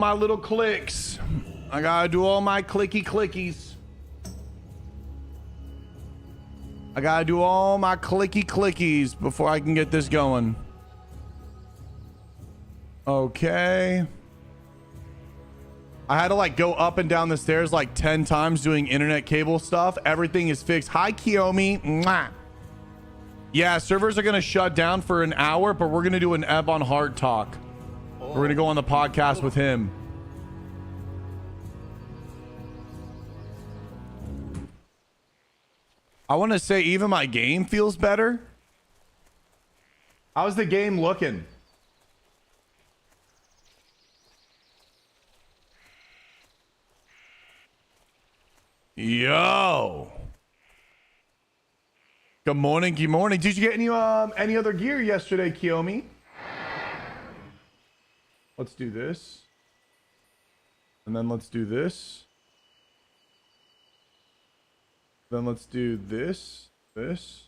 My little clicks. I gotta do all my clicky clickies. I gotta do all my clicky clickies before I can get this going. Okay. I had to like go up and down the stairs like 10 times doing internet cable stuff. Everything is fixed. Hi, Kiyomi. Mwah. Yeah, servers are gonna shut down for an hour, but we're gonna do an Ebb on Heart talk. We're gonna go on the podcast with him. I want to say even my game feels better. How's the game looking? Yo. Good morning. Good morning. Did you get any other gear yesterday, Kiyomi? Let's do this. And then let's do this. Then let's do this, this,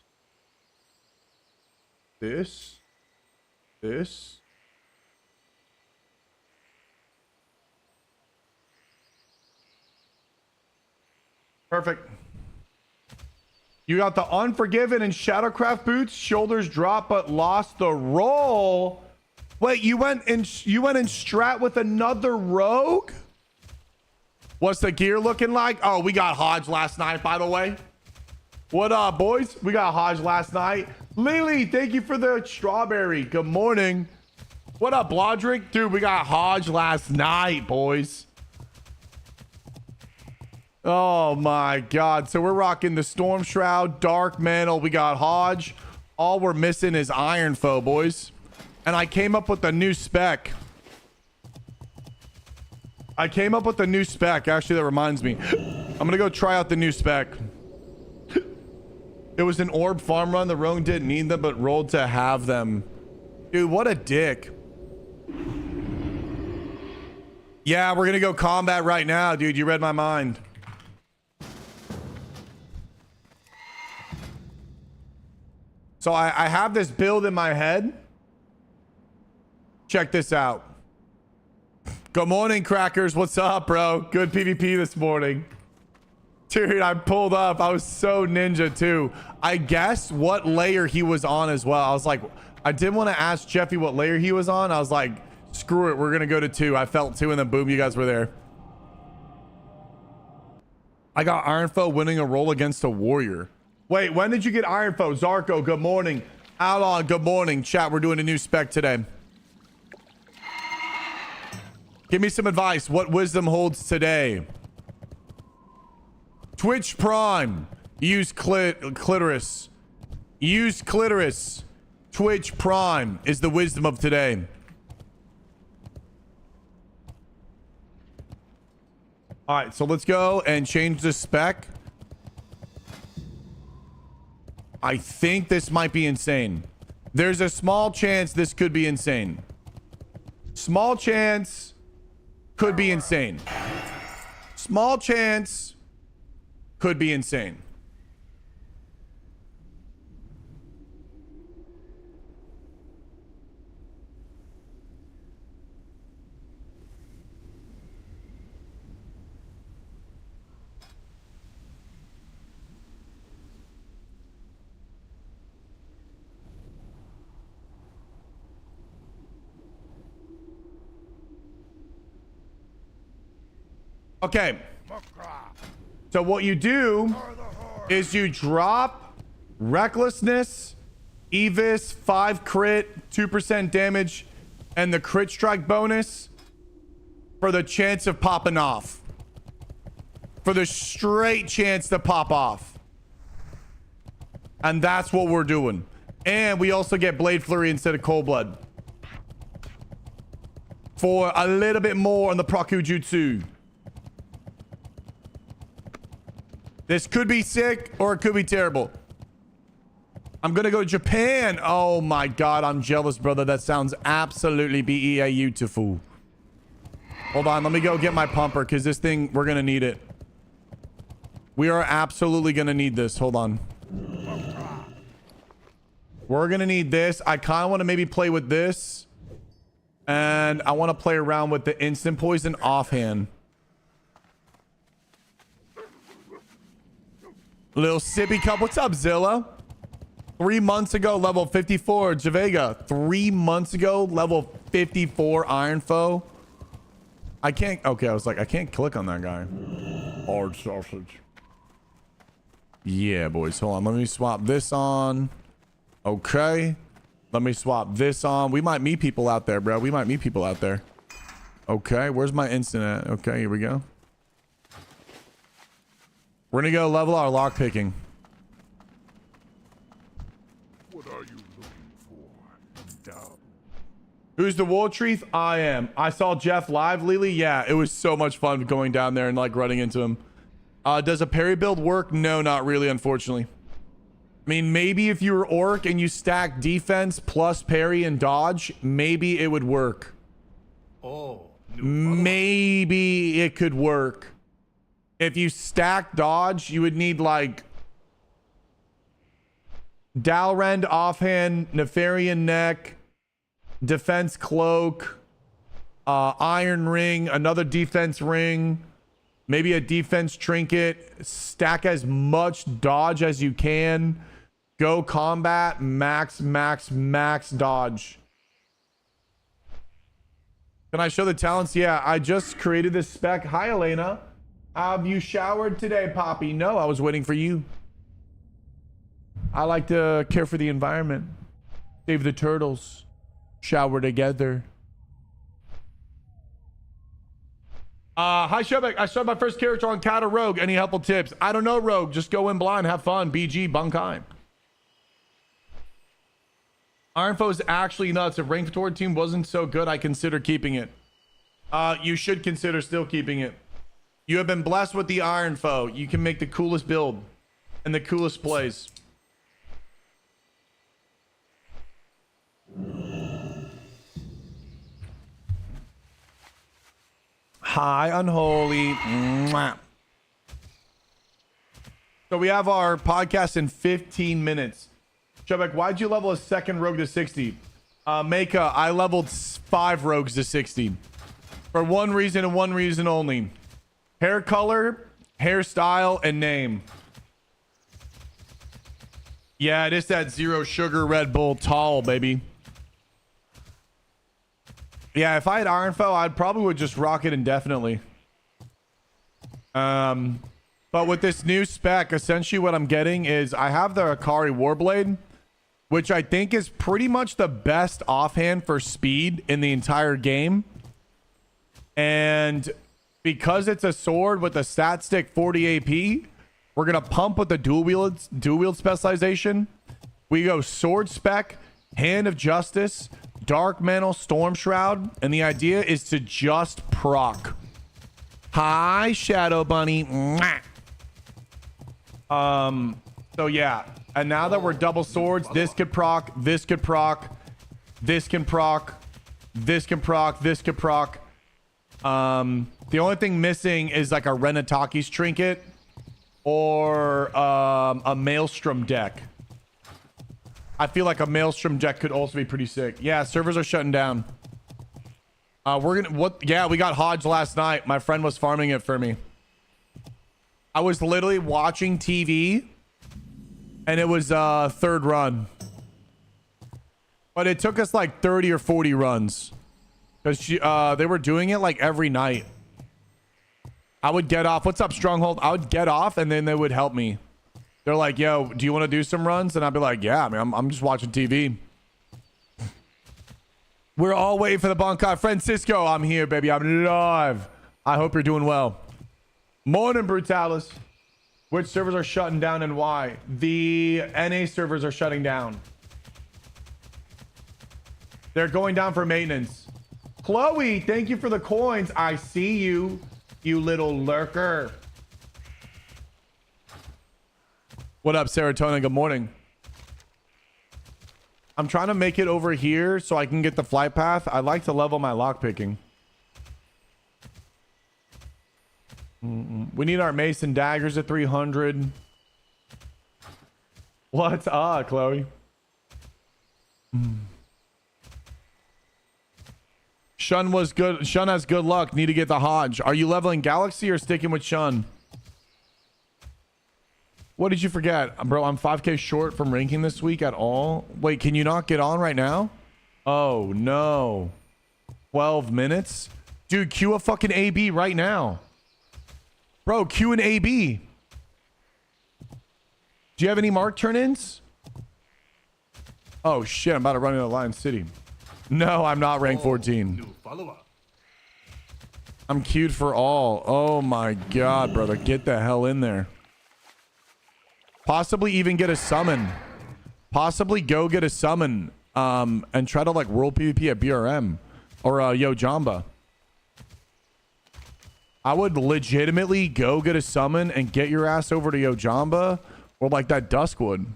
this, this. Perfect. You got the Unforgiven and Shadowcraft boots, shoulders drop, but lost the roll. Wait, you went in strat with another rogue? What's the gear looking like? Oh, we got Hodge last night, by the way. What up, boys? We got Hodge last night. Lily, thank you for the strawberry. Good morning. What up, Blodrick? Dude, we got Hodge last night, boys. Oh my God. So we're rocking the Storm Shroud, Dark Mantle. We got Hodge. All we're missing is Iron Foe, boys. And I came up with a new spec. Actually, that reminds me. I'm going to go try out the new spec. It was an orb farm run. The rogue didn't need them, but rolled to have them. Dude, what a dick. Yeah, we're going to go combat right now, dude. You read my mind. So I have this build in my head. Check this out. Good morning, Crackers. What's up, bro? Good PvP this morning. Dude, I pulled up. I was so ninja, too. I guessed what layer he was on as well. I was like, I didn't want to ask Jeffy what layer he was on. I was like, screw it. We're going to go to 2. I felt 2, and then boom, you guys were there. I got Iron Foe winning a roll against a warrior. Wait, when did you get Iron Foe? Zarko, good morning. Outlon, good morning. Chat, we're doing a new spec today. Give me some advice. What wisdom holds today? Twitch Prime. Use clitoris. Use clitoris. Twitch Prime is the wisdom of today. All right, so let's go and change the spec. I think this might be insane. There's a small chance this could be insane. Small chance could be insane. Small chance could be insane. Okay. So what you do is you drop Recklessness, Evis, 5 crit, 2% damage, and the crit strike bonus for the chance of popping off. For the straight chance to pop off. And that's what we're doing. And we also get Blade Flurry instead of Cold Blood. For a little bit more on the Proku Jutsu. This could be sick or it could be terrible. I'm going to go to Japan. Oh my God. I'm jealous, brother. That sounds absolutely beautiful. Hold on. Let me go get my pumper because this thing, we're going to need it. We are absolutely going to need this. Hold on. We're going to need this. I kind of want to maybe play with this. And I want to play around with the instant poison offhand. Little sippy cup. What's up, Zilla? 3 months ago, level 54. Javega, 3 months ago, level 54 Iron Foe. I can't. Okay, I was like, I can't click on that guy. Hard sausage. Yeah, boys. Hold on. Let me swap this on. Okay. Let me swap this on. We might meet people out there, bro. We might meet people out there. Okay. Where's my instant at? Okay, here we go. We're going to go level our lock picking. What are you looking for? Dumb. Who's the Wool Treeth? I am. I saw Jeff live, Lily. Yeah, it was so much fun going down there and like running into him. Does a parry build work? No, not really, unfortunately. I mean, maybe if you were orc and you stack defense plus parry and dodge, maybe it would work. Oh, Maybe it could work. If you stack dodge, you would need like Dalrend offhand, Nefarian neck, defense cloak, iron ring, another defense ring, maybe a defense trinket, stack as much dodge as you can, go combat, max dodge. Can I show the talents? Yeah, I just created this spec. Hi, Elena. Have you showered today, Poppy? No, I was waiting for you. I like to care for the environment. Save the turtles. Shower together. Hi, Shebek. I started my first character on Cat or Rogue. Any helpful tips? I don't know, Rogue. Just go in blind. Have fun. BG, Bankai. Iron Foe is actually nuts. If Ranked Toward team wasn't so good, I consider keeping it. You should consider still keeping it. You have been blessed with the Iron Foe. You can make the coolest build and the coolest plays. Hi, Unholy. Mwah. So we have our podcast in 15 minutes. Shubek, why'd you level a second rogue to 60? Maka, I leveled 5 rogues to 60. For one reason and one reason only. Hair color, hairstyle, and name. Yeah, it is that zero sugar Red Bull tall, baby. Yeah, if I had Iron Foe, I probably would just rock it indefinitely. But with this new spec, essentially what I'm getting is I have the Akari Warblade, which I think is pretty much the best offhand for speed in the entire game. And because it's a sword with a stat stick 40 AP, we're going to pump with the dual wield specialization. We go sword spec, Hand of Justice, Dark Mantle, Storm Shroud, and the idea is to just proc. Hi, Shadow Bunny. So yeah, and now that we're double swords, this could proc, this could proc, this can proc, this can proc, this could proc. The only thing missing is like a Renataki's trinket or a Maelstrom deck. I feel like a Maelstrom deck could also be pretty sick. Yeah, servers are shutting down. Yeah, we got Hodge last night. My friend was farming it for me. I was literally watching TV and it was third run. But it took us like 30 or 40 runs. Because they were doing it like every night. I would get off. What's up, Stronghold? I would get off and then they would help me. They're like, yo, do you want to do some runs? And I'd be like, yeah, I mean, I'm just watching TV. We're all waiting for the Bankai. Francisco, I'm here, baby. I'm live. I hope you're doing well. Morning, Brutalis. Which servers are shutting down and why? The NA servers are shutting down. They're going down for maintenance. Chloe, thank you for the coins. I see you, you little lurker. What up, Serotonin? Good morning. I'm trying to make it over here so I can get the flight path. I like to level my lockpicking. We need our mace and daggers at 300. What's up, Chloe? Shun was good. Shun has good luck. Need to get the Hodge. Are you leveling Galaxy or sticking with Shun? What did you forget? Bro, I'm 5k short from ranking this week at all. Wait, can you not get on right now? Oh, no. 12 minutes? Dude, queue a fucking AB right now. Bro, queue an AB. Do you have any mark turn-ins? Oh, shit. I'm about to run into Lion City. No, I'm not rank 14. I'm queued for all. Oh, my God, brother. Get the hell in there. Possibly even get a summon. Possibly go get a summon and try to like World PvP at BRM or Yo Jamba. I would legitimately go get a summon and get your ass over to Yo Jamba or like that Duskwood.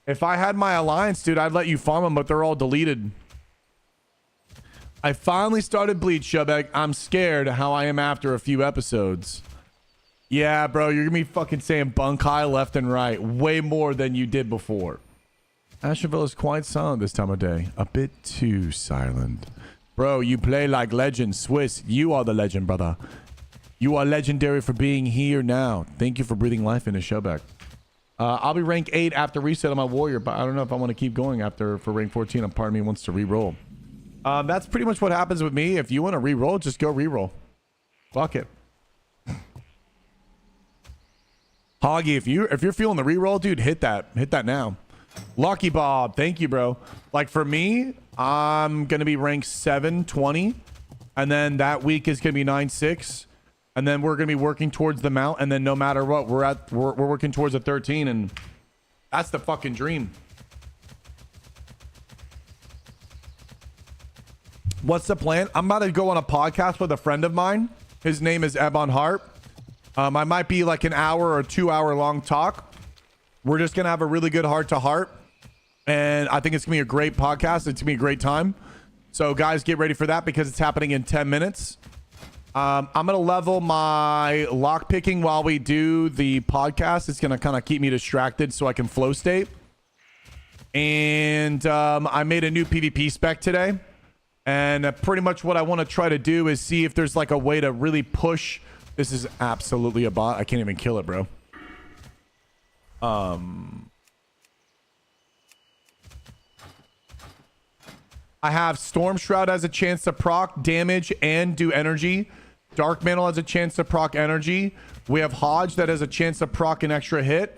If I had my alliance, dude, I'd let you farm them, but they're all deleted. I finally started Bleach, Shubek. I'm scared how I am after a few episodes. Yeah, bro, you're gonna be fucking saying Bankai left and right way more than you did before. Asheville is quite silent this time of day. A bit too silent. Bro, you play like legend. Swiss, you are the legend, brother. You are legendary for being here now. Thank you for breathing life into Shubek. I'll be rank 8 after reset on my warrior, but I don't know if I want to keep going after for rank 14. A part of me wants to re-roll. That's pretty much what happens with me. If you want to re-roll, just go re-roll. Fuck it. Hoggy, if you're feeling the reroll, dude, hit that now. Lucky Bob, thank you, bro. Like for me, I'm gonna be ranked 720, and then that week is gonna be 9-6, and then we're gonna be working towards the mount, and then no matter what, we're working towards a 13, and that's the fucking dream. What's the plan? I'm about to go on a podcast with a friend of mine. His name is Ebon Hart. I might be like an hour or 2 hour long talk. We're just going to have a really good heart to heart. And I think it's going to be a great podcast. It's going to be a great time. So guys, get ready for that because it's happening in 10 minutes. I'm going to level my lock picking while we do the podcast. It's going to kind of keep me distracted so I can flow state. And I made a new PvP spec today. And pretty much what I want to try to do is see if there's like a way to really push. This is absolutely a bot. I can't even kill it, bro. I have Storm Shroud has a chance to proc damage and do energy. Dark Mantle has a chance to proc energy. We have Hodge that has a chance to proc an extra hit.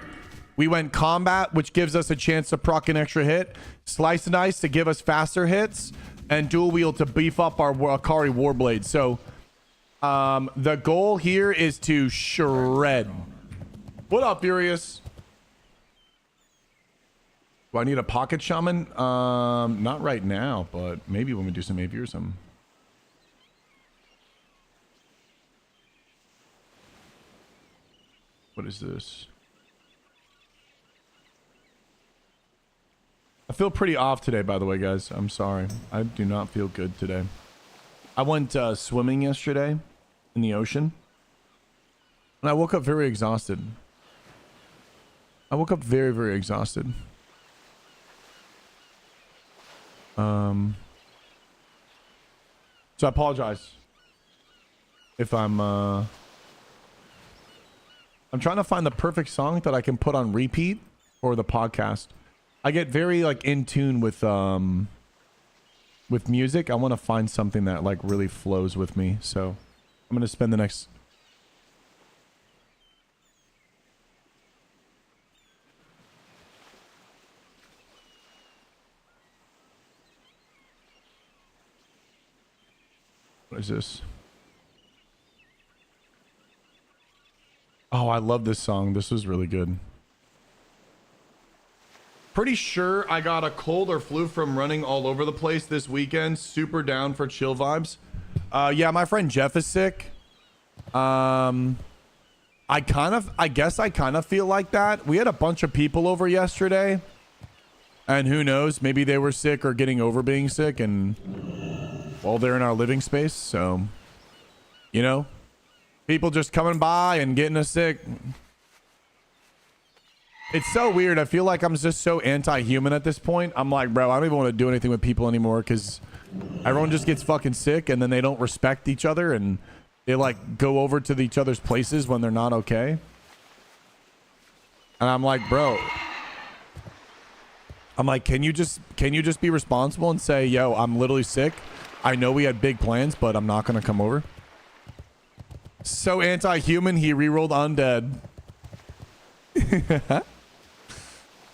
We went Combat, which gives us a chance to proc an extra hit. Slice and Ice to give us faster hits. And Dual Wield to beef up our Akari Warblade. So the goal here is to shred. What up, Furious? Do I need a pocket shaman? Not right now, but maybe when we do some AV or something. What is this? I feel pretty off today, by the way, guys. I'm sorry. I do not feel good today. I went swimming yesterday in the ocean. And I woke up very exhausted. I woke up very, very exhausted. So I apologize if I'm trying to find the perfect song that I can put on repeat for the podcast. I get very like in tune with music. I want to find something that like really flows with me. So I'm going to spend the next What is this? Oh, I love this song. This was really good. Pretty sure I got a cold or flu from running all over the place this weekend. Super down for chill vibes. Yeah, my friend Jeff is sick. I guess I kind of feel like that. We had a bunch of people over yesterday. And who knows, maybe they were sick or getting over being sick and well, they're in our living space. So, you know, people just coming by and getting us sick. It's so weird. I feel like I'm just so anti-human at this point. I'm like, bro, I don't even want to do anything with people anymore because Everyone just gets fucking sick, and then they don't respect each other, and they like go over to each other's places when they're not okay. And I'm like, bro, can you just be responsible and say, yo, I'm literally sick. I know we had big plans, but I'm not gonna come over. So anti-human, he rerolled undead.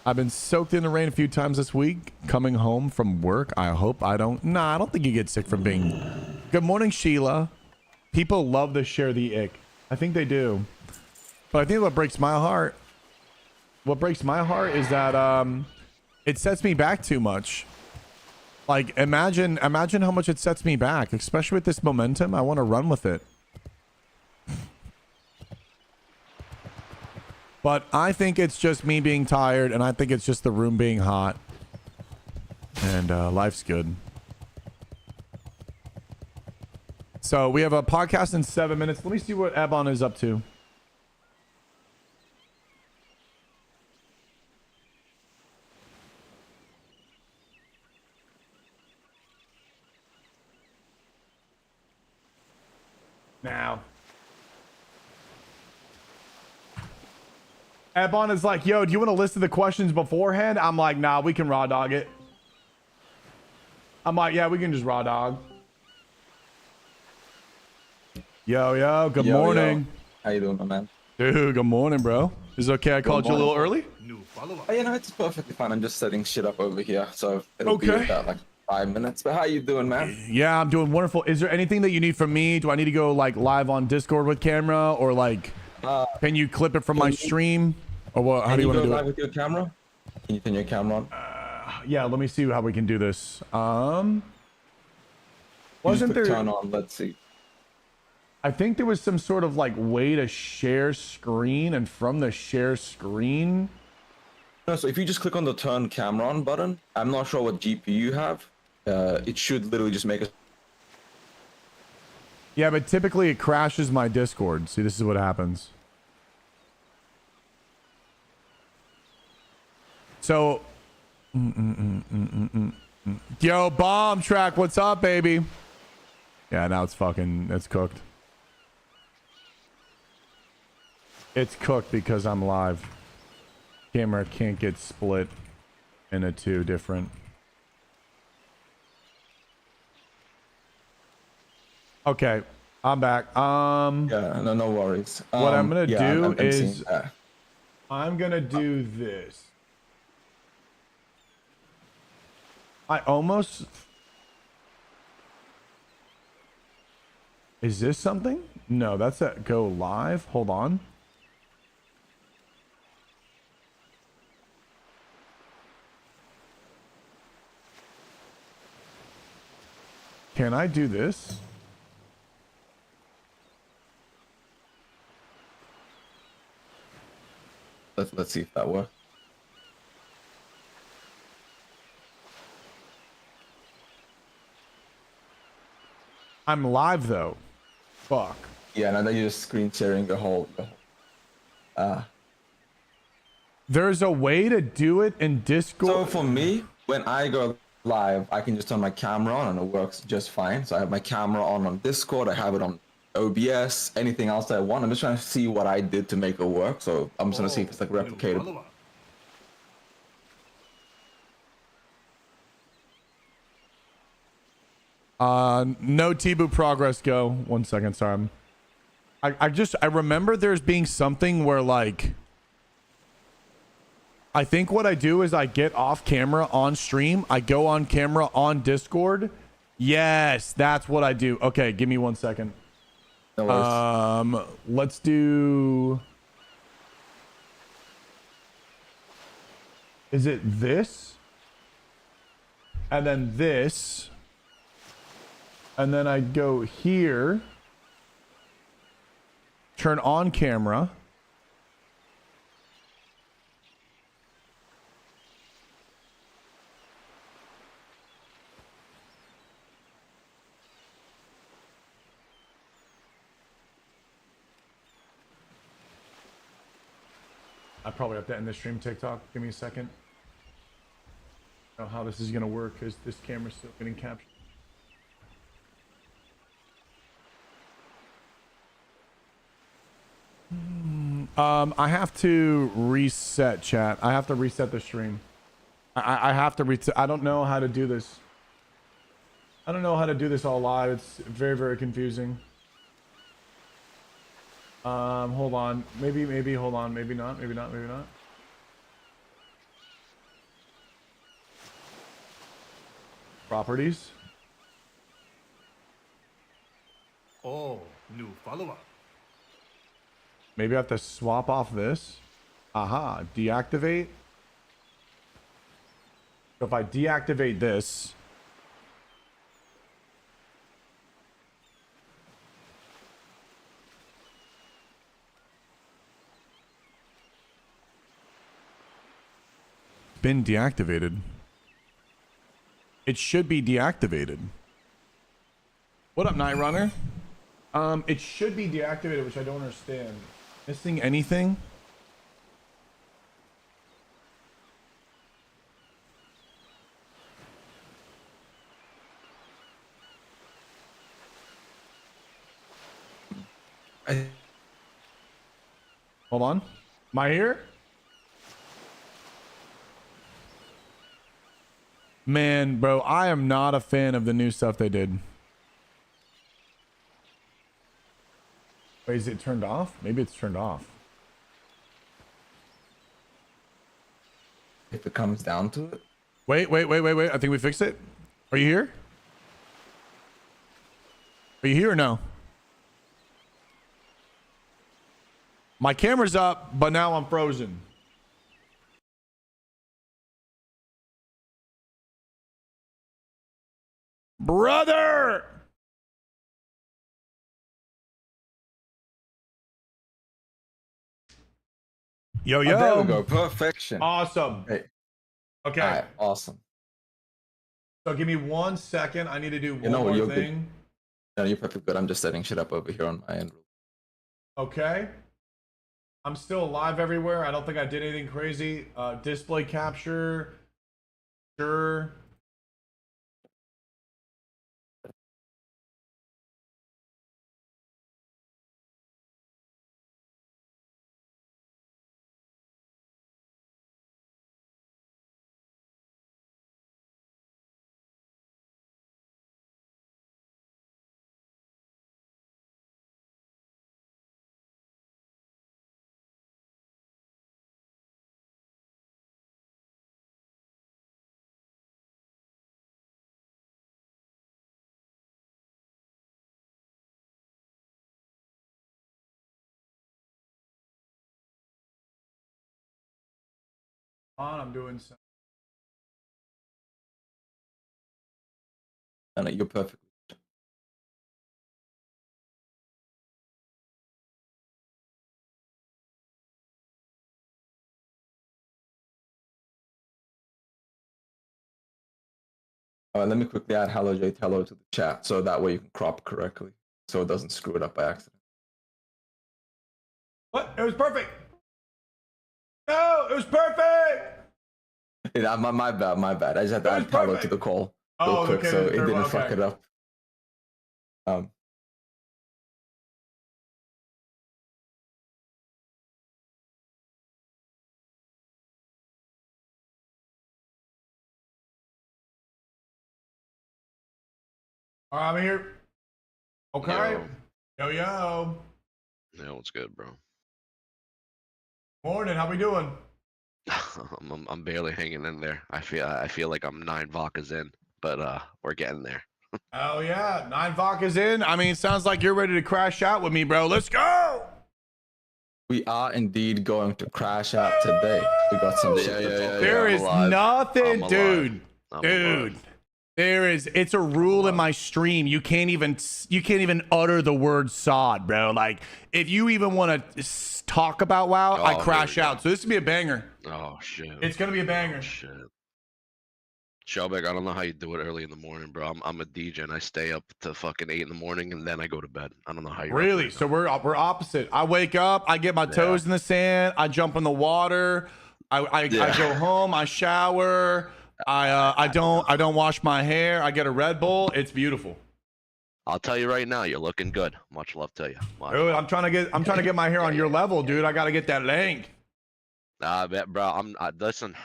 I've been soaked in the rain a few times this week coming home from work. I hope I don't. Nah, I don't think you get sick from being. Good morning, Sheila. People love to share the ick. I think they do. But I think what breaks my heart is that it sets me back too much. Like imagine how much it sets me back, especially with this momentum. I want to run with it. But I think it's just me being tired, and I think it's just the room being hot. And life's good. So we have a podcast in 7 minutes. Let me see what Ebon is up to. Now. Ebon is like, yo, do you want to listen to the questions beforehand? I'm like, nah, we can raw dog it. I'm like, yeah, we can just raw dog. Yo, good morning. Yo. How you doing, my man? Dude, good morning, bro. Is it okay I called you a little early? Oh, yeah, no, it's perfectly fine. I'm just setting shit up over here, so it'll be about like 5 minutes. But how you doing, man? Yeah, I'm doing wonderful. Is there anything that you need from me? Do I need to go like live on Discord with camera, or like can you clip it from my stream? Or what? How do you want to do live it? with your camera? Can you turn your camera on? Yeah, let me see how we can do this. Wasn't there? Turn on. Let's see. I think there was some sort of like way to share screen, and from the share screen. No, so if you just click on the turn camera on button, I'm not sure what GPU you have. It should literally just make a. Yeah, but typically it crashes my Discord. See, this is what happens. So, yo, bomb track, what's up, baby? Yeah, now it's cooked. It's cooked because I'm live. Camera can't get split into two different. Okay, I'm back. Yeah, no worries. What I'm gonna do is I'm I'm gonna do this. I almost. Is this something? No, that's at go live. Hold on. Can I do this? Let's see if that works. I'm live though. Fuck. Yeah, now that you're just screen sharing the whole. There's a way to do it in Discord. So for me, when I go live, I can just turn my camera on and it works just fine. So I have my camera on Discord, I have it on OBS, anything else that I want. I'm just trying to see what I did to make it work. So I'm just gonna see if it's like replicated. No Tibu progress go. 1 second, sorry. I remember there's being something where like I think what I do is I get off camera on stream, I go on camera on Discord. Yes, that's what I do. Okay, give me 1 second. No worries. Let's do. Is it this? And then this. And then I go here. Turn on camera. I probably have to end the stream TikTok. Give me a second. I don't know how this is gonna work because this camera's still getting captured. I have to reset chat. I have to reset the stream. I have to reset. I don't know how to do this. I don't know how to do this all live. It's very, very confusing. Hold on. Maybe, hold on. Maybe not. Properties. Oh, new follower. Maybe I have to swap off this. Aha, deactivate. So if I deactivate this, been deactivated. It should be deactivated. What up, Night Runner? It should be deactivated, which I don't understand. Missing anything? Hold on. Am I here? Man, bro, I am not a fan of the new stuff they did. Wait, is it turned off? Maybe it's turned off. If it comes down to it. Wait. I think we fixed it. Are you here? Are you here or no? My camera's up, but now I'm frozen. Brother! Yo, yo. Oh, there we go. Perfection. Awesome. Hey. Okay. All right, awesome. So give me 1 second. I need to do one know what, more you're thing. No, you're perfect good. I'm just setting shit up over here on my end. Okay. I'm still live everywhere. I don't think I did anything crazy. Display capture. Sure. I'm doing some. No, you're perfect. All right, let me quickly add hello J-Tello to the chat so that way you can crop correctly so it doesn't screw it up by accident. What? It was perfect. No, it was perfect. Yeah, my bad. I just had to That was add Tello to perfect. the call Oh, real quick okay, so it okay. didn't fuck it up. All right, I'm here. Okay. Yo. Yo. Yeah, what's good, bro? Morning. How we doing? I'm barely hanging in there. I feel like I'm 9 vodkas in, but we're getting there. Oh yeah, 9 vodkas in. I mean, sounds like you're ready to crash out with me, bro. Let's go. We are indeed going to crash out today. We got some shit to talk There I'm is alive. nothing, I'm dude. alive. I'm Dude. alive. There is, it's a rule in my stream. You can't even utter the word sod, bro. Like, if you even want to talk about WoW, I Oh, crash here we out. So this will be a banger. Oh shit. It's gonna be a banger. Oh, shit. Shelbeck, I don't know how you do it early in the morning, bro. I'm a DJ and I stay up to fucking 8 in the morning and then I go to bed. I don't know how you Really? So we're opposite. I wake up, I get my toes in the sand, I jump in the water, I go home, I shower, I don't wash my hair, I get a Red Bull. It's beautiful. I'll tell you right now, you're looking good. Much love to you. Dude, I'm trying to get my hair on your level, dude. I got to get that length. I bet, bro. Listen.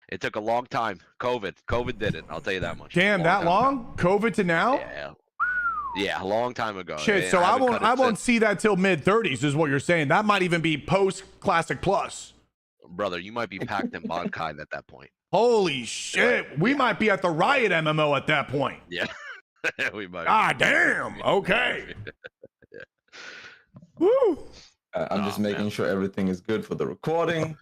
It took a long time. COVID did it. I'll tell you that much. Damn, that long? COVID to now? Yeah, a long time ago. Shit, so I won't see that till mid-30s is what you're saying. That might even be post Classic Plus. Brother, you might be packed in Bankai at that point. Holy shit. We might be at the Riot MMO at that point. Yeah. We might. Ah, damn. Okay. Woo. I'm just making sure everything is good for the recording.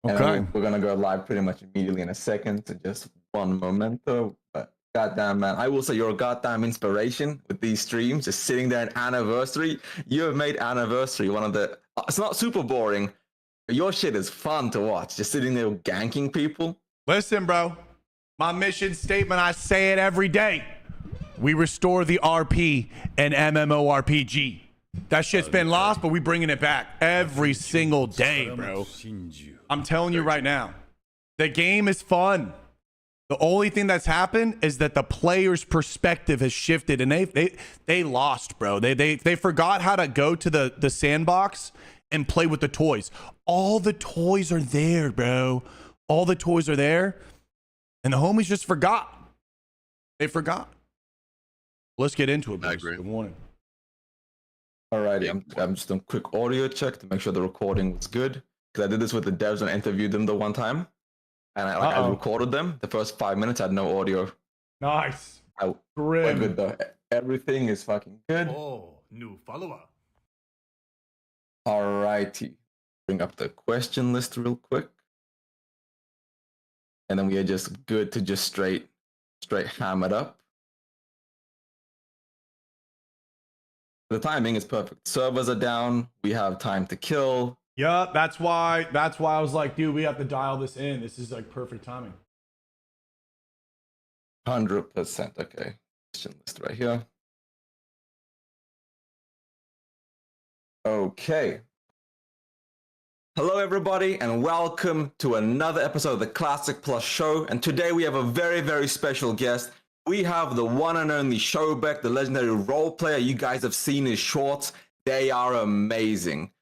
Okay. And we're gonna go live pretty much immediately in a second to just one momento. But goddamn, man, I will say you're a goddamn inspiration with these streams. Just sitting there in Anniversary, you have made Anniversary one of the. It's not super boring, but your shit is fun to watch. Just sitting there ganking people. Listen, bro. My mission statement, I say it every day. We restore the RP and MMORPG. That shit's been lost, but we bringing it back every single day, bro. I'm telling you right now, the game is fun. The only thing that's happened is that the player's perspective has shifted, and they lost, bro. They forgot how to go to the sandbox and play with the toys. All the toys are there, bro. All the toys are there, and the homies just forgot. They forgot. Let's get into it, boys. I agree. Good morning. Alrighty, I'm just doing a quick audio check to make sure the recording was good. Because I did this with the devs and interviewed them the one time. And I recorded them. The first 5 minutes I had no audio. Nice. We're good though. Everything is fucking good. Oh, new follower. Alrighty. Bring up the question list real quick. And then we are just good to just straight ham it up. The timing is perfect. Servers are down. We have time to kill. Yeah, that's why I was like, dude, we have to dial this in. This is like perfect timing. 100%. Okay. Question list right here. Okay. Hello, everybody, and welcome to another episode of the Classic Plus show. And today we have a very, very special guest. We have the one and only Showbeck, the legendary role player. You guys have seen his shorts. They are amazing.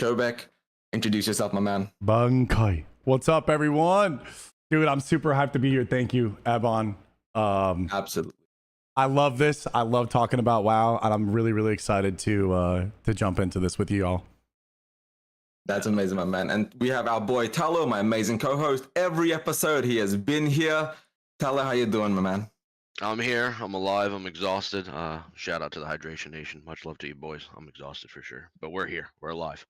Showbeck, introduce yourself, my man. Bankai. What's up, everyone? Dude, I'm super hyped to be here. Thank you, Abon. Absolutely. I love this. I love talking about WoW, and I'm really, really excited to jump into this with you all. That's amazing, my man. And we have our boy Talo, my amazing co-host. Every episode he has been here. Talo, how you doing, my man? I'm here. I'm alive. I'm exhausted. Shout out to the Hydration Nation. Much love to you boys. I'm exhausted for sure, but we're here. We're alive.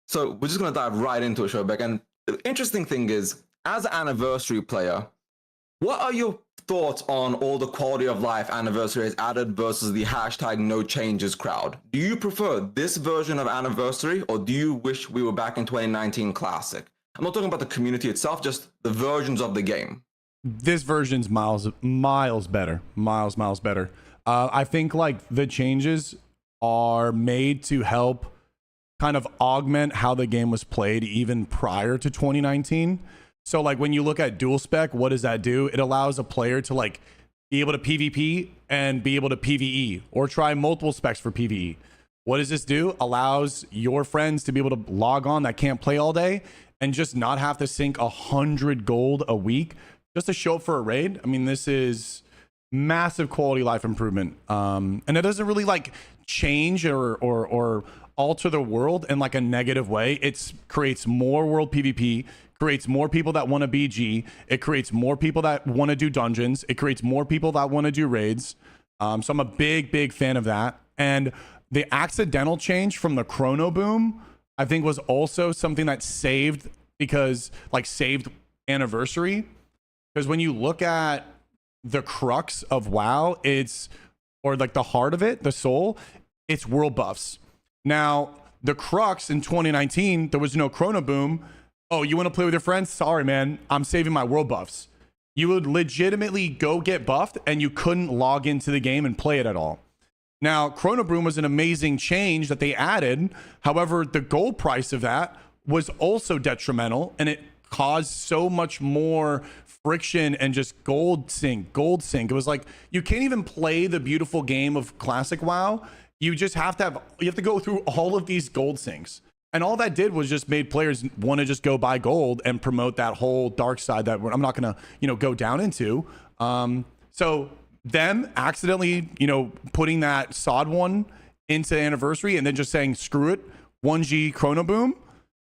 So we're just going to dive right into it, Showbeck. And the interesting thing is, as an Anniversary player, what are your thoughts on all the quality of life Anniversary has added versus the hashtag no changes crowd? Do you prefer this version of Anniversary, or do you wish we were back in 2019 Classic? I'm not talking about the community itself, just the versions of the game. This version's miles better. Miles better. I think like the changes are made to help kind of augment how the game was played even prior to 2019. So like when you look at dual spec, what does that do? It allows a player to like be able to PvP and be able to PvE, or try multiple specs for PvE. What does this do? Allows your friends to be able to log on that can't play all day and just not have to sink 100 gold a week just to show up for a raid. I mean, this is massive quality life improvement. And it doesn't really like change or alter the world in like a negative way. It creates more world PvP, creates more people that want to BG. It creates more people that want to do dungeons. It creates more people that want to do raids. So I'm a big fan of that. And the accidental change from the chrono boom, I think, was also something that saved Anniversary. Because when you look at the crux of WoW, or like the heart of it, the soul, it's world buffs. Now, the crux in 2019, there was no chrono boom. Oh, you want to play with your friends? Sorry, man. I'm saving my world buffs. You would legitimately go get buffed and you couldn't log into the game and play it at all. Now, chrono boom was an amazing change that they added. However, the gold price of that was also detrimental, and it caused so much more friction and just gold sink. It was like you can't even play the beautiful game of Classic WoW. You just have to go through all of these gold sinks. And all that did was just made players want to just go buy gold and promote that whole dark side that I'm not going to, go down into. So them accidentally, putting that sod one into Anniversary and then just saying, screw it, 1G Chrono Boom,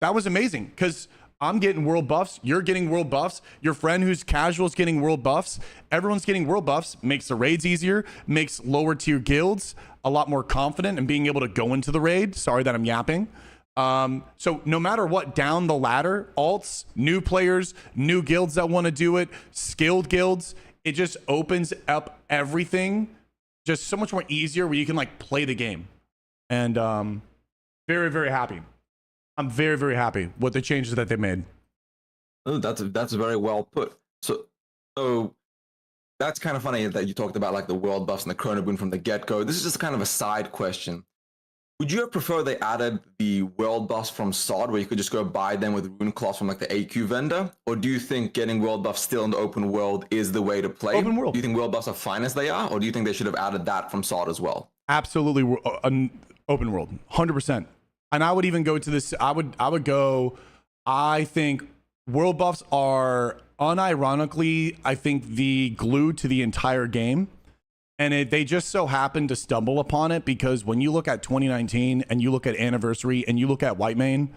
that was amazing because I'm getting world buffs. You're getting world buffs. Your friend who's casual is getting world buffs. Everyone's getting world buffs. Makes the raids easier. Makes lower tier guilds a lot more confident in being able to go into the raid. Sorry that I'm yapping. So no matter what, down the ladder, alts, new players, new guilds that want to do it, skilled guilds, it just opens up everything just so much more easier where you can like play the game. And very, very happy. I'm very, very happy with the changes that they made. Oh, that's very well put. So that's kind of funny that you talked about like the world buffs and the chrono boon from the get-go. This is just kind of a side question. Would you have preferred they added the world buffs from SOD where you could just go buy them with rune cloths from like the AQ vendor? Or do you think getting world buffs still in the open world is the way to play? Open world. Do you think world buffs are fine as they are? Or do you think they should have added that from SOD as well? Absolutely an open world, 100%. And I would even go to this. I think world buffs are unironically, I think, the glue to the entire game. And they just so happen to stumble upon it because when you look at 2019 and you look at Anniversary and you look at Whitemane,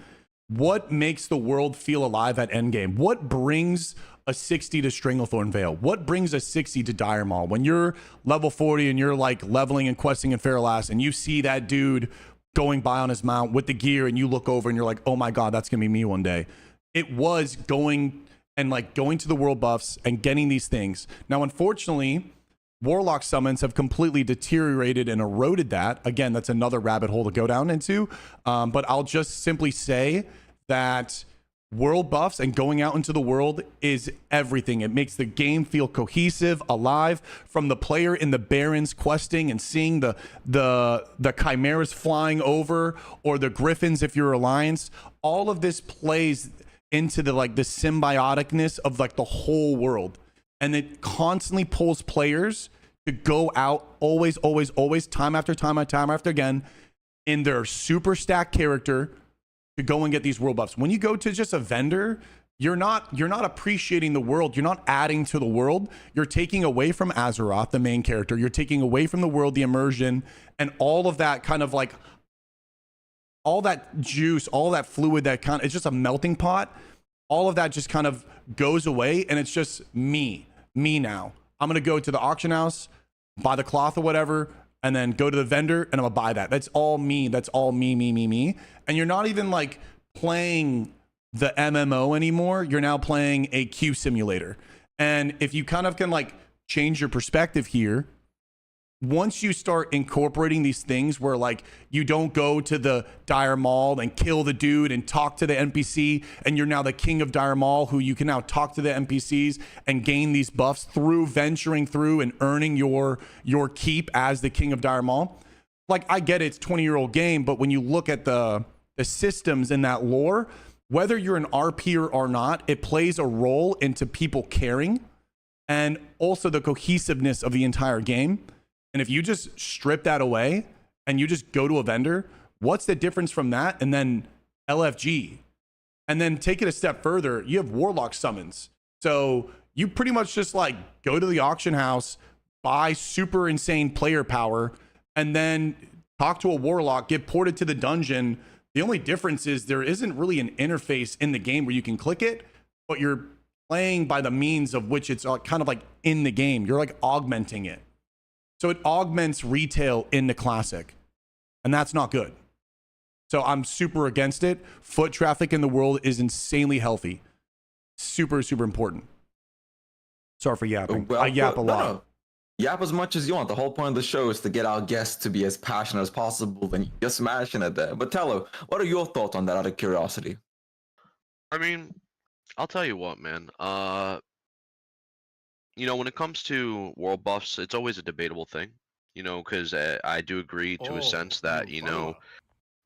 what makes the world feel alive at Endgame? What brings a 60 to Stranglethorn Vale? What brings a 60 to Dire Maul? When you're level 40 and you're like leveling and questing in Fairlass and you see that dude going by on his mount with the gear and you look over and you're like, oh my God, that's gonna be me one day. It was going to the world buffs and getting these things. Now, unfortunately, Warlock summons have completely deteriorated and eroded that. Again, that's another rabbit hole to go down into. But I'll just simply say that world buffs and going out into the world is everything. It makes the game feel cohesive, alive, from the player in the Barrens questing and seeing the chimeras flying over or the griffins if you're Alliance. All of this plays into the symbioticness of like the whole world. And it constantly pulls players to go out always, time after time again in their super stack character to go and get these world buffs. When you go to just a vendor, you're not appreciating the world. You're not adding to the world. You're taking away from Azeroth, the main character. You're taking away from the world, the immersion, and all of that kind of like all that juice, all that fluid that it's just a melting pot. All of that just kind of goes away and it's just me now. I'm going to go to the auction house, buy the cloth or whatever, and then go to the vendor and I'm going to buy that. That's all me. That's all me. And you're not even like playing the MMO anymore. You're now playing a queue simulator. And if you kind of can like change your perspective here, once you start incorporating these things where like you don't go to the Dire Maul and kill the dude and talk to the NPC and you're now the king of Dire Maul who you can now talk to the NPCs and gain these buffs through venturing through and earning your keep as the king of Dire Maul. Like I get it's 20-year-old game, but when you look at the systems in that lore, whether you're an RPer or not, it plays a role into people caring and also the cohesiveness of the entire game. And if you just strip that away and you just go to a vendor, what's the difference from that? And then LFG. And then take it a step further, you have Warlock summons. So you pretty much just like go to the auction house, buy super insane player power, and then talk to a Warlock, get ported to the dungeon. The only difference is there isn't really an interface in the game where you can click it, but you're playing by the means of which it's kind of like in the game. You're like augmenting it. So it augments retail in the Classic, and that's not good. So I'm super against it. Foot traffic in the world is insanely healthy. Super, super important. Sorry for yapping. I yap a lot. No. Yap as much as you want. The whole point of the show is to get our guests to be as passionate as possible, and you're smashing it there. But Tello, what are your thoughts on that out of curiosity? I mean, I'll tell you what, man. When it comes to world buffs, it's always a debatable thing, because I do agree to a sense that,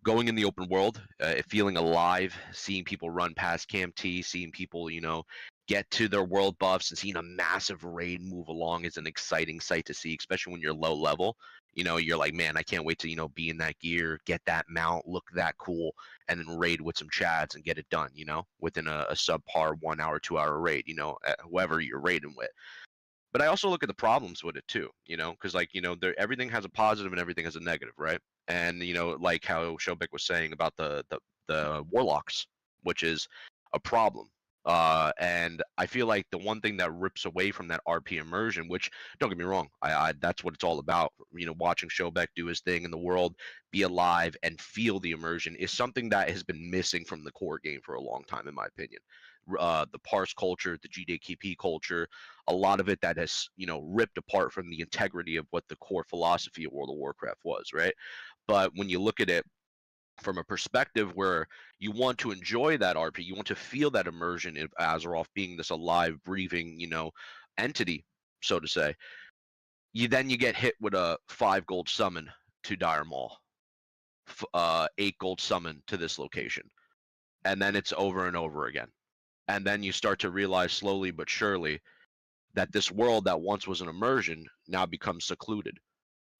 going in the open world, feeling alive, seeing people run past Camp T, seeing people, get to their world buffs and seeing a massive raid move along is an exciting sight to see, especially when you're low level. You're like, man, I can't wait to, be in that gear, get that mount, look that cool, and then raid with some chads and get it done, within a subpar 1 hour, 2 hour raid, whoever you're raiding with. But I also look at the problems with it too, because everything has a positive and everything has a negative, right? And like how Shobek was saying about the warlocks, which is a problem. And I feel like the one thing that rips away from that RP immersion, which don't get me wrong, I that's what it's all about. Watching Shobek do his thing in the world, be alive, and feel the immersion is something that has been missing from the core game for a long time, in my opinion. The parse culture, the GDKP culture, a lot of it that has ripped apart from the integrity of what the core philosophy of World of Warcraft was, right? But when you look at it from a perspective where you want to enjoy that RP, you want to feel that immersion of Azeroth being this alive, breathing, entity, so to say, you get hit with a 5 gold summon to Dire Maul, 8 gold summon to this location, and then it's over and over again. And then you start to realize slowly but surely that this world that once was an immersion now becomes secluded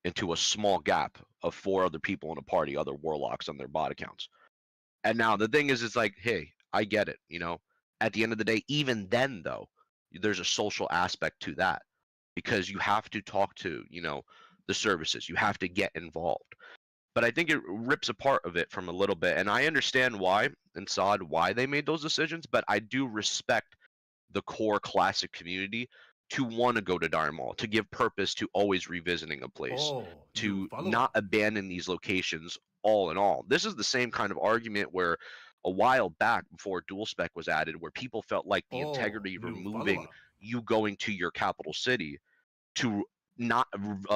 into a small gap of 4 other people in a party, other warlocks on their bot accounts. And now the thing is, it's like, hey, I get it, At the end of the day, even then, though, there's a social aspect to that because you have to talk to, the services. You have to get involved. But I think it rips a part of it from a little bit. And I understand why, and Saad, why they made those decisions, but I do respect the core classic community to want to go to Dire Maul, to give purpose to always revisiting a place, to not abandon these locations all in all. This is the same kind of argument where a while back before dual spec was added, where people felt like the integrity of removing you going to your capital city to not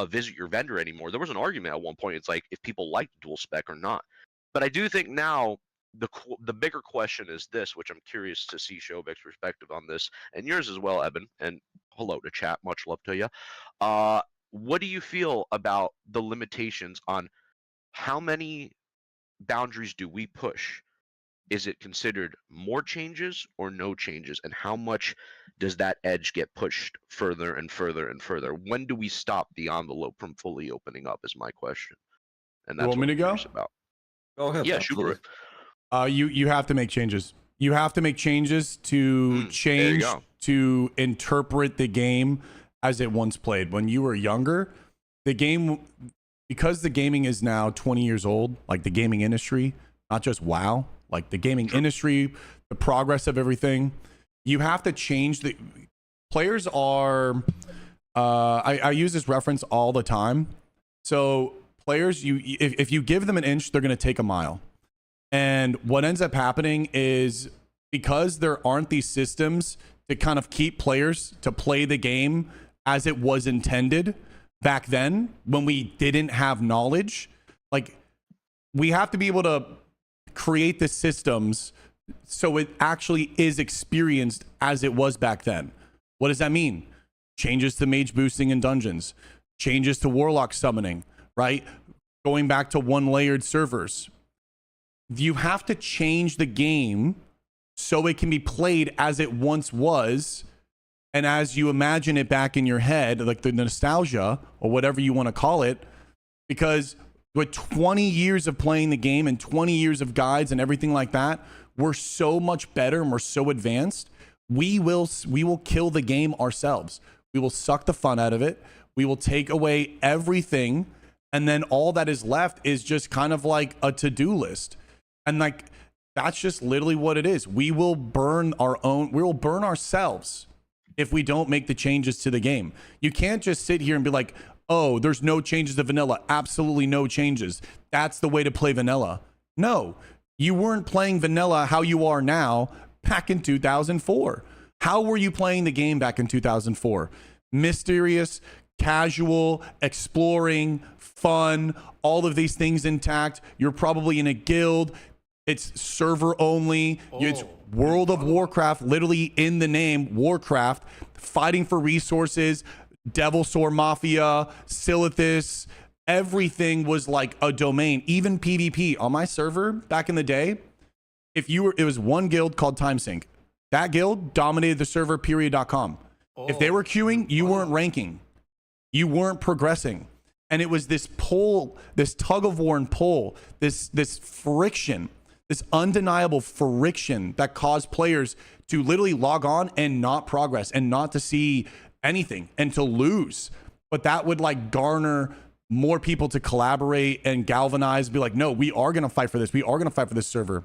visit your vendor anymore. There was an argument at one point. It's like if people like dual spec or not. But I do think now the bigger question is this, which I'm curious to see Shobek's perspective on this, and yours as well, Eben. And hello to chat. Much love to you. What do you feel about the limitations on how many boundaries do we push? Is it considered more changes or no changes? And how much does that edge get pushed further and further and further? When do we stop the envelope from fully opening up is my question. And that's you want me to go? About. Go ahead. Yeah, sure. You have to make changes. You have to make changes to change, to interpret the game as it once played. When you were younger, the game, because the gaming is now 20 years old, like the gaming industry, not just WoW, like the gaming industry, the progress of everything, you have to change. The players are, I use this reference all the time. So players, if you give them an inch, they're going to take a mile. And what ends up happening is because there aren't these systems to kind of keep players to play the game as it was intended back then when we didn't have knowledge, like we have to be able to create the systems so it actually is experienced as it was back then. What does that mean? Changes to mage boosting in dungeons, changes to warlock summoning, right? Going back to 1-layered servers. You have to change the game so it can be played as it once was and as you imagine it back in your head, like the nostalgia or whatever you want to call it, because with 20 years of playing the game and 20 years of guides and everything like that, we're so much better and we're so advanced. We will kill the game ourselves. We will suck the fun out of it. We will take away everything. And then all that is left is just kind of like a to-do list. And like, that's just literally what it is. We will burn ourselves if we don't make the changes to the game. You can't just sit here and be like, oh, there's no changes to vanilla. Absolutely no changes. That's the way to play vanilla. No, you weren't playing vanilla how you are now back in 2004. How were you playing the game back in 2004? Mysterious, casual, exploring, fun, all of these things intact. You're probably in a guild. It's server only. It's World of Warcraft, literally in the name, Warcraft, fighting for resources, Devil Sword Mafia, Silithus, everything was like a domain. Even PvP on my server back in the day, if you were, it was one guild called TimeSync. That guild dominated the server. Period.com. If they were queuing, you weren't ranking, you weren't progressing, and it was this pull, this tug of war and pull, this friction, this undeniable friction that caused players to literally log on and not progress and not to see anything and to lose. But that would like garner more people to collaborate and galvanize, be like, no, we are going to fight for this. We are going to fight for this server.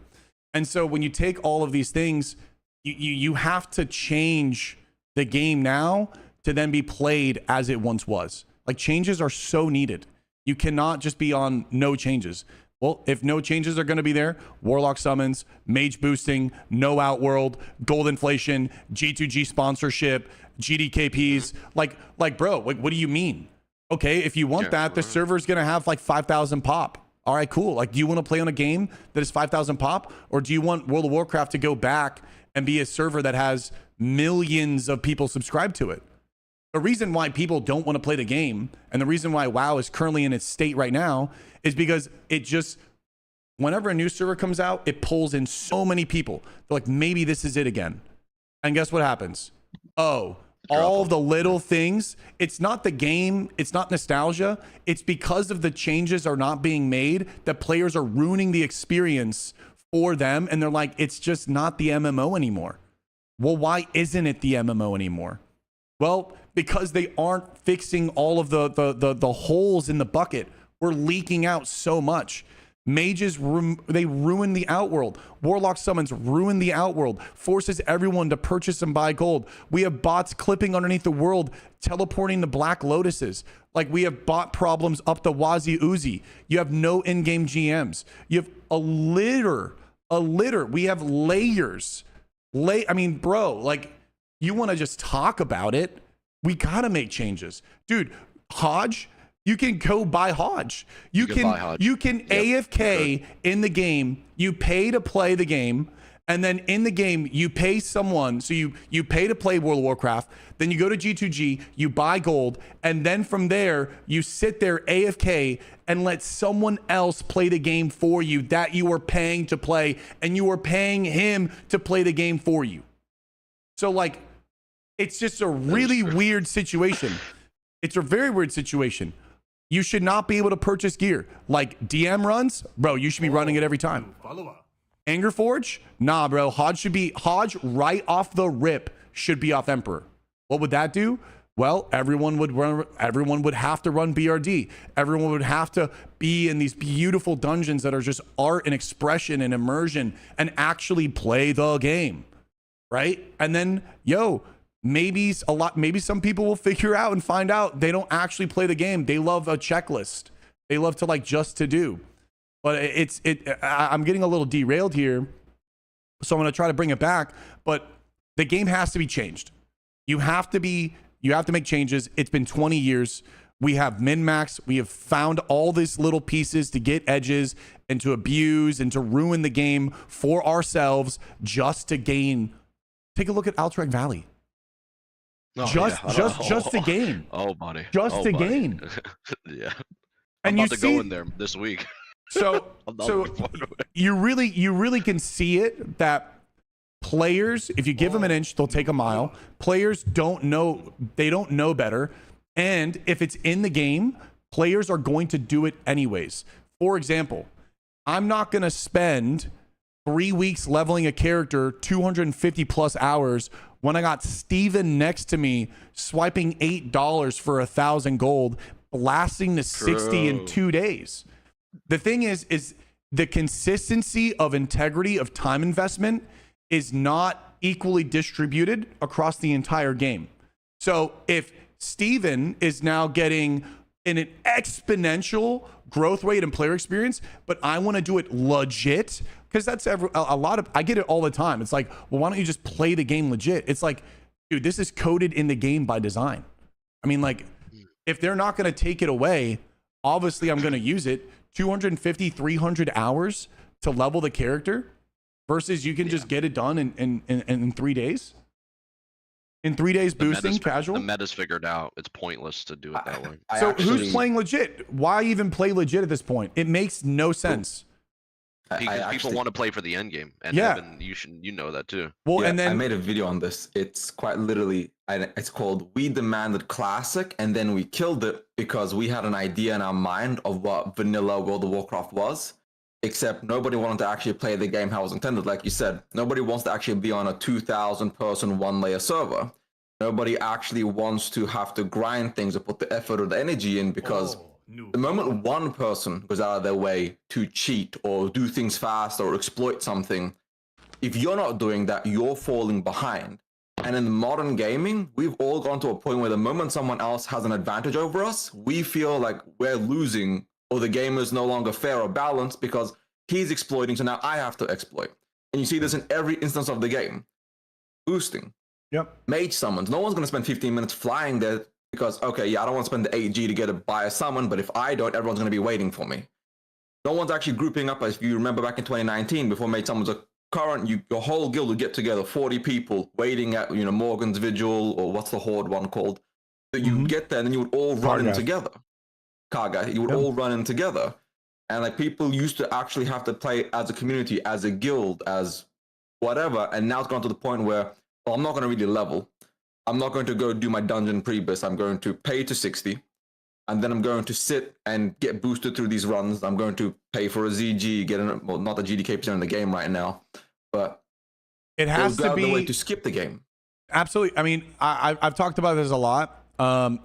And so when you take all of these things, you have to change the game now to then be played as it once was. Like, changes are so needed. You cannot just be on no changes. Well, if no changes are going to be there, Warlock summons, mage boosting, no outworld, gold inflation, G2G sponsorship, GDKPs. Like, bro, like, what do you mean? Okay, if you want that, the server's going to have like 5,000 pop. All right, cool. Like, do you want to play on a game that is 5,000 pop? Or do you want World of Warcraft to go back and be a server that has millions of people subscribed to it? The reason why people don't want to play the game, and the reason why WoW is currently in its state right now, is because it just, whenever a new server comes out, it pulls in so many people. They're like, maybe this is it again. And guess what happens? Oh, all the little things. It's not the game. It's not nostalgia. It's because of the changes are not being made that players are ruining the experience for them. And they're like, it's just not the MMO anymore. Well, why isn't it the MMO anymore? Well, because they aren't fixing all of the holes in the bucket. We're leaking out so much. Mages, they ruin the outworld. Warlock summons ruin the outworld. Forces everyone to purchase and buy gold. We have bots clipping underneath the world, teleporting the black lotuses. Like, we have bot problems up the Wazi Uzi. You have no in-game GMs. You have a litter. We have layers. I mean, bro, like, you want to just talk about it? We got to make changes. Dude, Hodge, you can go buy Hodge. You can AFK in the game. You pay to play the game. And then in the game, you pay someone. So you pay to play World of Warcraft. Then you go to G2G, you buy gold. And then from there, you sit there AFK and let someone else play the game for you that you are paying to play. And you are paying him to play the game for you. So, like, it's just a really weird situation. It's a very weird situation. You should not be able to purchase gear. Like, DM runs, bro, you should be running it every time. Anger Forge, nah, bro. Hodge right off the rip should be off Emperor. What would that do? Well, everyone would have to run BRD. Everyone would have to be in these beautiful dungeons that are just art and expression and immersion and actually play the game. Right? And then, maybe some people will figure out and find out they don't actually play the game. They love a checklist. They love to like just to do. But I'm getting a little derailed here, so I'm going to try to bring it back. But the game has to be changed. You have to make changes. It's been 20 years. We have min-max. We have found all these little pieces to get edges and to abuse and to ruin the game for ourselves just to gain. Take a look at Alterac Valley. Just to gain. Oh, buddy. Just to gain. Yeah. And I'm about to go in there this week. So you really can see it that players, if you give them an inch, they'll take a mile. Players don't know better. And if it's in the game, players are going to do it anyways. For example, I'm not going to spend 3 weeks leveling a character 250 plus hours when I got Steven next to me swiping $8 for 1,000 gold, blasting to 60 in 2 days. The thing is the consistency of integrity of time investment is not equally distributed across the entire game. So if Steven is now getting an exponential growth rate and player experience, but I want to do it legit, because that's I get it all the time. It's like, well, why don't you just play the game legit? It's like, dude, this is coded in the game by design. I mean, like, if they're not going to take it away, obviously I'm going to use it. 250, 300 hours to level the character versus you can just get it done in 3 days. In 3 days The boosting meta's, casual? The meta's figured out. It's pointless to do it that way. So who's playing legit? Why even play legit at this point? It makes no sense. Because people want to play for the end game, and Yeah. Evan, you know that too. Well, Yeah, and then I made a video on this. It's quite literally, it's called "We Demanded Classic, and then we killed it because we had an idea in our mind of what vanilla World of Warcraft was. Except nobody wanted to actually play the game how it was intended. Like you said, nobody wants to actually be on a 2,000 person 1-layer server. Nobody actually wants to have to grind things or put the effort or the energy in, because the moment one person goes out of their way to cheat or do things fast or exploit something, if you're not doing that, you're falling behind. And in modern gaming, we've all gone to a point where the moment someone else has an advantage over us, we feel like we're losing, or the game is no longer fair or balanced because he's exploiting, so now I have to exploit. And you see this in every instance of the game. Boosting. Yep. Mage summons. No one's going to spend 15 minutes flying there because, okay, yeah, I don't want to spend the 8G to get a buy a summon, but if I don't, everyone's going to be waiting for me. No one's actually grouping up. As you remember back in 2019, before mage summons are current, your whole guild would get together, 40 people waiting at, Morgan's Vigil, or what's the Horde one called? That you would get there and then you would all run in together. Karga, you would all run in together. And like people used to actually have to play as a community, as a guild, as whatever. And now it's gone to the point where, well, I'm not going to really level. I'm not going to go do my dungeon pre-bus. I'm going to pay to 60. And then I'm going to sit and get boosted through these runs. I'm going to pay for a ZG, well, not the GDKP in the game right now, but it has to be the way to skip the game. Absolutely. I mean, I've talked about this a lot.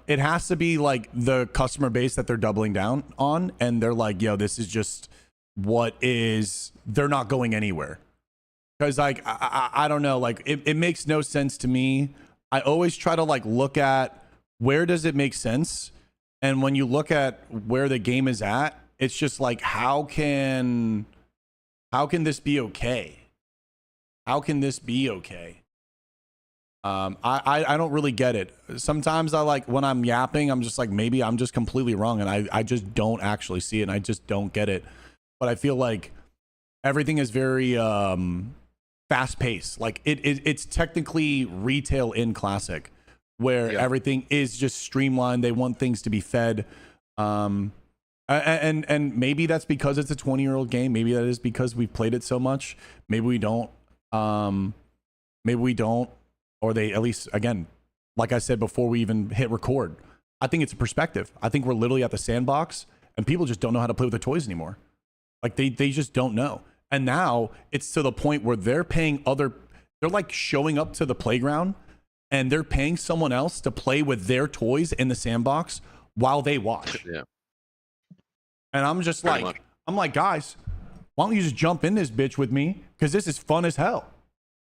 It has to be like the customer base that they're doubling down on, and they're like, yo, this is just what is, they're not going anywhere. Because like, I don't know, like it makes no sense to me. I always try to like look at where does it make sense? And when you look at where the game is at, it's just like, how can this be okay? How can this be okay? I don't really get it. Sometimes I like when I'm yapping, I'm just like, maybe I'm just completely wrong, and I just don't actually see it, and I just don't get it. But I feel like everything is very fast paced. Like it's technically retail in Classic, where everything is just streamlined. They want things to be fed. And maybe that's because it's a 20-year-old game. Maybe that is because we've played it so much. Maybe we don't. Maybe we don't. Or they, at least, again, like I said before we even hit record, I think it's a perspective. I think we're literally at the sandbox and people just don't know how to play with the toys anymore. Like they just don't know. And now it's to the point where they're paying they're like showing up to the playground and they're paying someone else to play with their toys in the sandbox while they watch. Yeah. And I'm just like, guys, why don't you just jump in this bitch with me? Because this is fun as hell.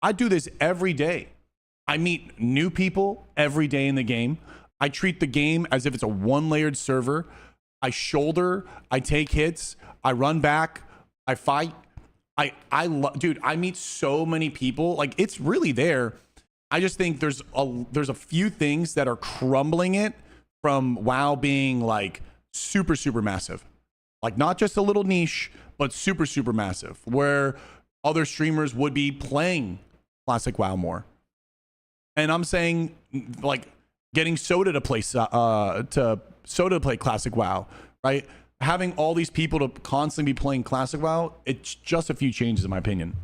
I do this every day. I meet new people every day in the game. I treat the game as if it's a one-layered server. I shoulder, I take hits, I run back, I fight. Dude, I meet so many people. Like, it's really there. I just think there's a few things that are crumbling it from WoW being like super, super massive. Like not just a little niche, but super, super massive, where other streamers would be playing Classic WoW more. And I'm saying like getting Soda to play Classic WoW, right? Having all these people to constantly be playing Classic WoW, it's just a few changes in my opinion.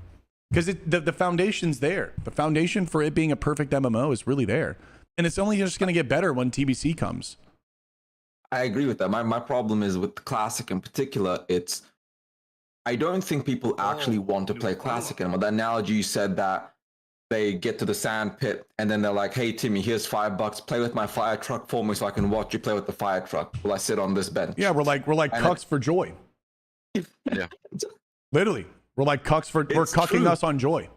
Because the foundation's there. The foundation for it being a perfect MMO is really there. And it's only just going to get better when TBC comes. I agree with that. My problem is with Classic in particular, I don't think people actually want to play Classic anymore. The analogy you said that they get to the sand pit and then they're like, hey, Timmy, here's $5. Play with my fire truck for me so I can watch you play with the fire truck while I sit on this bench. Yeah, we're like cucks for joy. Yeah. Literally. We're like cucks we're cucking us on joy.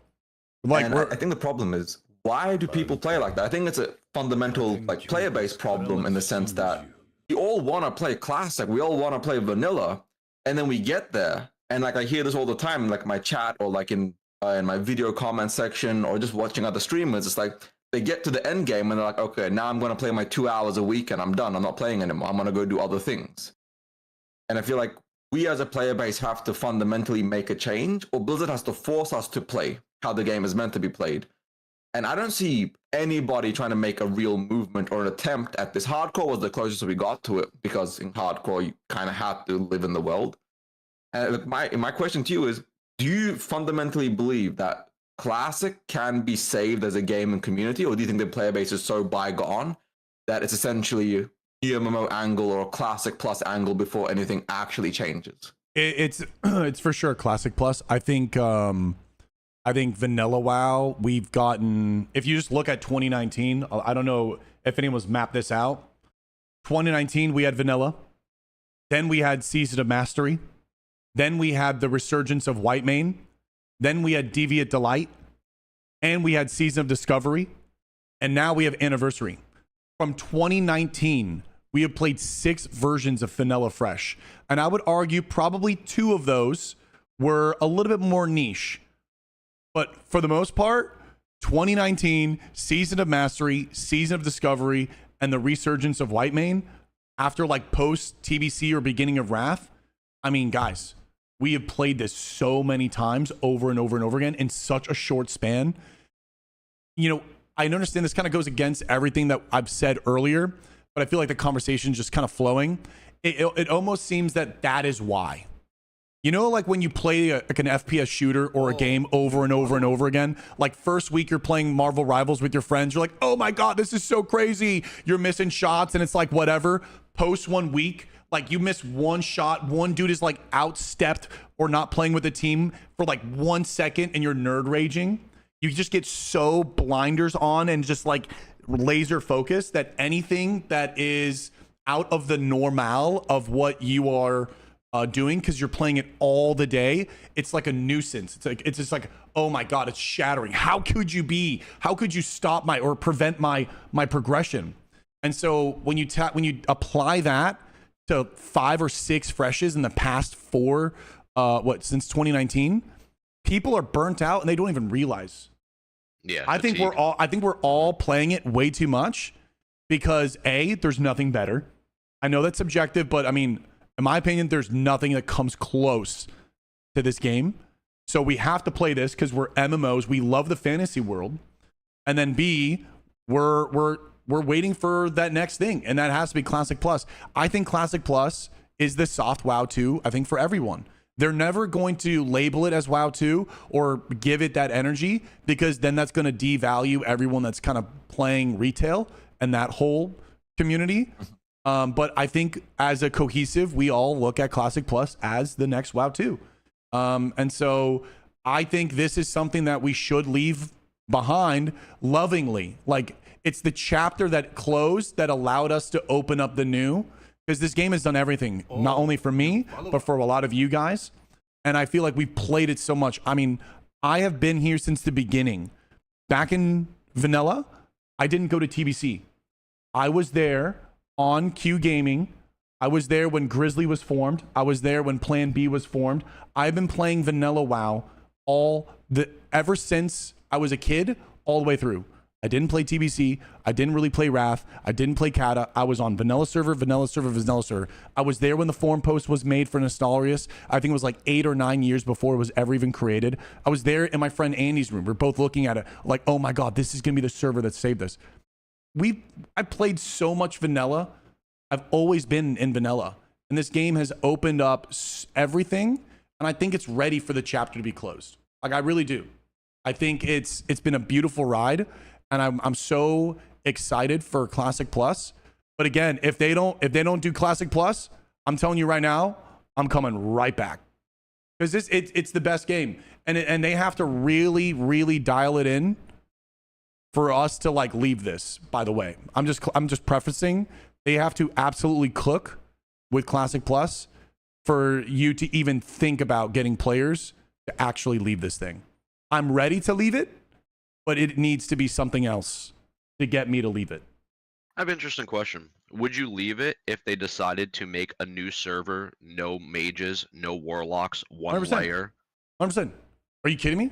Like I think the problem is, why do people play like that? I think it's a fundamental like player-based problem in the sense that we all want to play Classic, we all want to play vanilla, and then we get there and like I hear this all the time in like my chat or like in my video comment section or just watching other streamers. It's like they get to the end game and they're like, okay, now I'm going to play my 2 hours a week and I'm done. I'm not playing anymore. I'm going to go do other things. And I feel like we as a player base have to fundamentally make a change, or Blizzard has to force us to play how the game is meant to be played. And I don't see anybody trying to make a real movement or an attempt at this. Hardcore was the closest we got to it, because in hardcore you kind of had to live in the world. And my question to you is, do you fundamentally believe that Classic can be saved as a game and community, or do you think the player base is so bygone that it's essentially a MMO angle or a Classic Plus angle before anything actually changes? It's for sure Classic Plus. I think Vanilla WoW, we've gotten, if you just look at 2019, I don't know if anyone's mapped this out. 2019, we had Vanilla. Then we had Season of Mastery. Then we had the resurgence of Whitemane. Then we had Deviant Delight. And we had Season of Discovery. And now we have Anniversary. From 2019, we have played 6 versions of Vanilla Fresh. And I would argue probably 2 of those were a little bit more niche. But for the most part, 2019, Season of Mastery, Season of Discovery, and the resurgence of Whitemane, after like post TBC or beginning of Wrath, I mean, guys, we have played this so many times over and over and over again in such a short span. You know, I understand this kind of goes against everything that I've said earlier, but I feel like the conversation is just kind of flowing. It almost seems that is why. You know, like when you play like an FPS shooter or a game over and over and over again, like first week you're playing Marvel Rivals with your friends, you're like, oh my God, this is so crazy. You're missing shots and it's like whatever. Post 1 week, like you miss one shot, one dude is like outstepped or not playing with the team for like 1 second and you're nerd raging. You just get so blinders on and just like laser focused that anything that is out of the normal of what you are doing, because you're playing it all the day, it's like a nuisance. It's just like, oh my God, it's shattering. How could you stop my or prevent my progression? And so when you apply that to 5 or 6 freshes in the past 4 since 2019, people are burnt out and they don't even realize. Yeah, I think we're all playing it way too much because there's nothing better. I know that's subjective, but I mean, in my opinion, there's nothing that comes close to this game. So we have to play this because we're MMOs. We love the fantasy world. And then B, we're waiting for that next thing. And that has to be Classic Plus. I think Classic Plus is the soft WoW 2, I think, for everyone. They're never going to label it as WoW 2 or give it that energy, because then that's going to devalue everyone that's kind of playing retail and that whole community. But I think as a cohesive, we all look at Classic Plus as the next WoW 2. And so I think this is something that we should leave behind lovingly. Like, it's the chapter that closed that allowed us to open up the new, because this game has done everything, not only for me, but for a lot of you guys. And I feel like we've played it so much. I mean, I have been here since the beginning. Back in Vanilla, I didn't go to TBC. I was there on Q Gaming. I was there when Grizzly was formed. I was there when Plan B was formed. I've been playing Vanilla WoW ever since I was a kid, all the way through. I didn't play TBC. I didn't really play Wrath. I didn't play Kata. I was on Vanilla server, Vanilla server, Vanilla server. I was there when the forum post was made for Nostalrius. I think it was like 8 or 9 years before it was ever even created. I was there in my friend Andy's room. We're both looking at it like, oh my God, this is going to be the server that saved us. I played so much Vanilla. I've always been in Vanilla. And this game has opened up everything. And I think it's ready for the chapter to be closed. Like, I really do. I think it's been a beautiful ride. And I'm so excited for Classic Plus. But again, if they don't do Classic Plus, I'm telling you right now, I'm coming right back. Because it's the best game. And they have to really, really dial it in for us to like leave this, by the way. I'm just prefacing, they have to absolutely cook with Classic Plus for you to even think about getting players to actually leave this thing. I'm ready to leave it, but it needs to be something else to get me to leave it. I have an interesting question. Would you leave it if they decided to make a new server, no mages, no warlocks, one 100%. layer? 100%. Are you kidding me?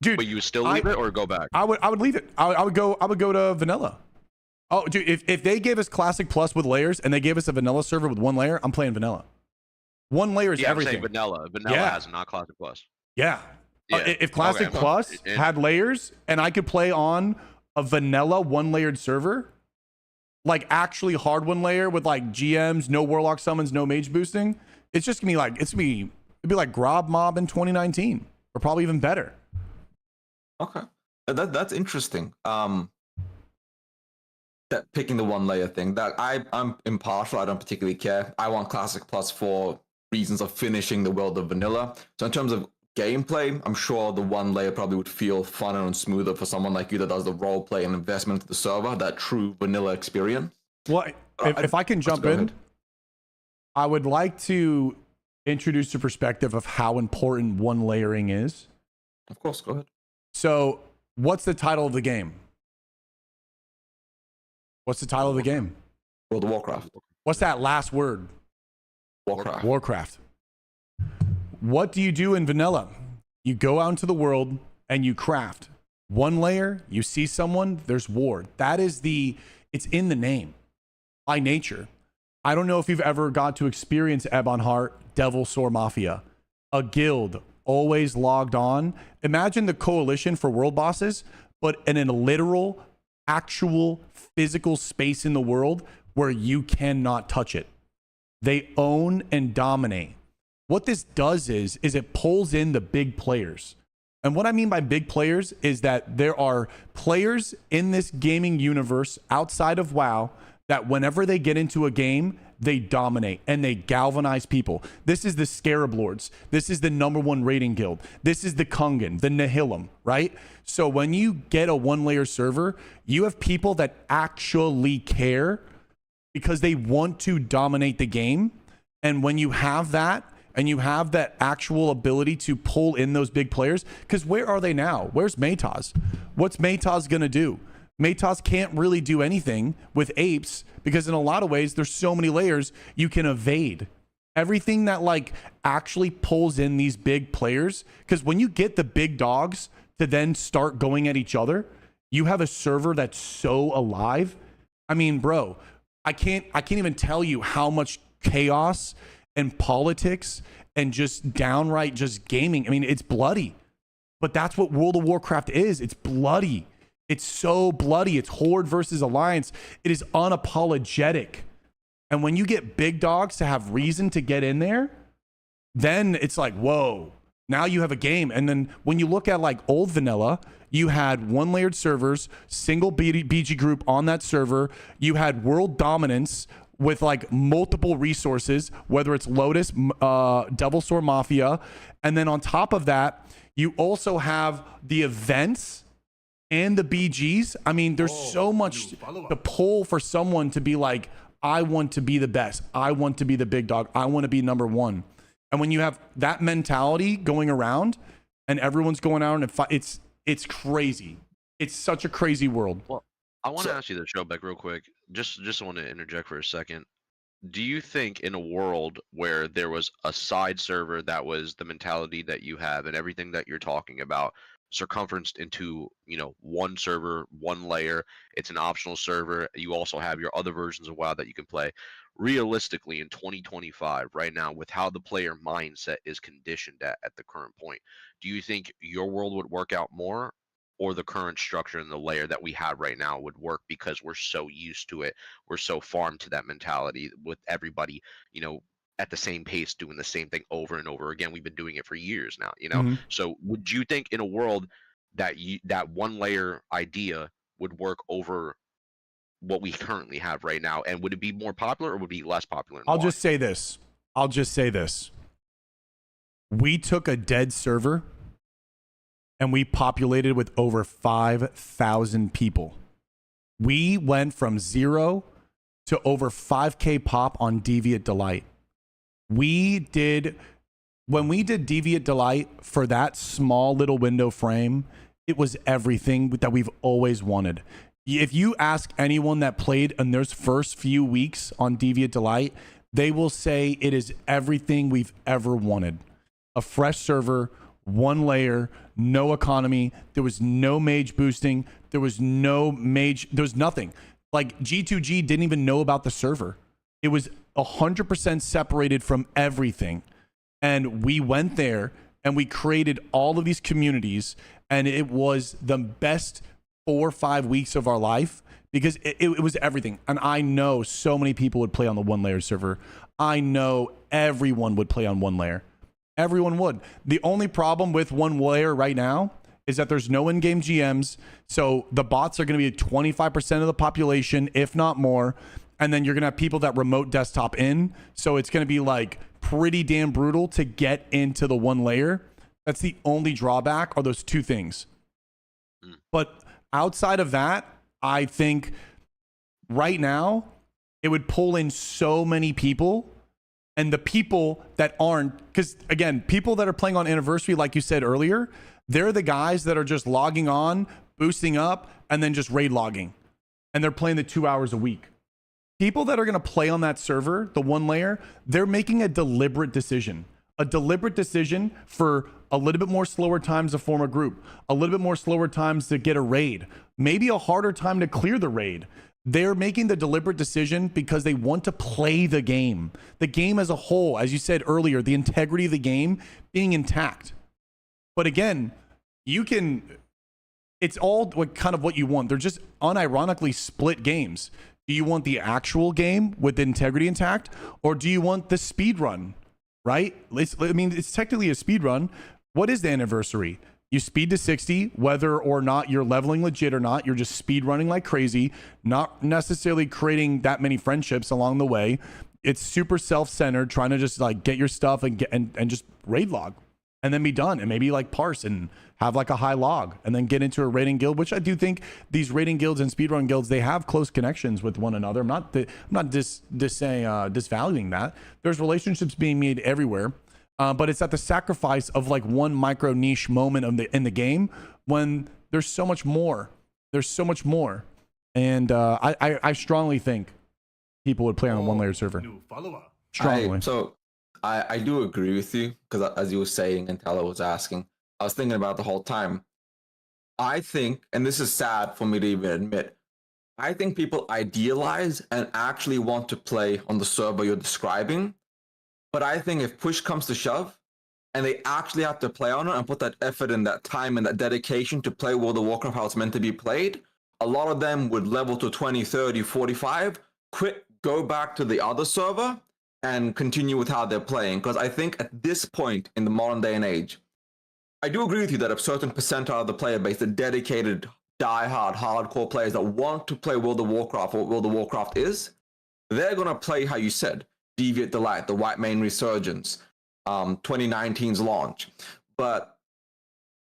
Dude, but you would still leave it or go back? I would leave it. I would go to Vanilla. Oh, dude, if they gave us Classic Plus with layers and they gave us a Vanilla server with 1 layer, I'm playing Vanilla. 1 layer is everything. I'm saying Vanilla. Vanilla has not Classic Plus. Yeah. If Classic Okay. Plus And- had layers and I could play on a vanilla 1-layered server, like actually hard 1-layer with like GMs, no warlock summons, no mage boosting, it's just gonna be like it'd be like Grob Mob in 2019, or probably even better. Okay, that's interesting. That picking the 1-layer thing, that I'm impartial. I don't particularly care. I want Classic Plus for reasons of finishing the world of vanilla. So in terms of gameplay, I'm sure the 1-layer probably would feel funner and smoother for someone like you that does the role play and investment into the server, that true vanilla experience. Well, if I can jump go in, ahead. I would like to introduce the perspective of how important 1-layering is. Of course, go ahead. So, what's the title of the game? What's the title of the game? World of Warcraft. What's that last word? Warcraft. Warcraft. What do you do in vanilla? You go out into the world and you craft. 1-layer, you see someone, there's war. That is it's in the name by nature. I don't know if you've ever got to experience Ebonheart, Devil Sore Mafia, a guild always logged on. Imagine the coalition for world bosses, but in a literal, actual, physical space in the world where you cannot touch it. They own and dominate. What this does is it pulls in the big players. And what I mean by big players is that there are players in this gaming universe outside of WoW that whenever they get into a game, they dominate and they galvanize people. This is the Scarab Lords. This is the #1 raiding guild. This is the Kungan, the Nihilum, right? So when you get a 1-layer server, you have people that actually care because they want to dominate the game. And when you have that, and you have that actual ability to pull in those big players, because where are they now? Where's Maytaz? What's Maytaz gonna do? Maytaz can't really do anything with apes because in a lot of ways, there's so many layers you can evade. Everything that like actually pulls in these big players, because when you get the big dogs to then start going at each other, you have a server that's so alive. I mean, bro, I can't even tell you how much chaos and politics and just downright just gaming. I mean, it's bloody, but that's what World of Warcraft is. It's bloody. It's so bloody. It's Horde versus Alliance. It is unapologetic. And when you get big dogs to have reason to get in there, then it's like, whoa, now you have a game. And then when you look at like old vanilla, you had 1-layered servers, single BG group on that server. You had world dominance with like multiple resources, whether it's Lotus, Devil Sore Mafia. And then on top of that, you also have the events and the BGs. I mean, there's so much to pull for someone to be like, I want to be the best. I want to be the big dog. I want to be #1. And when you have that mentality going around and everyone's going out and fight, it's crazy. It's such a crazy world. Well, I want to ask you this, Showbeck, real quick. Just want to interject for a second. Do you think in a world where there was a side server that was the mentality that you have and everything that you're talking about circumferenced into, one server, 1-layer, it's an optional server, you also have your other versions of WoW that you can play, realistically in 2025 right now with how the player mindset is conditioned at the current point, do you think your world would work out more, or the current structure and the layer that we have right now would work because we're so used to it, we're so farmed to that mentality with everybody, at the same pace doing the same thing over and over again? We've been doing it for years now, Mhm. So would you think in a world that that 1-layer idea would work over what we currently have right now, and would it be more popular or would it be less popular? I'll just say this. We took a dead server and we populated with over 5,000 people. We went from 0 to over 5K pop on Deviant Delight. When we did Deviant Delight for that small little window frame, it was everything that we've always wanted. If you ask anyone that played in those first few weeks on Deviant Delight, they will say it is everything we've ever wanted. A fresh server, 1-layer, no economy. There was no mage boosting. There was nothing. Like G2G didn't even know about the server. It was 100% separated from everything. And we went there and we created all of these communities, and it was the best 4 or 5 weeks of our life because it was everything. And I know so many people would play on the 1-layer server. I know everyone would play on 1-layer. Everyone would. The only problem with 1-layer right now is that there's no in-game GMs. So the bots are going to be 25% of the population, if not more. And then you're going to have people that remote desktop in. So it's going to be like pretty damn brutal to get into the 1-layer. That's the only drawback, are those two things. But outside of that, I think right now it would pull in so many people. And the people that aren't, because again, people that are playing on Anniversary, like you said earlier, they're the guys that are just logging on, boosting up, and then just raid logging. And they're playing the 2 hours a week. People that are going to play on that server, the 1-layer, they're making a deliberate decision. A deliberate decision for a little bit more slower times to form a group, a little bit more slower times to get a raid, maybe a harder time to clear the raid. They're making the deliberate decision because they want to play the game as a whole, as you said earlier, the integrity of the game being intact. But again, it's all kind of what you want. They're just unironically split games. Do you want the actual game with integrity intact, or do you want the speed run, right? It's technically a speed run. What is the Anniversary? You speed to 60, whether or not you're leveling legit or not, you're just speed running like crazy, not necessarily creating that many friendships along the way. It's super self-centered, trying to just like get your stuff and just raid log and then be done, and maybe like parse and have like a high log and then get into a raiding guild, which I do think these raiding guilds and speedrun guilds, they have close connections with one another. I'm not disvaluing that. There's relationships being made everywhere. But it's at the sacrifice of like one micro niche moment in the game when there's so much more. There's so much more. And I strongly think people would play on a 1-layer server. New follower. Strongly. I do agree with you, because as you were saying and Tella was asking, I was thinking about the whole time. I think, and this is sad for me to even admit, I think people idealize and actually want to play on the server you're describing. But I think if push comes to shove and they actually have to play on it and put that effort and that time and that dedication to play World of Warcraft how it's meant to be played, a lot of them would level to 20, 30, 45, quit, go back to the other server and continue with how they're playing. Because I think at this point in the modern day and age, I do agree with you that a certain percentile of the player base, the dedicated, diehard, hardcore players that want to play World of Warcraft, what World of Warcraft is, they're going to play how you said. Deviate Delight, the White Mane Resurgence, 2019's launch. But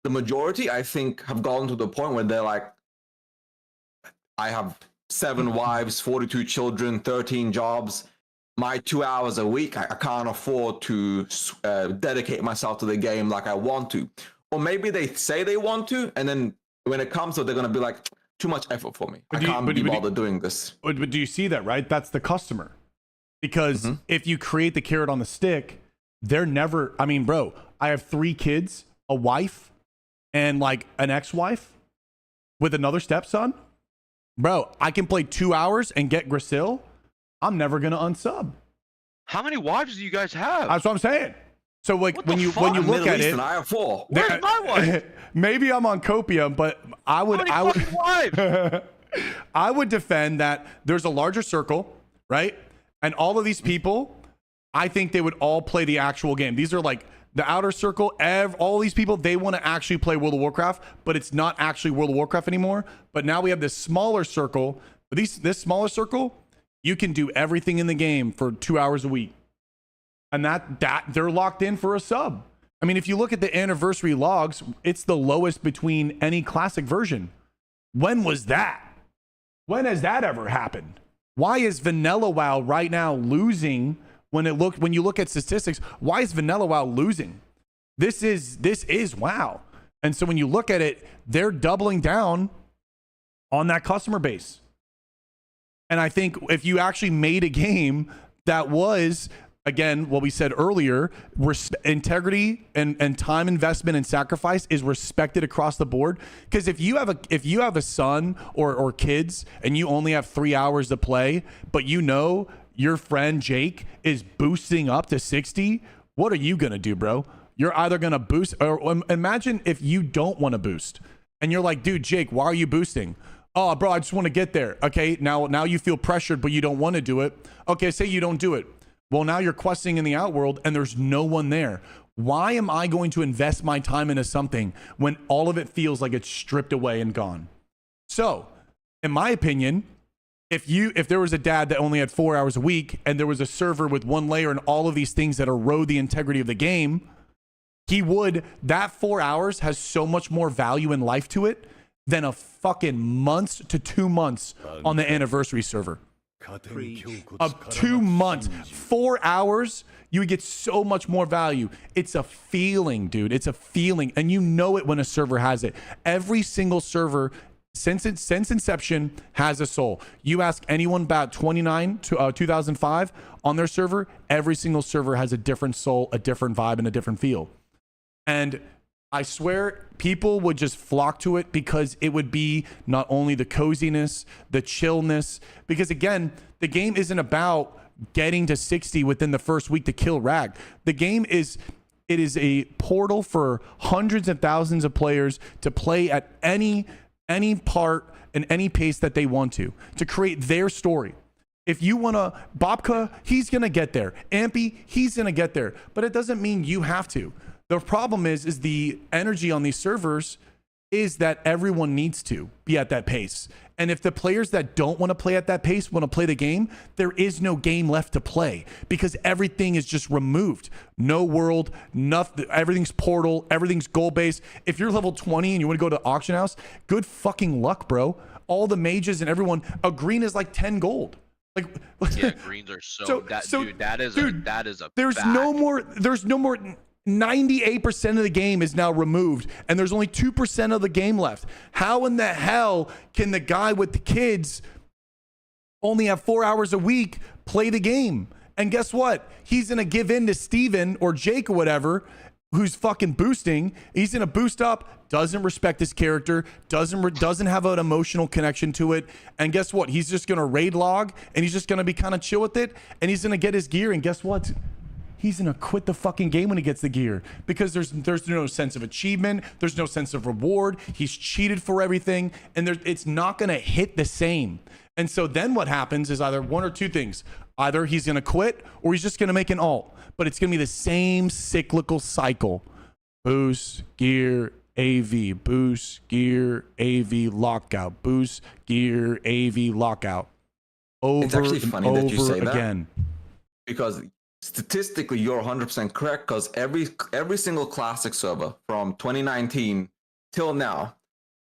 the majority, I think, have gotten to the point where they're like, I have 7 wives, 42 children, 13 jobs. My 2 hours a week, I can't afford to dedicate myself to the game like I want to. Or maybe they say they want to, and then when it comes to it, they're going to be like, too much effort for me. I can't be bothered doing this. But do you see that, right? That's the customer. Because if you create the carrot on the stick, they're never, I mean, bro, I have 3 kids, a wife, and like an ex-wife with another stepson. Bro, I can play 2 hours and get Grisil. I'm never going to unsub. How many wives do you guys have? That's what I'm saying. So like What when the you fuck? look at it, I have 4. Where's my wife? maybe I'm on copium, but I would fucking wives? I would defend that there's a larger circle, right? And all of these people, I think they would all play the actual game. These are like the outer circle. All these people, they want to actually play World of Warcraft, but it's not actually World of Warcraft anymore. But now we have this smaller circle. This smaller circle, you can do everything in the game for 2 hours a week. And that they're locked in for a sub. I mean, if you look at the Anniversary logs, it's the lowest between any classic version. When was that? When has that ever happened? Why is Vanilla WoW right now losing when you look at statistics? Why is Vanilla WoW losing? This is WoW. And so when you look at it, they're doubling down on that customer base. And I think if you actually made a game that was, again, what we said earlier, integrity and time investment and sacrifice is respected across the board. Because if you have a son or kids and you only have 3 hours to play, but you know your friend Jake is boosting up to 60, what are you gonna do, bro? You're either going to boost, or imagine if you don't want to boost and you're like, dude, Jake, why are you boosting? Oh, bro, I just want to get there. Okay, now you feel pressured, but you don't want to do it. Okay, say you don't do it. Well, now you're questing in the outworld and there's no one there. Why am I going to invest my time into something when all of it feels like it's stripped away and gone? So, in my opinion, if there was a dad that only had 4 hours a week and there was a server with one layer and all of these things that erode the integrity of the game, that 4 hours has so much more value in life to it than a fucking months to 2 months on the anniversary server. Of 2 months, 4 hours, you would get so much more value. It's a feeling, dude. It's a feeling. And you know it when a server has it. Every single server since inception has a soul. You ask anyone about 2005 on their server, every single server has a different soul, a different vibe, and a different feel. And I swear people would just flock to it because it would be not only the coziness, the chillness, because again, the game isn't about getting to 60 within the first week to kill Rag. The game is a portal for hundreds of thousands of players to play at any part and any pace that they want to create their story. If you want to, Bobka, he's going to get there. Ampy, he's going to get there. But it doesn't mean you have to. The problem is the energy on these servers is that everyone needs to be at that pace. And if the players that don't want to play at that pace want to play the game, there is no game left to play because everything is just removed. No world, nothing, everything's portal, everything's goal-based. If you're level 20 and you want to go to auction house, good fucking luck, bro. All the mages and everyone, a green is like 10 gold. Like, yeah, greens are dude, that is a there's fact. no more 98% of the game is now removed and there's only 2% of the game left. How in the hell can the guy with the kids only have 4 hours a week play the game? And guess what? He's going to give in to Steven or Jake or whatever who's fucking boosting. He's going to boost up, doesn't respect his character, doesn't have an emotional connection to it. And guess what? He's just going to raid log and he's just going to be kind of chill with it. And he's going to get his gear. And guess what? He's going to quit the fucking game when he gets the gear because there's no sense of achievement. There's no sense of reward. He's cheated for everything. And it's not going to hit the same. And so then what happens is either one or two things. Either he's going to quit or he's just going to make an alt. But it's going to be the same cyclical cycle. Boost, gear, AV. Boost, gear, AV, lockout. Boost, gear, AV, lockout. Over it's actually funny and that you say again. That because statistically you're 100% correct because every single classic server from 2019 till now,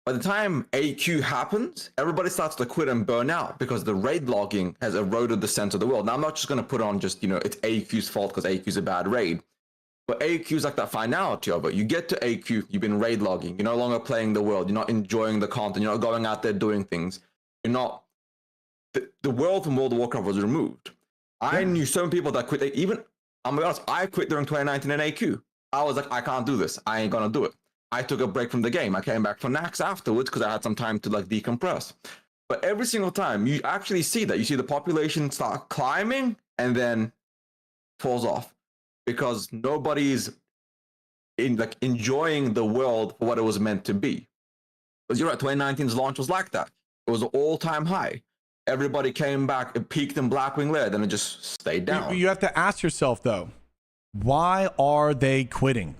by the time AQ happens, everybody starts to quit and burn out because the raid logging has eroded the sense of the world. Now, I'm not just going to put on just, it's AQ's fault because AQ's a bad raid. But AQ's like that finality of it. You get to AQ, you've been raid logging. You're no longer playing the world. You're not enjoying the content. You're not going out there doing things. You're not... The world from World of Warcraft was removed. I knew some people that quit. Even, I'm gonna be honest, I quit during 2019 in AQ. I was like, I can't do this. I ain't going to do it. I took a break from the game. I came back for Nax afterwards because I had some time to decompress. But every single time you actually see that, you see the population start climbing and then falls off because nobody's enjoying the world for what it was meant to be. Because you're right, 2019's launch was like that. It was an all-time high. Everybody came back, it peaked in Blackwing Lair, then it just stayed down. You have to ask yourself though, why are they quitting?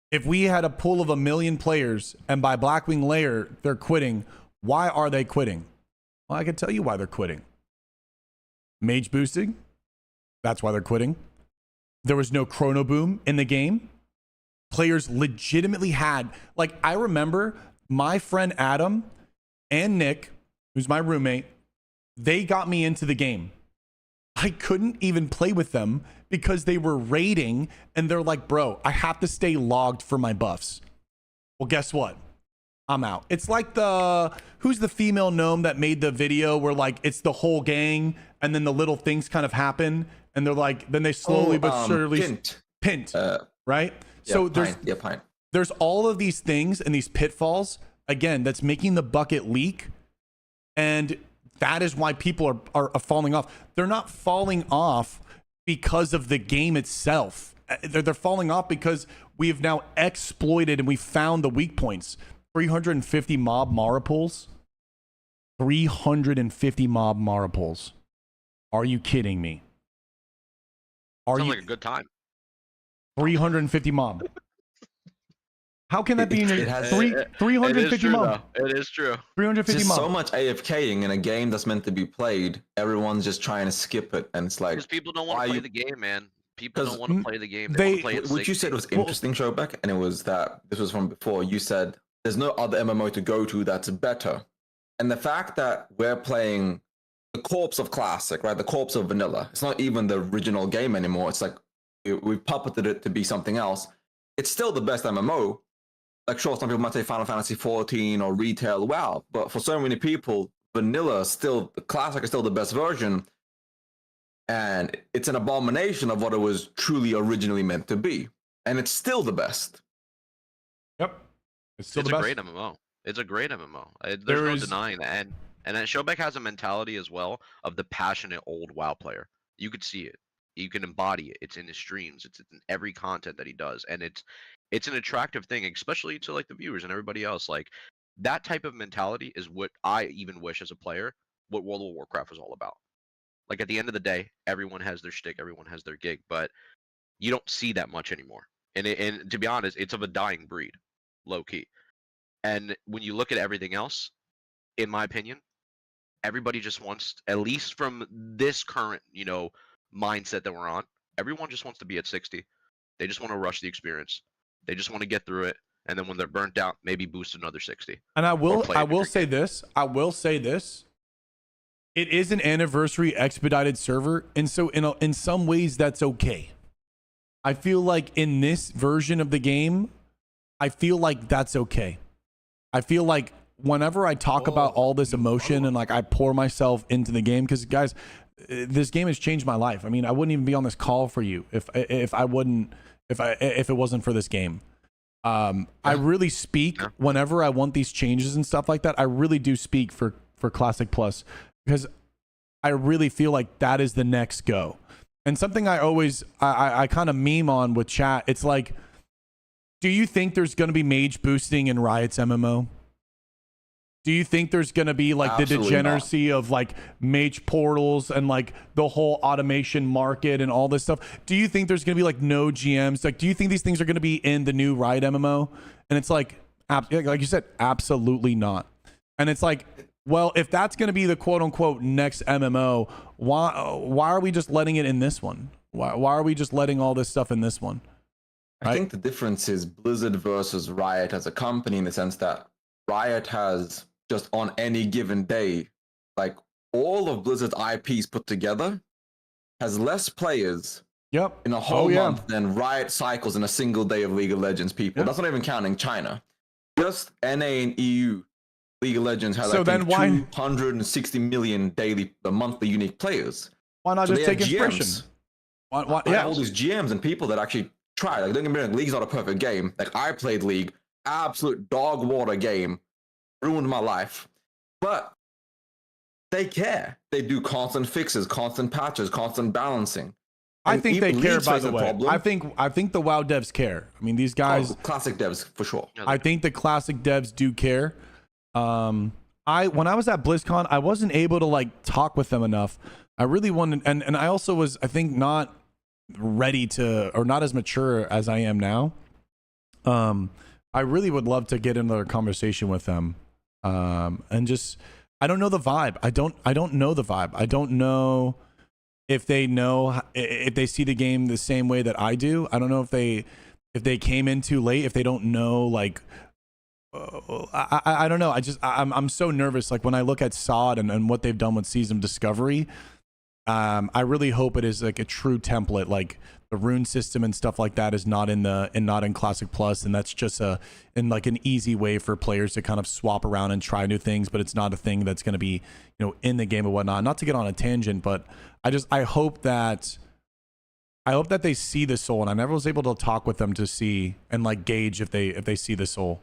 If we had a pool of 1 million players and by Blackwing Lair they're quitting, why are they quitting? Well, I can tell you why they're quitting. Mage boosting, that's why they're quitting. There was no chrono boom in the game. Players legitimately had, I remember my friend Adam and Nick, who's my roommate, they got me into the game. I couldn't even play with them because they were raiding and they're like, bro, I have to stay logged for my buffs. Well, guess what? I'm out. It's like who's the female gnome that made the video where it's the whole gang and then the little things kind of happen and they're then they slowly but surely pint, right? Yeah, so Pint. There's all of these things and these pitfalls, again, that's making the bucket leak. And that is why people are falling off. They're not falling off because of the game itself. they're falling off because we've now exploited and we found the weak points. 350 mob Mara pools. 350 mob Mara pools. Are you kidding me? Sounds like a good time. 350 mob. How can that be in your 350 mob? It is true. 350 Just mob. so much AFKing in a game that's meant to be played. Everyone's just trying to skip it, and it's like Because people don't want to play the game, man. People don't 'Cause want to play the game. They want to play it. what you said was interesting, Showback, and it was that this was from before. You said there's no other MMO to go to that's better, and the fact that we're playing the corpse of Classic, right? The corpse of vanilla. It's not even the original game anymore. It's like we've puppeted it to be something else. It's still the best MMO. Like, sure, some people might say Final Fantasy 14 or Retail WoW, but for so many people, vanilla still, the Classic is still the best version, and it's an abomination of what it was truly originally meant to be, and it's still the best. Yep. It's still It's the a best. great MMO. It's a great MMO. There's no denying that. And then Showback has a mentality as well of the passionate old WoW player. You could see it. You can embody it. It's in his streams. It's in every content that he does, and it's an attractive thing, especially to like the viewers and everybody else. Like, that type of mentality is what I even wish as a player what World of Warcraft was all about. Like, at the end of the day, everyone has their shtick, everyone has their gig, but you don't see that much anymore. And to be honest, it's of a dying breed, low key. And when you look at everything else, in my opinion, everybody just wants, at least from this current, mindset that we're on, everyone just wants to be at 60. They just want to rush the experience. They just want to get through it, and then when they're burnt out, maybe boost another 60. And I will say this. It is an anniversary expedited server, and so in some ways that's okay. I feel like in this version of the game, I feel like that's okay. I feel like whenever I talk about all this emotion and like I pour myself into the game, because guys, this game has changed my life. I mean, I wouldn't even be on this call for you if it wasn't for this game. I really speak whenever I want these changes and stuff like that. I really do speak for Classic Plus, because I really feel like that is the next go. And something I always I kind of meme on with chat, it's like, do you think there's going to be mage boosting in Riot's MMO? Do you think there's going to be like the degeneracy of like mage portals and like the whole automation market and all this stuff? Do you think there's going to be like no GMs? Like, do you think these things are going to be in the new Riot MMO? And it's like you said, absolutely not. And it's like, well, if that's going to be the quote unquote next MMO, why are we just letting it in this one? Why are we just letting all this stuff in this one? I think the difference is Blizzard versus Riot as a company, in the sense that Riot has, just on any given day, like all of Blizzard's IPs put together, has less players in a whole month than Riot cycles in a single day of League of Legends people. That's not even counting China. Just NA and EU League of Legends has, so I think, 260 million monthly unique players. Why not just take inspiration? All these GMs and people that actually try. Like, don't get me wrong, League's not a perfect game. Like, I played League, absolute dog water game, ruined my life. But they care. They do constant fixes, constant patches, constant balancing. I think they care, by the way. I think the WoW devs care. I mean, these guys, Classic devs for sure. I think the Classic devs do care. When I was at BlizzCon, I wasn't able to like talk with them enough. I really wanted, and I also was, I think, not ready to, or not as mature as I am now. I really would love to get another conversation with them. And just, I don't know the vibe. I don't know the vibe. I don't know if they see the game the same way that I do. I don't know if they came in too late, if they don't know, like, I don't know. I'm so nervous. Like, when I look at SOD and what they've done with Season of Discovery, I really hope it is like a true template, like the rune system and stuff like that is not in Classic Plus, and that's just in like an easy way for players to kind of swap around and try new things, but it's not a thing that's going to be, in the game and whatnot. Not to get on a tangent, but I hope that they see the soul, and I never was able to talk with them to see and like gauge if they see the soul.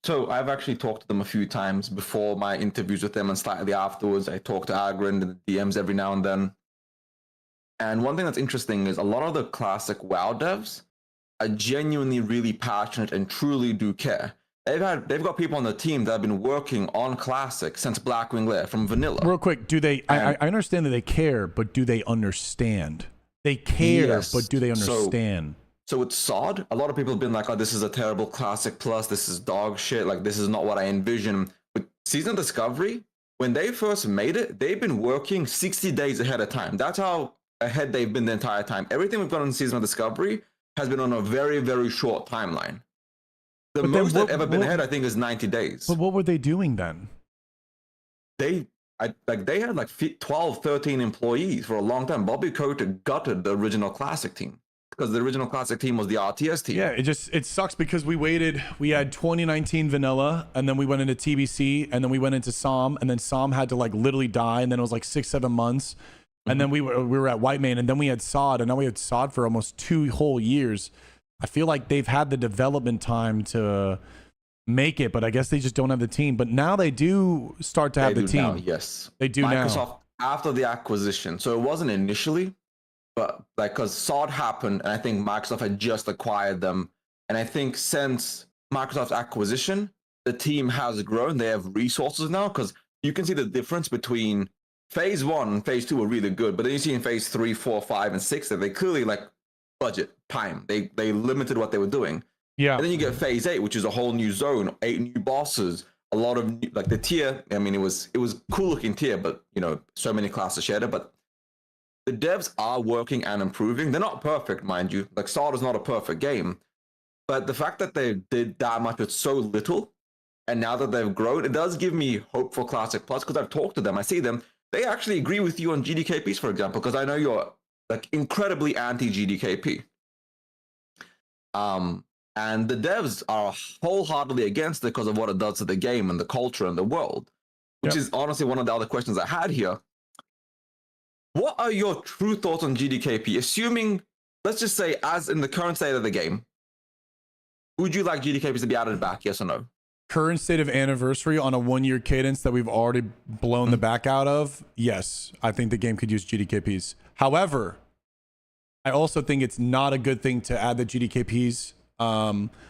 So I've actually talked to them a few times before my interviews with them, and slightly afterwards. I talk to Agrin and the DMs every now and then. And one thing that's interesting is a lot of the classic WoW devs are genuinely really passionate and truly do care. They've got people on the team that have been working on classic since Blackwing Lair from vanilla. Real quick, do they? I understand that they care, but do they understand? They care, Yes. but do they understand? So with SOD, a lot of people have been like, "Oh, this is a terrible classic plus. This is dog shit. Like this is not what I envision." With Season of Discovery, when they first made it, they've been working 60 days ahead of time. That's how ahead they've been the entire time. Everything we've got in Season of Discovery has been on a very, very short timeline. The But then most what- they've ever been what- ahead, I think, is 90 days. But what were they doing then? They had like 12, 13 employees for a long time. Bobby Kotick gutted the original classic team because the original classic team was the RTS team. Yeah, it sucks because we had 2019 vanilla, and then we went into TBC, and then we went into SOM, and then SOM had to like literally die, and then it was like 6-7 months, and then we were at Whitemane, and then we had SOD, and now we had SOD for almost 2 whole years. I feel like they've had the development time to make it, but I guess they just don't have the team. But now they do start to have the team. Now, yes, They do Microsoft, now. after the acquisition. So it wasn't initially, but like because SOD happened, and I think Microsoft had just acquired them. And I think since Microsoft's acquisition, the team has grown. They have resources now because you can see the difference between phase 1 and phase 2 were really good, but then you see in phase 3, 4, 5, and 6 that they clearly like budget time. They limited what they were doing. Yeah. And then you get phase 8, which is a whole new zone, 8 new bosses, a lot of new, like the tier. I mean, it was cool looking tier, but you know, so many classes shared it. But the devs are working and improving. They're not perfect, mind you. Like SOD is not a perfect game, but the fact that they did that much with so little, and now that they've grown, it does give me hope for Classic Plus because I've talked to them. I see them. They actually agree with you on GDKPs, for example, because I know you're like incredibly anti GDKP. And the devs are wholeheartedly against it because of what it does to the game and the culture and the world, which is honestly one of the other questions I had here. What are your true thoughts on GDKP? Assuming, let's just say, as in the current state of the game, would you like GDKPs to be added back, yes or no? Current state of anniversary on a 1-year cadence that we've already blown the back out of, yes, I think the game could use GDKPs. However, I also think it's not a good thing to add the GDKPs.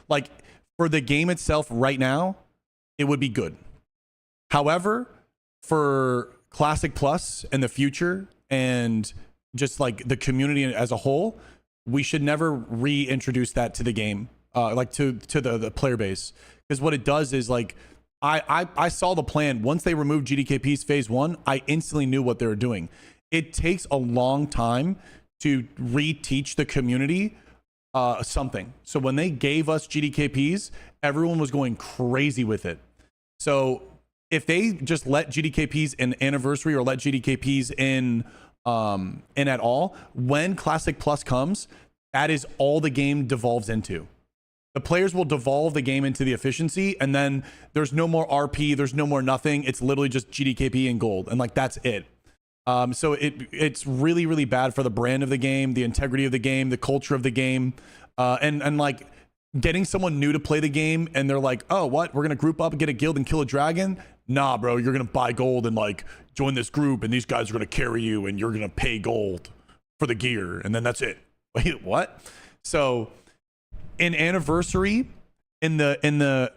Like for the game itself right now, it would be good. However, for Classic Plus in the future and just like the community as a whole, we should never reintroduce that to the game, like to the player base. Because what it does is like, I saw the plan. Once they removed GDKP's phase 1, I instantly knew what they were doing. It takes a long time to reteach the community something. So when they gave us GDKPs, everyone was going crazy with it. So if they just let GDKPs in anniversary or let GDKPs in at all, when Classic Plus comes, that is all the game devolves into. The players will devolve the game into the efficiency, and then there's no more RP, there's no more nothing. It's literally just GDKP and gold, and like that's it. So it's really, really bad for the brand of the game, the integrity of the game, the culture of the game, and like getting someone new to play the game, and they're like, oh, what? We're gonna group up and get a guild and kill a dragon? Nah, bro, you're gonna buy gold and like join this group, and these guys are gonna carry you, and you're gonna pay gold for the gear, and then that's it. Wait, what? So in anniversary, in the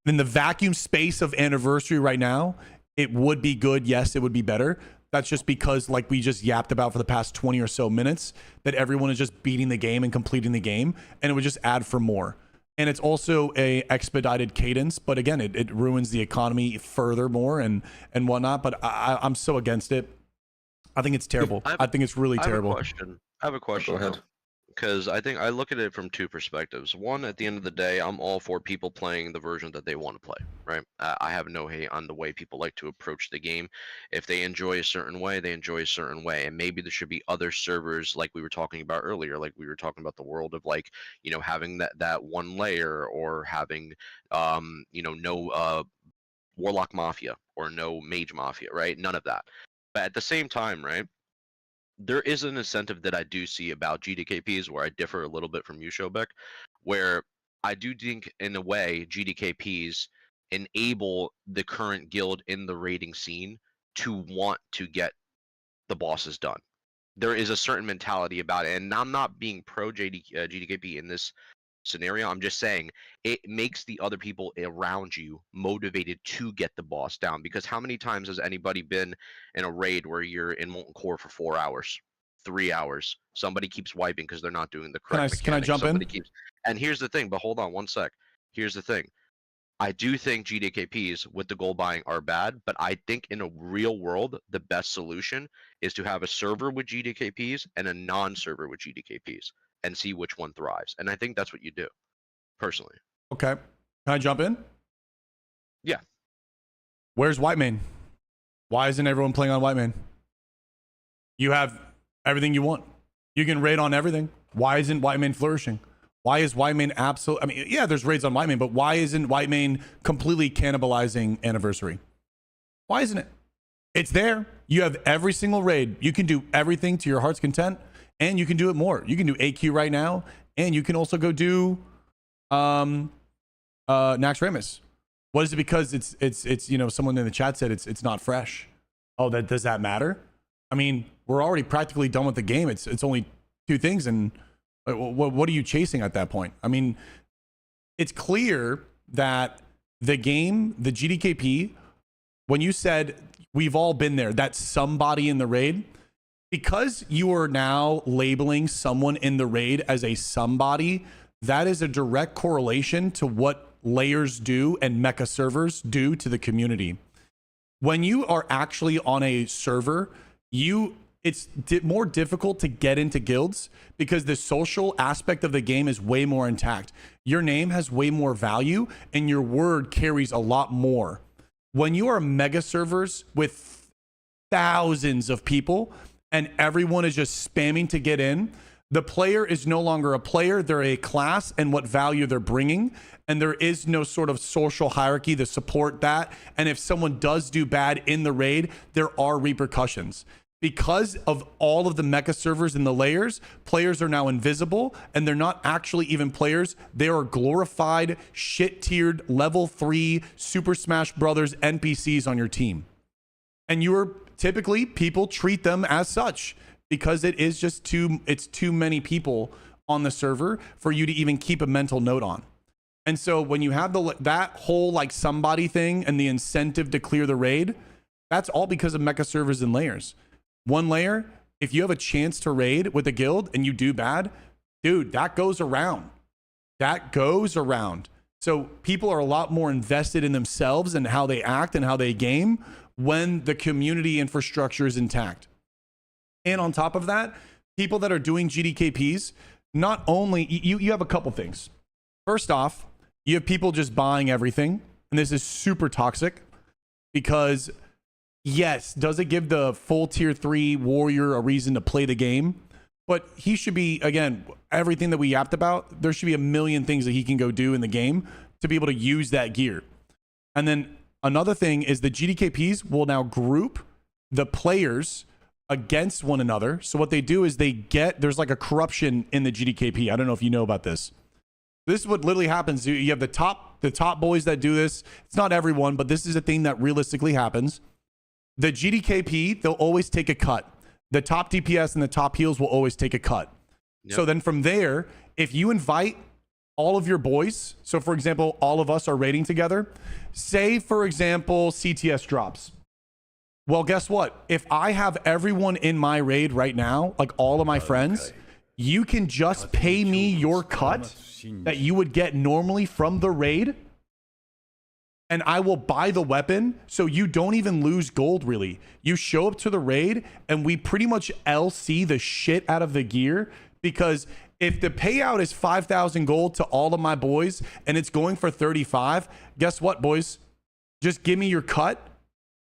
vacuum space of anniversary right now, it would be good. Yes, it would be better. That's just because, like we just yapped about for the past 20 or so minutes, that everyone is just beating the game and completing the game, and it would just add for more. And it's also a expedited cadence, but again, it ruins the economy furthermore and whatnot. But I'm so against it. I think it's terrible. I think it's really terrible. I have a question. Go ahead. Because I think I look at it from 2 perspectives. One, at the end of the day, I'm all for people playing the version that they want to play, right? I have no hate on the way people like to approach the game. If they enjoy a certain way, they enjoy a certain way. And maybe there should be other servers like we were talking about earlier, like we were talking about the world of like, you know, having that one layer or having, you know, no Warlock Mafia or no Mage Mafia, right? None of that. But at the same time, right? There is an incentive that I do see about GDKPs where I differ a little bit from you, Shobek, where I do think, in a way, GDKPs enable the current guild in the raiding scene to want to get the bosses done. there is a certain mentality about it, and I'm not being pro GDKP in this scenario. I'm just saying it makes the other people around you motivated to get the boss down. Because how many times has anybody been in a raid where you're in molten core for 4 hours, 3 hours? Somebody keeps wiping because they're not doing the correct mechanics. Can I jump Somebody in? keeps, and here's the thing. But hold on one sec. Here's the thing. I do think GDKPs with the gold buying are bad, but I think in a real world, the best solution is to have a server with GDKPs and a non-server with GDKPs and see which one thrives. And I think that's what you do, personally. Okay. Can I jump in? Yeah. Where's Whitemane? Why isn't everyone playing on Whitemane? You have everything you want. You can raid on everything. Why isn't Whitemane flourishing? Why is Whitemane absolute? I mean, yeah, there's raids on Whitemane, but why isn't Whitemane completely cannibalizing Anniversary? Why isn't it? It's there. You have every single raid. You can do everything to your heart's content, and you can do it more. You can do AQ right now, and you can also go do Nax Ramus. What is it? Because it's you know, someone in the chat said it's not fresh. Oh, does that matter? I mean, we're already practically done with the game. It's only 2 things, and what are you chasing at that point? I mean, it's clear that the game, the GDKP, when you said we've all been there, that's somebody in the raid, because you are now labeling someone in the raid as a somebody, that is a direct correlation to what layers do and mecha servers do to the community. When you are actually on a server, it's more difficult to get into guilds because the social aspect of the game is way more intact. Your name has way more value and your word carries a lot more. When you are mega servers with thousands of people and everyone is just spamming to get in, the player is no longer a player. They're a class and what value they're bringing. And there is no sort of social hierarchy to support that. And if someone does do bad in the raid, there are repercussions. Because of all of the mecha servers in the layers, players are now invisible and they're not actually even players. They are glorified, shit-tiered, level 3 Super Smash Brothers NPCs on your team. And typically, people treat them as such because it is just too many people on the server for you to even keep a mental note on. And so when you have that whole like somebody thing and the incentive to clear the raid, that's all because of mecha servers and layers. One layer, if you have a chance to raid with a guild and you do bad, dude, that goes around. That goes around. So people are a lot more invested in themselves and how they act and how they game when the community infrastructure is intact. And on top of that, people that are doing GDKPs, not only, you have a couple things. First off, you have people just buying everything. And this is super toxic because yes, does it give the full tier 3 warrior a reason to play the game? But he should be, again, everything that we yapped about, there should be a million things that he can go do in the game to be able to use that gear. And then another thing is the GDKPs will now group the players against one another. So what they do is there's like a corruption in the GDKP. I don't know if you know about this. This is what literally happens. You have the top boys that do this. It's not everyone, but this is a thing that realistically happens. The GDKP, they'll always take a cut. The top DPS and the top heals will always take a cut. Yep. So then from there, if you invite all of your boys, so for example, all of us are raiding together, say for example, CTS drops. Well, guess what? If I have everyone in my raid right now, like all of my friends, you can just pay me your cut that you would get normally from the raid, and I will buy the weapon, so you don't even lose gold, really. You show up to the raid, and we pretty much LC the shit out of the gear, because if the payout is 5,000 gold to all of my boys, and it's going for 35, guess what, boys? Just give me your cut.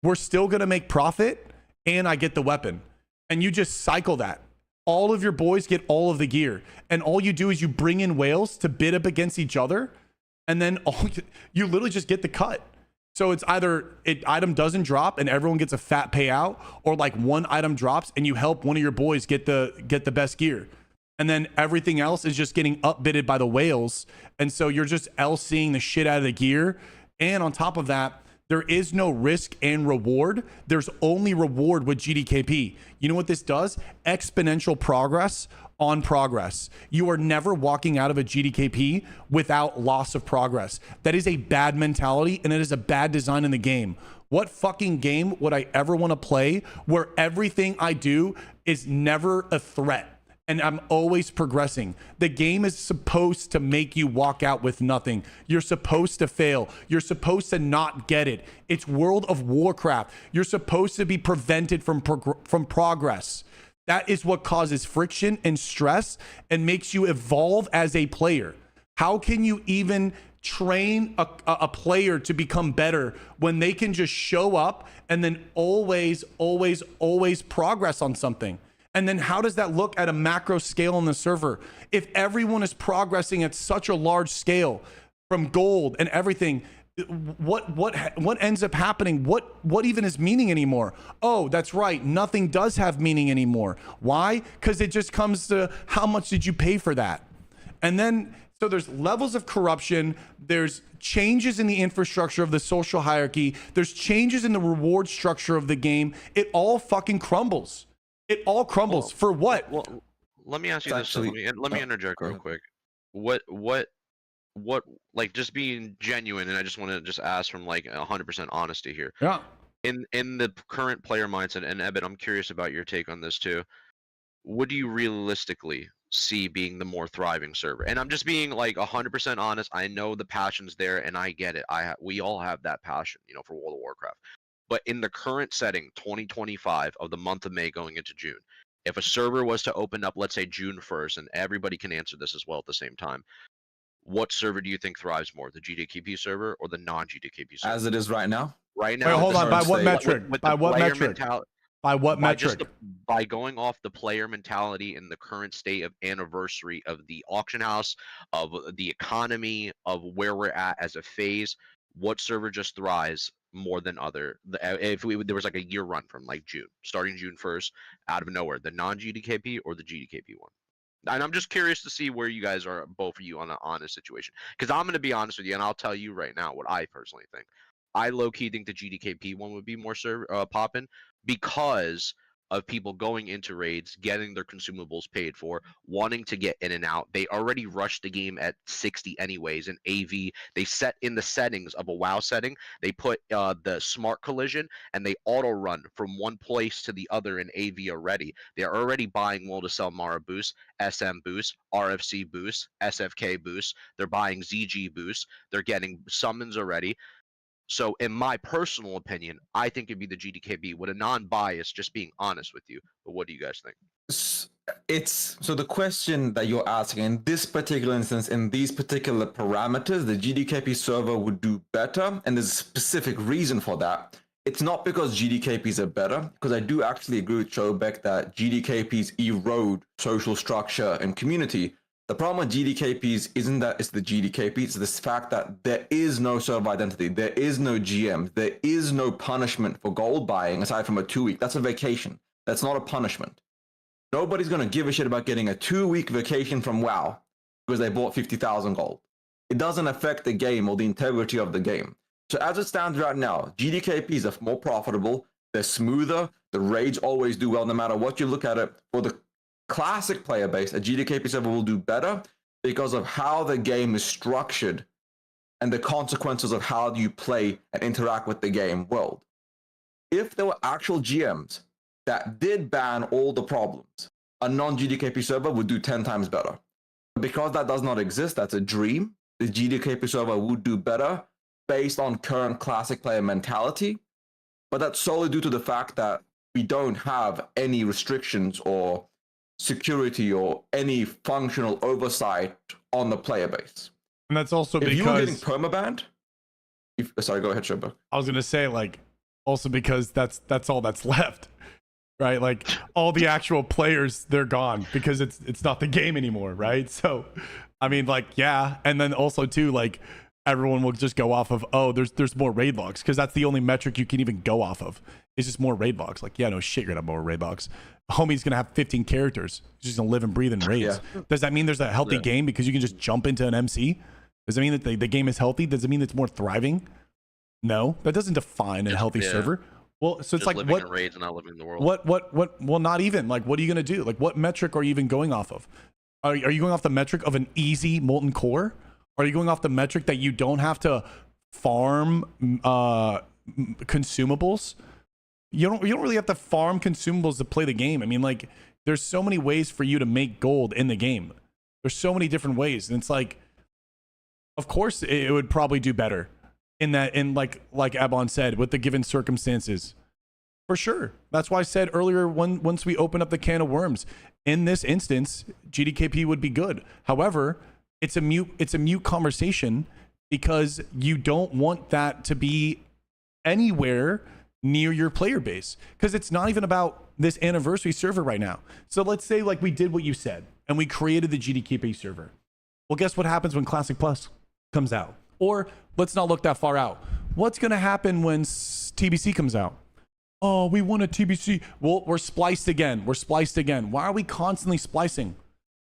We're still going to make profit, and I get the weapon. And you just cycle that. All of your boys get all of the gear. And all you do is you bring in whales to bid up against each other, and then you literally just get the cut. So it's either item doesn't drop and everyone gets a fat payout, or like one item drops and you help one of your boys get the best gear. And then everything else is just getting upbidded by the whales. And so you're just LCing the shit out of the gear. And on top of that, There is no risk and reward. There's only reward with GDKP. You know what this does? Exponential progress on progress. You are never walking out of a GDKP without loss of progress. That is a bad mentality, and it is a bad design in the game. What fucking game would I ever want to play where everything I do is never a threat and I'm always progressing? The game is supposed to make you walk out with nothing. You're supposed to fail. You're supposed to not get it. It's World of Warcraft. You're supposed to be prevented from progress. That is what causes friction and stress and makes you evolve as a player. How can you even train a player to become better when they can just show up and then always progress on something? And then how does that look at a macro scale on the server? If everyone is progressing at such a large scale from gold and everything, what ends up happening? What even is meaning anymore? Oh, that's right. Nothing does have meaning anymore. Why? Because it just comes to how much did you pay for that? And then, so there's levels of corruption. There's changes in the infrastructure of the social hierarchy. There's changes in the reward structure of the game. It all fucking crumbles. It all crumbles. For what? Well, let me ask you It's this. actually- Let me interject go real ahead. quick. What, like, just being genuine, and I just want to just ask from like 100% honesty here. Yeah. In the current player mindset, and Ebbet, I'm curious about your take on this too. What do you realistically see being the more thriving server? And I'm just being like 100% honest. I know the passion's there, and I get it. We all have that passion, you know, for World of Warcraft. But in the current setting, 2025 of the month of May going into June, if a server was to open up, let's say June 1st, and everybody can answer this as well at the same time, what server do you think thrives more, the GDKP server or the non-GDKP server? As it is right now. Right now, Wait, hold on. By what state- metric? with By the what player metric? mental- By what metric? by going off the player mentality in the current state of anniversary of the auction house, of the economy, of where we're at as a phase, what server just thrives more than other? If there was like a year run from like June, starting June 1st, out of nowhere, the non-GDKP or the GDKP one? And I'm just curious to see where you guys are, both of you, on an honest situation. Because I'm going to be honest with you, and I'll tell you right now what I personally think. I low-key think the GDKP one would be more poppin', because of people going into raids, getting their consumables paid for, wanting to get in and out. They already rushed the game at 60 anyways in AV. They set in the settings of a WoW setting. They put the smart collision, and they auto run from one place to the other in AV already. They're already buying Will to Sell Mara boosts, SM boosts, RFC boosts, SFK boosts. They're buying ZG boosts. They're getting summons already. So in my personal opinion, I think it'd be the GDKB with a non-bias, just being honest with you. But what do you guys think? It's so the question that you're asking in this particular instance, in these particular parameters, the GDKP server would do better, and there's a specific reason for that. It's not because GDKPs are better, because I do actually agree with Chobek that GDKPs erode social structure and community. The problem with GDKPs isn't that it's the GDKP, it's this fact that there is no server identity, there is no GM, there is no punishment for gold buying aside from a 2-week. That's a vacation. That's not a punishment. Nobody's going to give a shit about getting a 2-week vacation from WoW because they bought 50,000 gold. It doesn't affect the game or the integrity of the game. So as it stands right now, GDKPs are more profitable, they're smoother, the raids always do well no matter what you look at it. For the classic player base, a GDKP server will do better because of how the game is structured and the consequences of how you play and interact with the game world. If there were actual GMs that did ban all the problems, a non-GDKP server would do 10 times better. But because that does not exist, that's a dream, the GDKP server would do better based on current classic player mentality. But that's solely due to the fact that we don't have any restrictions or security or any functional oversight on the player base. And that's also If because you were getting permabanned, sorry, go ahead, Shubba. I was gonna say, like, also because that's all that's left, right? Like, all the actual players, they're gone because it's not the game anymore, right? So, I mean, like, yeah, and then also too, like, everyone will just go off of, oh, there's more raid logs, because that's the only metric you can even go off of. It's just more raid logs. Like, yeah, no shit, you're gonna have more raid logs. Homie's gonna have 15 characters. He's just gonna live and breathe in raids. Yeah. Does that mean there's a healthy game because you can just jump into an MC? Does it mean that the game is healthy? Does it mean it's more thriving? No, that doesn't define a Just- healthy yeah. server. Well, so it's Just like living what in raids and not living in the world. well, not even like, what are you going to do? Like, what metric are you even going off of? Are you going off the metric of an easy molten core? Are you going off the metric that you don't have to farm consumables? You don't really have to farm consumables to play the game. I mean, like, there's so many ways for you to make gold in the game. There's so many different ways, and it's like, of course it would probably do better in like Abon said, with the given circumstances. For sure. That's why I said earlier, once we open up the can of worms, in this instance, GDKP would be good. However, it's a mute conversation, because you don't want that to be anywhere near your player base, because it's not even about this anniversary server right now. So let's say like we did what you said and we created the GDKP server. Well, guess what happens when Classic Plus comes out? Or let's not look that far out. What's going to happen when TBC comes out? Oh, we want a TBC. Well, we're spliced again. Why are we constantly splicing?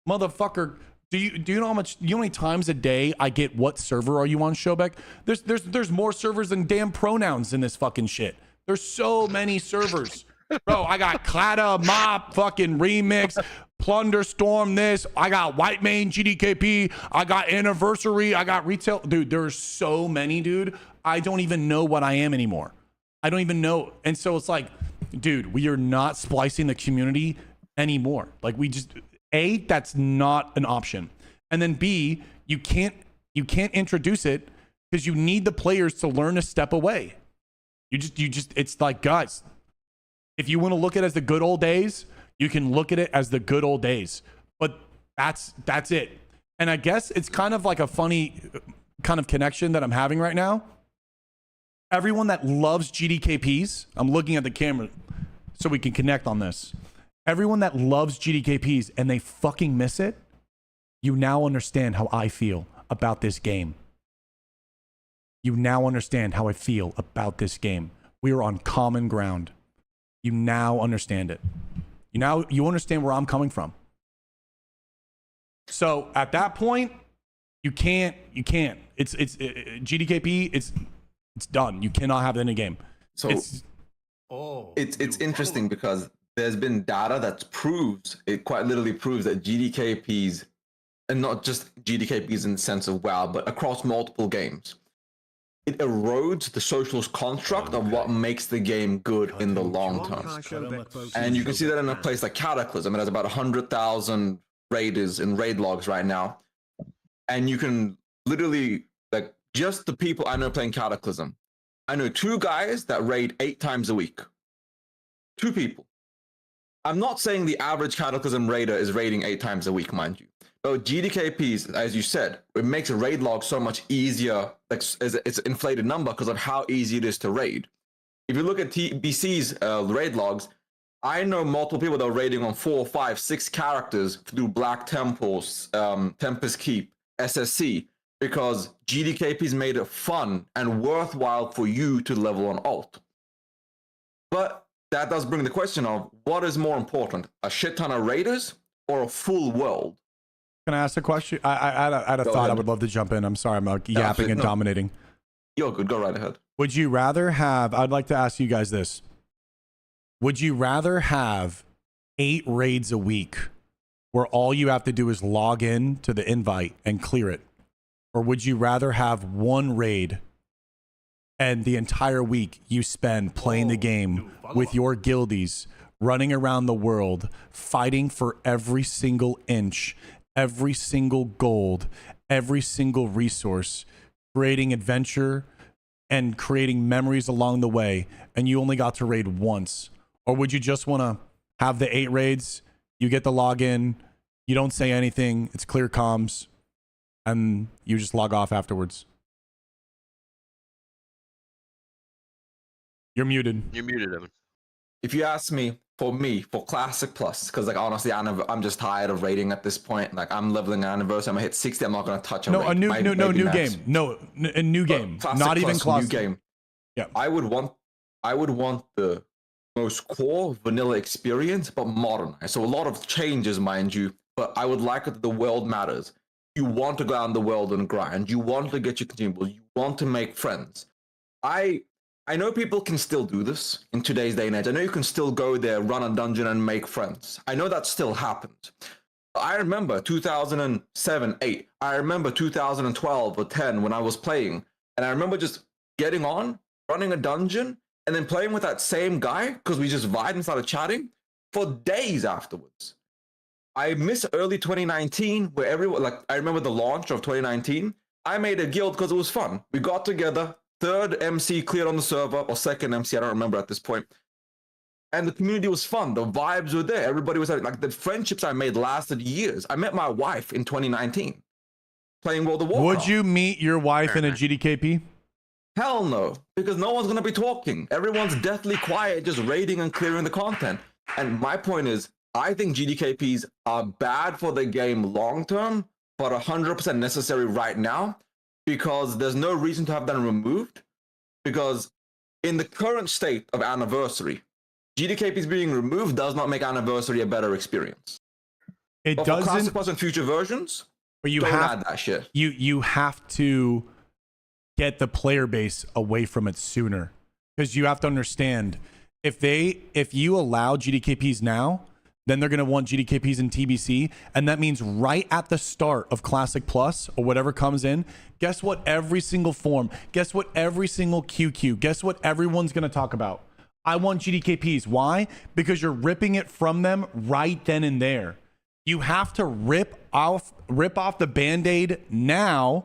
Motherfucker, do you know how many times a day I get what server are you on, Shobek? There's more servers than damn pronouns in this fucking shit. There's so many servers. Bro, I got Clatta, Mop, fucking Remix, Plunder, Storm, this. I got White Main, GDKP. I got Anniversary. I got Retail. Dude, there's so many, dude. I don't even know what I am anymore. I don't even know. And so it's like, dude, we are not splicing the community anymore. Like, we just, A, that's not an option. And then B, you can't introduce it because you need the players to learn to step away. You just, it's like, guys, if you want to look at it as the good old days, you can look at it as the good old days. But that's it. And I guess it's kind of like a funny kind of connection that I'm having right now. Everyone that loves GDKPs, I'm looking at the camera so we can connect on this. Everyone that loves GDKPs and they fucking miss it, you now understand how I feel about this game. You now understand how I feel about this game. We are on common ground. You now understand it. You understand where I'm coming from. So at that point, you can't. It's GDKP. It's done. You cannot have it in a game. So it's interesting because there's been data that proves, it quite literally proves that GDKPs, and not just GDKPs in the sense of WoW, but across multiple games, it erodes the social construct of what makes the game good in the long term. And you can see that in a place like Cataclysm. It has about 100,000 raiders in raid logs right now. And you can literally, like, just the people I know playing Cataclysm, I know 2 guys that raid 8 times a week. 2 people. I'm not saying the average Cataclysm raider is raiding 8 times a week, mind you. But GDKPs, as you said, it makes a raid log so much easier. Like, it's an inflated number because of how easy it is to raid. If you look at TBC's raid logs, I know multiple people that are raiding on 4, 5, 6 characters through Black Temples, Tempest Keep, SSC, because GDKP's made it fun and worthwhile for you to level on alt. But that does bring the question of, what is more important, a shit ton of raiders or a full world? Can I ask a question? I had a thought. ahead. I would love to jump in. I'm sorry, I'm yapping and dominating. You're good. Go right ahead. Would you rather have, I'd like to ask you guys this. Would you rather have 8 raids a week where all you have to do is log in to the invite and clear it? Or would you rather have 1 raid and the entire week you spend playing the game with your guildies, running around the world, fighting for every single inch, every single gold, every single resource, creating adventure and creating memories along the way, and you only got to raid once? Or would you just want to have the 8 raids, you get the login, you don't say anything, it's clear comms, and you just log off afterwards? You're muted. You're muted, Evan. If you ask me, for Classic Plus, because like honestly, I'm just tired of raiding at this point. Like, I'm leveling an anniversary, I'm gonna hit 60. I'm not gonna touch a raid. New game. No, a new game. Not even Classic. New game. Yeah. I would want the most core vanilla experience, but modernized. So a lot of changes, mind you. But I would like it that the world matters. You want to go out in the world and grind. You want to get your consumables. You want to make friends. I know people can still do this in today's day and age. I know you can still go there, run a dungeon, and make friends. I know that still happens. I remember 2007, 8. I remember 2012 or 10 when I was playing, and I remember just getting on, running a dungeon, and then playing with that same guy because we just vibed and started chatting for days afterwards. I miss early 2019 where everyone, like, I remember the launch of 2019. I made a guild because it was fun. We got together, third MC cleared on the server, or second MC, I don't remember at this point. And the community was fun. The vibes were there. Everybody was like, the friendships I made lasted years. I met my wife in 2019 playing World of Warcraft. Would you meet your wife in a GDKP? Hell no, because no one's going to be talking. Everyone's deathly quiet, just raiding and clearing the content. And my point is, I think GDKPs are bad for the game long term, but 100% necessary right now, because there's no reason to have them removed. Because in the current state of Anniversary, GDKPs being removed does not make Anniversary a better experience. It but for Classic doesn't. Plus and future versions, But you don't have add that shit. you have to get the player base away from it sooner, because you have to understand, if you allow GDKPs now, then they're going to want GDKPs in TBC, and that means right at the start of Classic Plus or whatever comes in, guess what every single form, guess what every single QQ, guess what everyone's going to talk about? I want GDKPs. Why? Because you're ripping it from them right then and there. You have to rip off the Band-Aid now,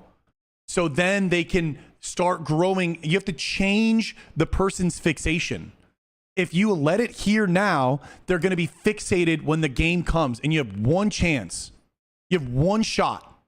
so then they can start growing. You have to change the person's fixation. If you let it here now, they're going to be fixated when the game comes, and you have one chance. You have one shot,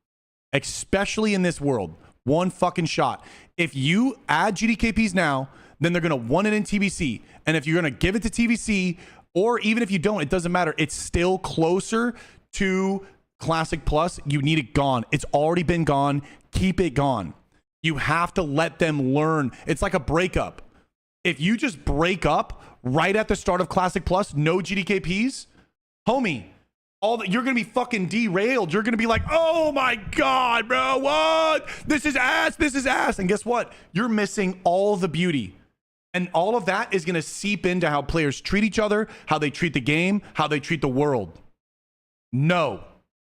especially in this world. One fucking shot. If you add GDKPs now, then they're going to want it in TBC. And if you're going to give it to TBC, or even if you don't, it doesn't matter. It's still closer to Classic Plus. You need it gone. It's already been gone. Keep it gone. You have to let them learn. It's like a breakup. If you just break up right at the start of Classic Plus, no GDKPs, homie, you're gonna be fucking derailed. You're gonna be like, oh my god, bro, what? This is ass. This is ass. And guess what? You're missing all the beauty. And all of that is gonna seep into how players treat each other, how they treat the game, how they treat the world. No,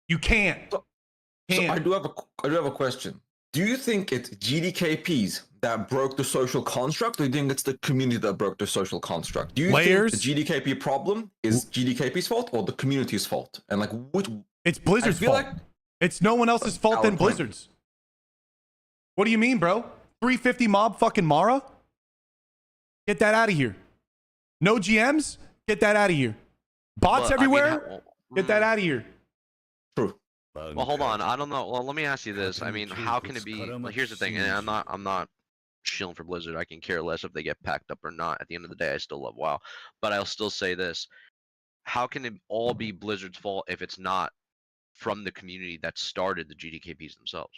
you can't. So I do have a question. Do you think it's GDKPs that broke the social construct, or do you think it's the community that broke the social construct? Do you think the GDKP problem is GDKP's fault or the community's fault? And like, which? It's Blizzard's fault. It's no one else's fault than Blizzard's. What do you mean, bro? 350 mob fucking Mara? Get that out of here. No GMs? Get that out of here. Bots everywhere? Get that out of here. True. Well, hold on. I don't know. Well, let me ask you this. I mean, how can it be? Well, here's the thing, and I'm not shilling for Blizzard. I can care less if they get packed up or not. At the end of the day, I still love WoW. But I'll still say this: how can it all be Blizzard's fault if it's not from the community that started the GDKPs themselves?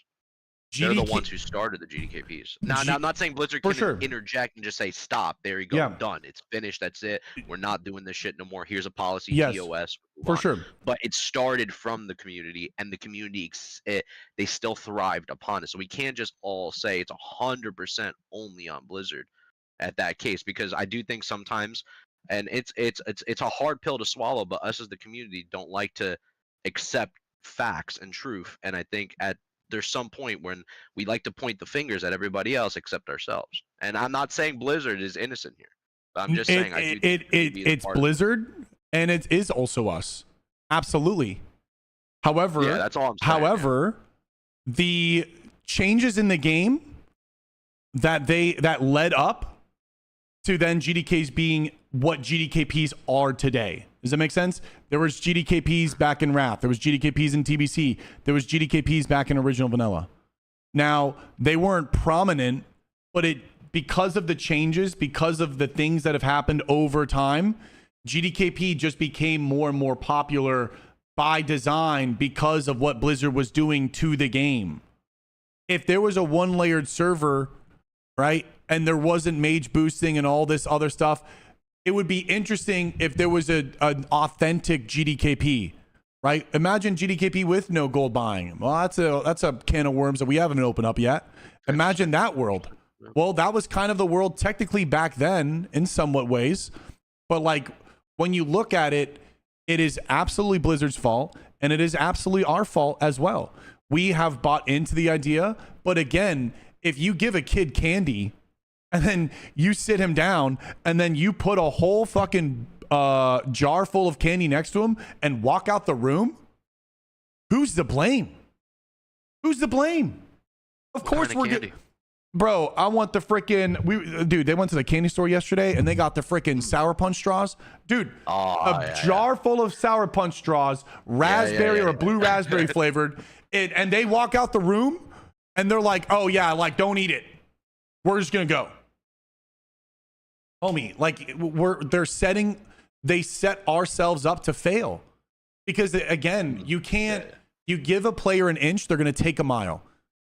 They're the ones who started the GDKPs. Now, I'm not saying Blizzard can interject and just say, stop, there you go, done. It's finished, that's it. We're not doing this shit no more. Here's a policy, TOS. For sure. But it started from the community, and the community, they still thrived upon it. So we can't just all say it's 100% only on Blizzard at that case, because I do think sometimes, and it's a hard pill to swallow, but us as the community don't like to accept facts and truth. And I think there's some point when we like to point the fingers at everybody else except ourselves. And I'm not saying Blizzard is innocent here, but I'm just saying it's Blizzard, and it is also us. Absolutely. However, that's all I'm saying. However, the changes in the game that led up to then GDKs being what GDKPs are today. Does that make sense? There was GDKPs back in Wrath. There was GDKPs in TBC. There was GDKPs back in Original Vanilla. Now, they weren't prominent, but because of the changes, because of the things that have happened over time, GDKP just became more and more popular by design because of what Blizzard was doing to the game. If there was a one-layered server, right, and there wasn't mage boosting and all this other stuff, it would be interesting if there was an authentic GDKP, right? Imagine GDKP with no gold buying. Well, that's a can of worms that we haven't opened up yet. Imagine that world. Well, that was kind of the world technically back then in somewhat ways. But like when you look at it, it is absolutely Blizzard's fault and it is absolutely our fault as well. We have bought into the idea. But again, if you give a kid candy and then you sit him down and then you put a whole fucking jar full of candy next to him and walk out the room, who's to blame? Who's to blame? Of course we're good. Bro, I want the freaking dude. They went to the candy store yesterday and they got the freaking Sour Punch straws, dude. Jar full of Sour Punch straws, raspberry or blue raspberry flavored. And they walk out the room and they're like, "Oh yeah, like don't eat it. We're just gonna go." Homie, like they set ourselves up to fail because again, you can't. You give a player an inch, they're gonna take a mile.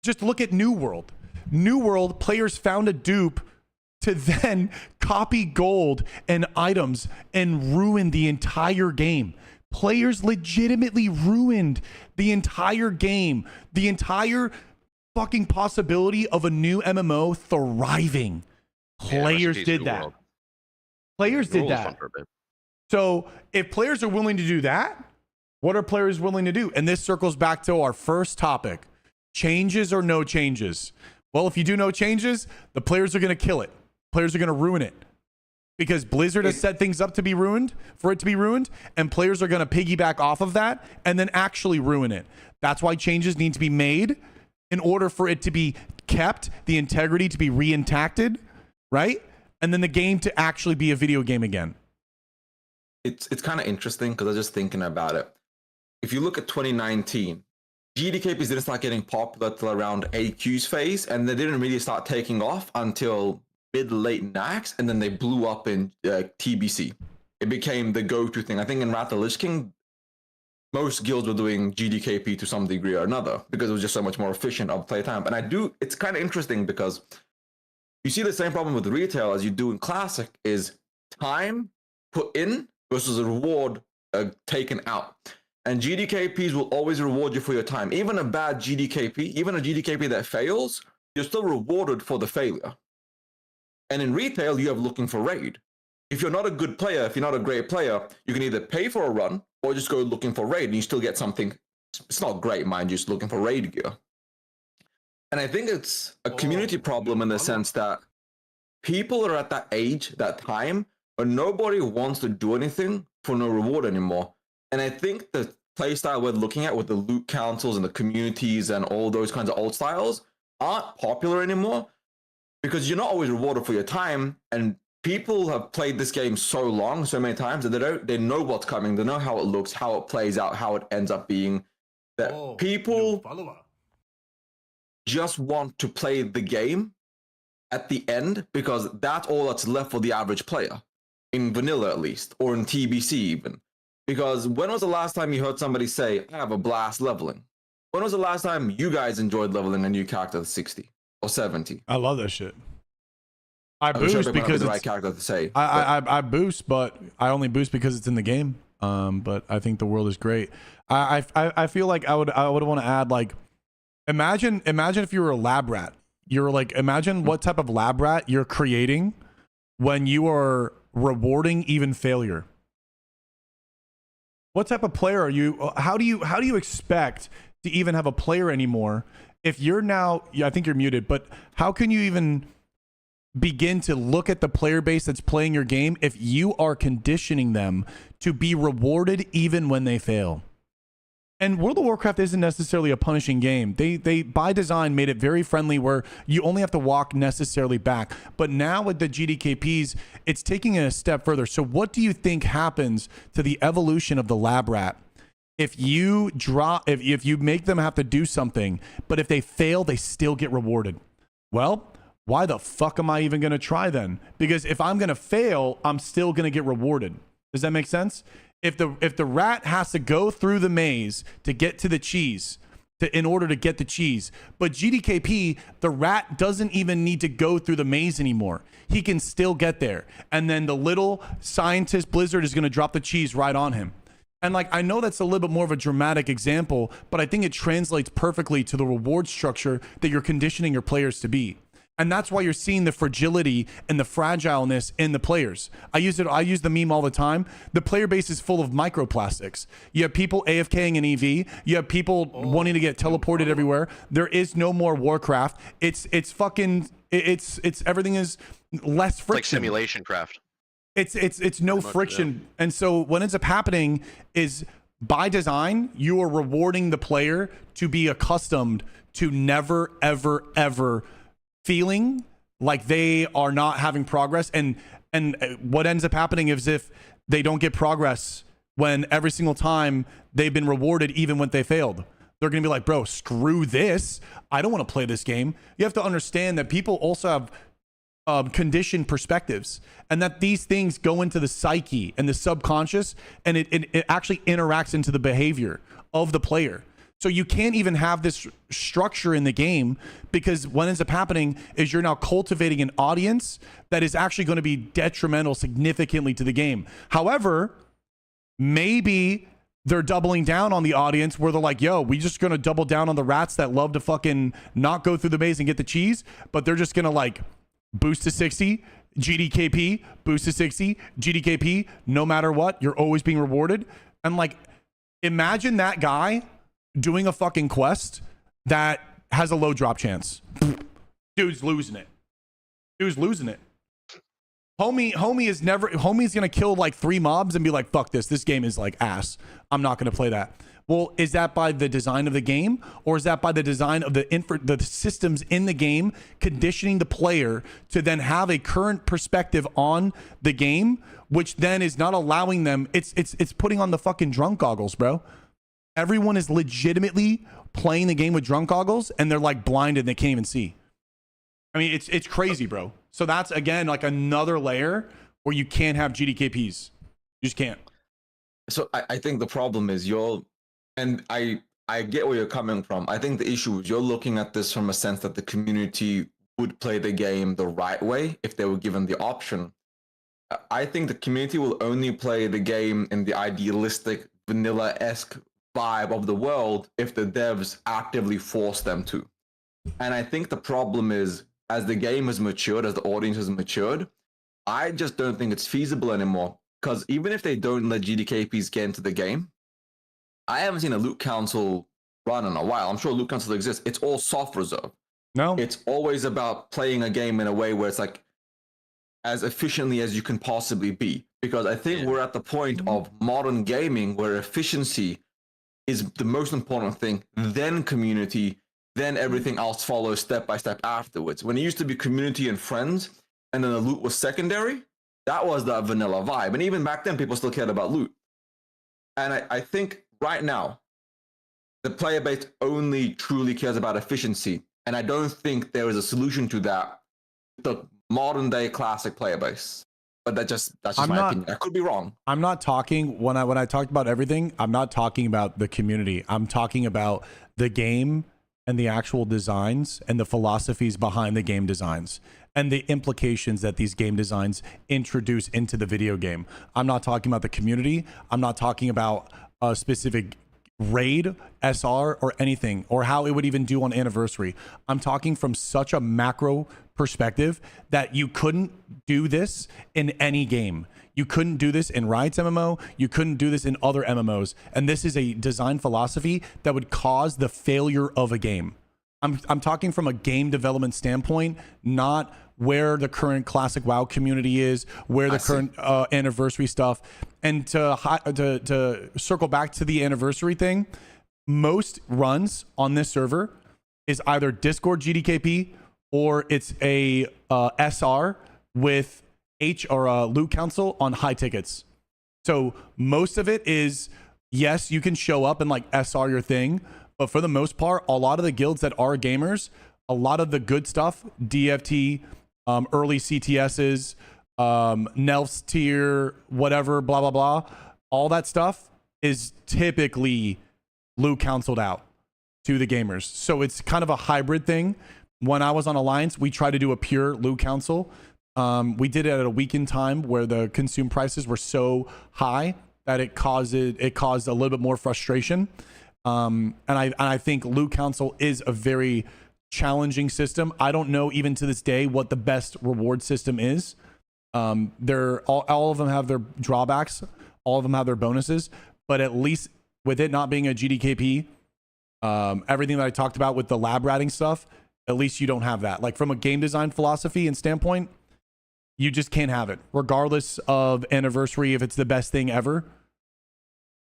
Just look at New World. New World players found a dupe to then copy gold and items and ruin the entire game. Players legitimately ruined the entire game, the entire fucking possibility of a new MMO thriving. Players did that. Players did that. So if players are willing to do that, what are players willing to do? And this circles back to our first topic. Changes or no changes? Well, if you do no changes, the players are going to kill it. Players are going to ruin it. Because Blizzard has set things up to be ruined, for it to be ruined, and players are going to piggyback off of that and then actually ruin it. That's why changes need to be made in order for it to be kept, the integrity to be re-intacted, right? And then the game to actually be a video game again. It's kind of interesting because I was just thinking about it. If you look at 2019, GDKPs didn't start getting popular till around AQ's phase, and they didn't really start taking off until mid-late Nax, and then they blew up in TBC. It became the go-to thing. I think in Wrath of the Lich King, most guilds were doing GDKP to some degree or another because it was just so much more efficient of playtime. And it's kind of interesting because you see the same problem with retail as you do in Classic is time put in versus a reward taken out. And GDKPs will always reward you for your time. Even a bad GDKP, even a GDKP that fails, you're still rewarded for the failure. And in retail, you have looking for raid. If you're not a good player, if you're not a great player, you can either pay for a run or just go looking for raid and you still get something. It's not great, mind you, just looking for raid gear. And I think it's a community problem in the sense that people are at that age, that time, where nobody wants to do anything for no reward anymore. And I think the playstyle we're looking at with the loot councils and the communities and all those kinds of old styles aren't popular anymore because you're not always rewarded for your time. And people have played this game so long, so many times that they know what's coming. They know how it looks, how it plays out, how it ends up being. That people just want to play the game at the end because that's all that's left for the average player in vanilla, at least, or in TBC even. Because when was the last time you heard somebody say, "I have a blast leveling"? When was the last time you guys enjoyed leveling a new character to 60 or 70? I love that shit. I boost because it's the right character to say. I boost, but I only boost because it's in the game. But I think the world is great. I feel like I would want to add, like, imagine if you were a lab rat. You're like, imagine what type of lab rat you're creating when you are rewarding even failure. What type of player are you? How do you expect to even have a player anymore if you're now? I think you're muted, but how can you even begin to look at the player base that's playing your game if you are conditioning them to be rewarded even when they fail? And World of Warcraft isn't necessarily a punishing game. They by design made it very friendly where you only have to walk necessarily back. But now with the GDKPs, it's taking it a step further. So what do you think happens to the evolution of the lab rat if you make them have to do something, but if they fail, they still get rewarded? Well, why the fuck am I even going to try then? Because if I'm going to fail, I'm still going to get rewarded. Does that make sense? If the rat has to go through the maze to get to the cheese, in order to get the cheese, but GDKP, the rat doesn't even need to go through the maze anymore. He can still get there. And then the little scientist Blizzard is going to drop the cheese right on him. And like, I know that's a little bit more of a dramatic example, but I think it translates perfectly to the reward structure that you're conditioning your players to be. And that's why you're seeing the fragility and the fragileness in the players. I use the meme all the time. The player base is full of microplastics. You have people AFKing in EV. You have people wanting to get teleported everywhere. There is no more Warcraft. It's everything is less friction. Like simulation craft. It's no friction. And so what ends up happening is, by design, you are rewarding the player to be accustomed to never, ever, ever feeling like they are not having progress. And what ends up happening is, if they don't get progress when every single time they've been rewarded, even when they failed, they're going to be like, bro, screw this. I don't want to play this game. You have to understand that people also have conditioned perspectives, and that these things go into the psyche and the subconscious, and it actually interacts into the behavior of the player. So you can't even have this structure in the game, because what ends up happening is you're now cultivating an audience that is actually going to be detrimental significantly to the game. However, maybe they're doubling down on the audience where they're like, yo, we just going to double down on the rats that love to fucking not go through the maze and get the cheese, but they're just going to like boost to 60, GDKP, boost to 60, GDKP, no matter what, you're always being rewarded. And like, imagine that guy doing a fucking quest that has a low drop chance. Dude's losing it. Homie's gonna kill like 3 mobs and be like, fuck this game is like ass, I'm not gonna play that. Well, is that by the design of the game, or is that by the design of the systems in the game conditioning the player to then have a current perspective on the game, which then is not allowing them, it's putting on the fucking drunk goggles, bro. Everyone is legitimately playing the game with drunk goggles, and they're like blinded and they can't even see. I mean, it's crazy, bro. So that's, again, like another layer where you can't have GDKPs. You just can't. So I think the problem is and I get where you're coming from. I think the issue is you're looking at this from a sense that the community would play the game the right way if they were given the option. I think the community will only play the game in the idealistic, vanilla-esque vibe of the world if the devs actively force them to. And I think the problem is, as the game has matured, as the audience has matured, I just don't think it's feasible anymore. Because even if they don't let GDKPs get into the game, I haven't seen a loot council run in a while. I'm sure loot council exists. It's all soft reserve. No. It's always about playing a game in a way where it's like as efficiently as you can possibly be. Because I think we're at the point of modern gaming where efficiency is the most important thing, then community, then everything else follows step by step afterwards. When it used to be community and friends, and then the loot was secondary, that was the vanilla vibe. And even back then, people still cared about loot. And I think right now, the player base only truly cares about efficiency. And I don't think there is a solution to that with the modern day classic player base. But that's just my opinion. I could be wrong. I'm not talking, when I talked about everything, I'm not talking about the community. I'm talking about the game and the actual designs and the philosophies behind the game designs and the implications that these game designs introduce into the video game. I'm not talking about the community. I'm not talking about a specific raid, SR, or anything, or how it would even do on anniversary. I'm talking from such a macro perspective that you couldn't do this in any game. You couldn't do this in Riot's MMO. You couldn't do this in other MMOs. And this is a design philosophy that would cause the failure of a game. I'm talking from a game development standpoint, not where the current Classic WoW community is, where the current anniversary stuff. And to circle back to the anniversary thing, most runs on this server is either Discord GDKP or it's a SR with loot council on high tickets. So most of it is, yes, you can show up and like SR your thing, but for the most part, a lot of the guilds that are gamers, a lot of the good stuff, DFT, early CTSs, Nelf's tier, whatever, blah, blah, blah, all that stuff is typically loot counseled out to the gamers. So it's kind of a hybrid thing. When I was on Alliance, we tried to do a pure loot council. We did it at a weekend time where the consume prices were so high that it caused a little bit more frustration. And I think loot council is a very challenging system. I don't know even to this day what the best reward system is. They're all of them have their drawbacks. All of them have their bonuses, but at least with it not being a GDKP, everything that I talked about with the lab ratting stuff, at least you don't have that. Like from a game design philosophy and standpoint, you just can't have it, regardless of anniversary. If it's the best thing ever,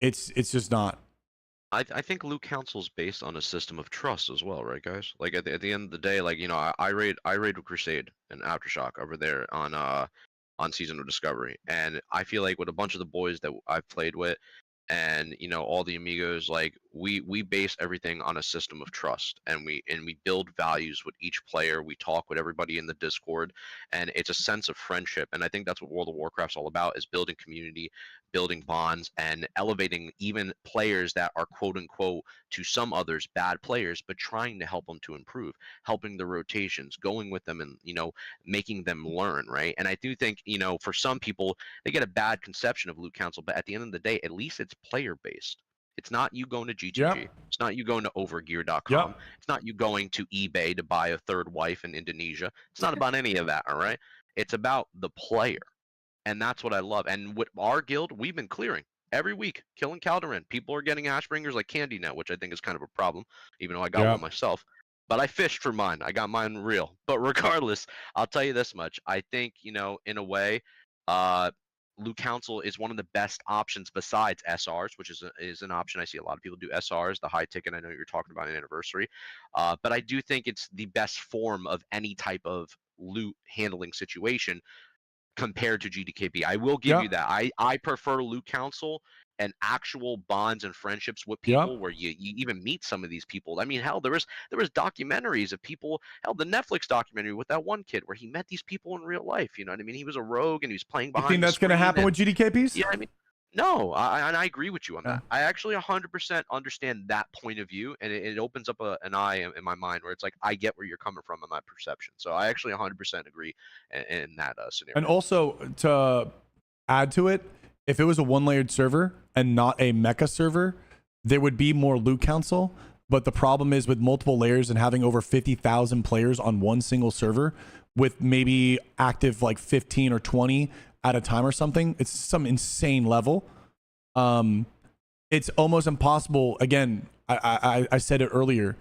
it's just not. I think Loot Council's based on a system of trust as well, right, guys? Like at the end of the day, like I raid with Crusade and Aftershock over there on Season of Discovery, and I feel like with a bunch of the boys that I've played with, and all the amigos, like we base everything on a system of trust, and we build values with each player. We talk with everybody in the Discord, and it's a sense of friendship. And I think that's what World of Warcraft's all about, is building community, building bonds, and elevating even players that are quote unquote to some others bad players, but trying to help them to improve, helping the rotations, going with them, and making them learn, right? And I do think for some people, they get a bad conception of Loot Council, but at the end of the day, at least it's player based. It's not you going to GTG. Yep. It's not you going to overgear.com. Yep. It's not you going to eBay to buy a third wife in Indonesia. It's not about any of that, all right? It's about the player. And that's what I love. And with our guild, we've been clearing every week, killing Calderin. People are getting Ashbringers like candy now, which I think is kind of a problem, even though I got one myself. But I fished for mine. I got mine real. But regardless, I'll tell you this much. I think, in a way, Loot Council is one of the best options besides SRs, which is an option. I see a lot of people do SRs, the high ticket. I know you're talking about an anniversary. But I do think it's the best form of any type of loot handling situation compared to GDKP. I will give you that. I prefer Loot Council and actual bonds and friendships with people where you even meet some of these people. I mean, hell, there was documentaries of people. Hell, the Netflix documentary with that one kid where he met these people in real life. You know what I mean? He was a rogue and he was playing behind. You think that's going to happen with GDKPs? Yeah, I mean, no, I agree with you on that. I actually 100% understand that point of view, and it opens up an eye in my mind where it's like, I get where you're coming from in my perception. So I actually 100% agree in that scenario. And also, to add to it, if it was a one-layered server and not a mecha server, there would be more Loot Council. But the problem is with multiple layers and having over 50,000 players on one single server with maybe active like 15 or 20 at a time or something, it's some insane level. It's almost impossible. Again, I said it earlier.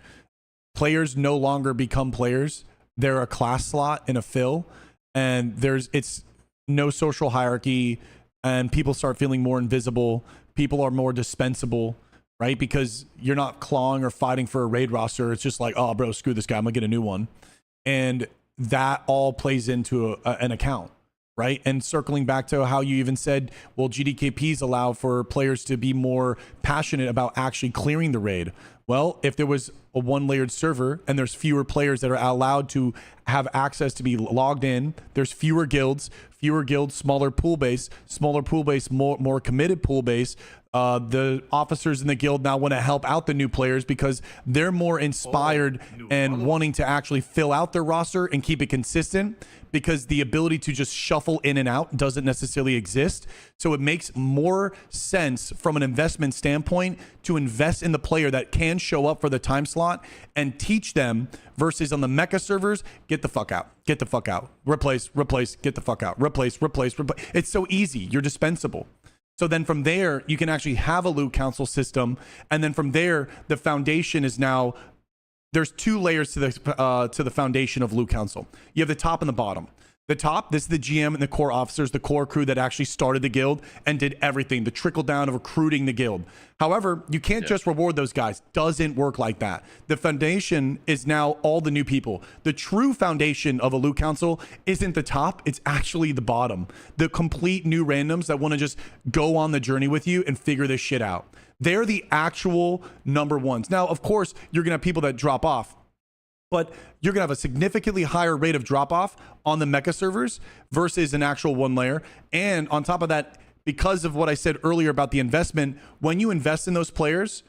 Players no longer become players. They're a class slot in a fill, and it's no social hierarchy. And people start feeling more invisible. People are more dispensable, right? Because you're not clawing or fighting for a raid roster. It's just like, oh, bro, screw this guy. I'm going to get a new one. And that all plays into an account, right? And circling back to how you even said, well, GDKPs allow for players to be more passionate about actually clearing the raid. Well, if there was a one-layered server and there's fewer players that are allowed to have access to be logged in, there's fewer guilds, smaller pool base, more committed pool base. The officers in the guild now want to help out the new players because they're more inspired and wanting to actually fill out their roster and keep it consistent, because the ability to just shuffle in and out doesn't necessarily exist. So it makes more sense from an investment standpoint to invest in the player that can show up for the time slot and teach them, versus on the mecha servers, get the fuck out, replace, get the fuck out, replace. It's so easy. You're dispensable. So then from there, you can actually have a Loot Council system. And then from there, the foundation is now, there's two layers to the foundation of Loot Council. You have the top and the bottom. The top, this is the GM and the core officers, the core crew that actually started the guild and did everything, the trickle down of recruiting the guild. However, you can't just reward those guys. Doesn't work like that. The foundation is now all the new people. The true foundation of a Loot Council isn't the top, it's actually the bottom. The complete new randoms that want to just go on the journey with you and figure this shit out. They're the actual number ones. Now, of course, you're going to have people that drop off, but you're going to have a significantly higher rate of drop off on the mecha servers versus an actual one layer. And on top of that, because of what I said earlier about the investment, when you invest in those players,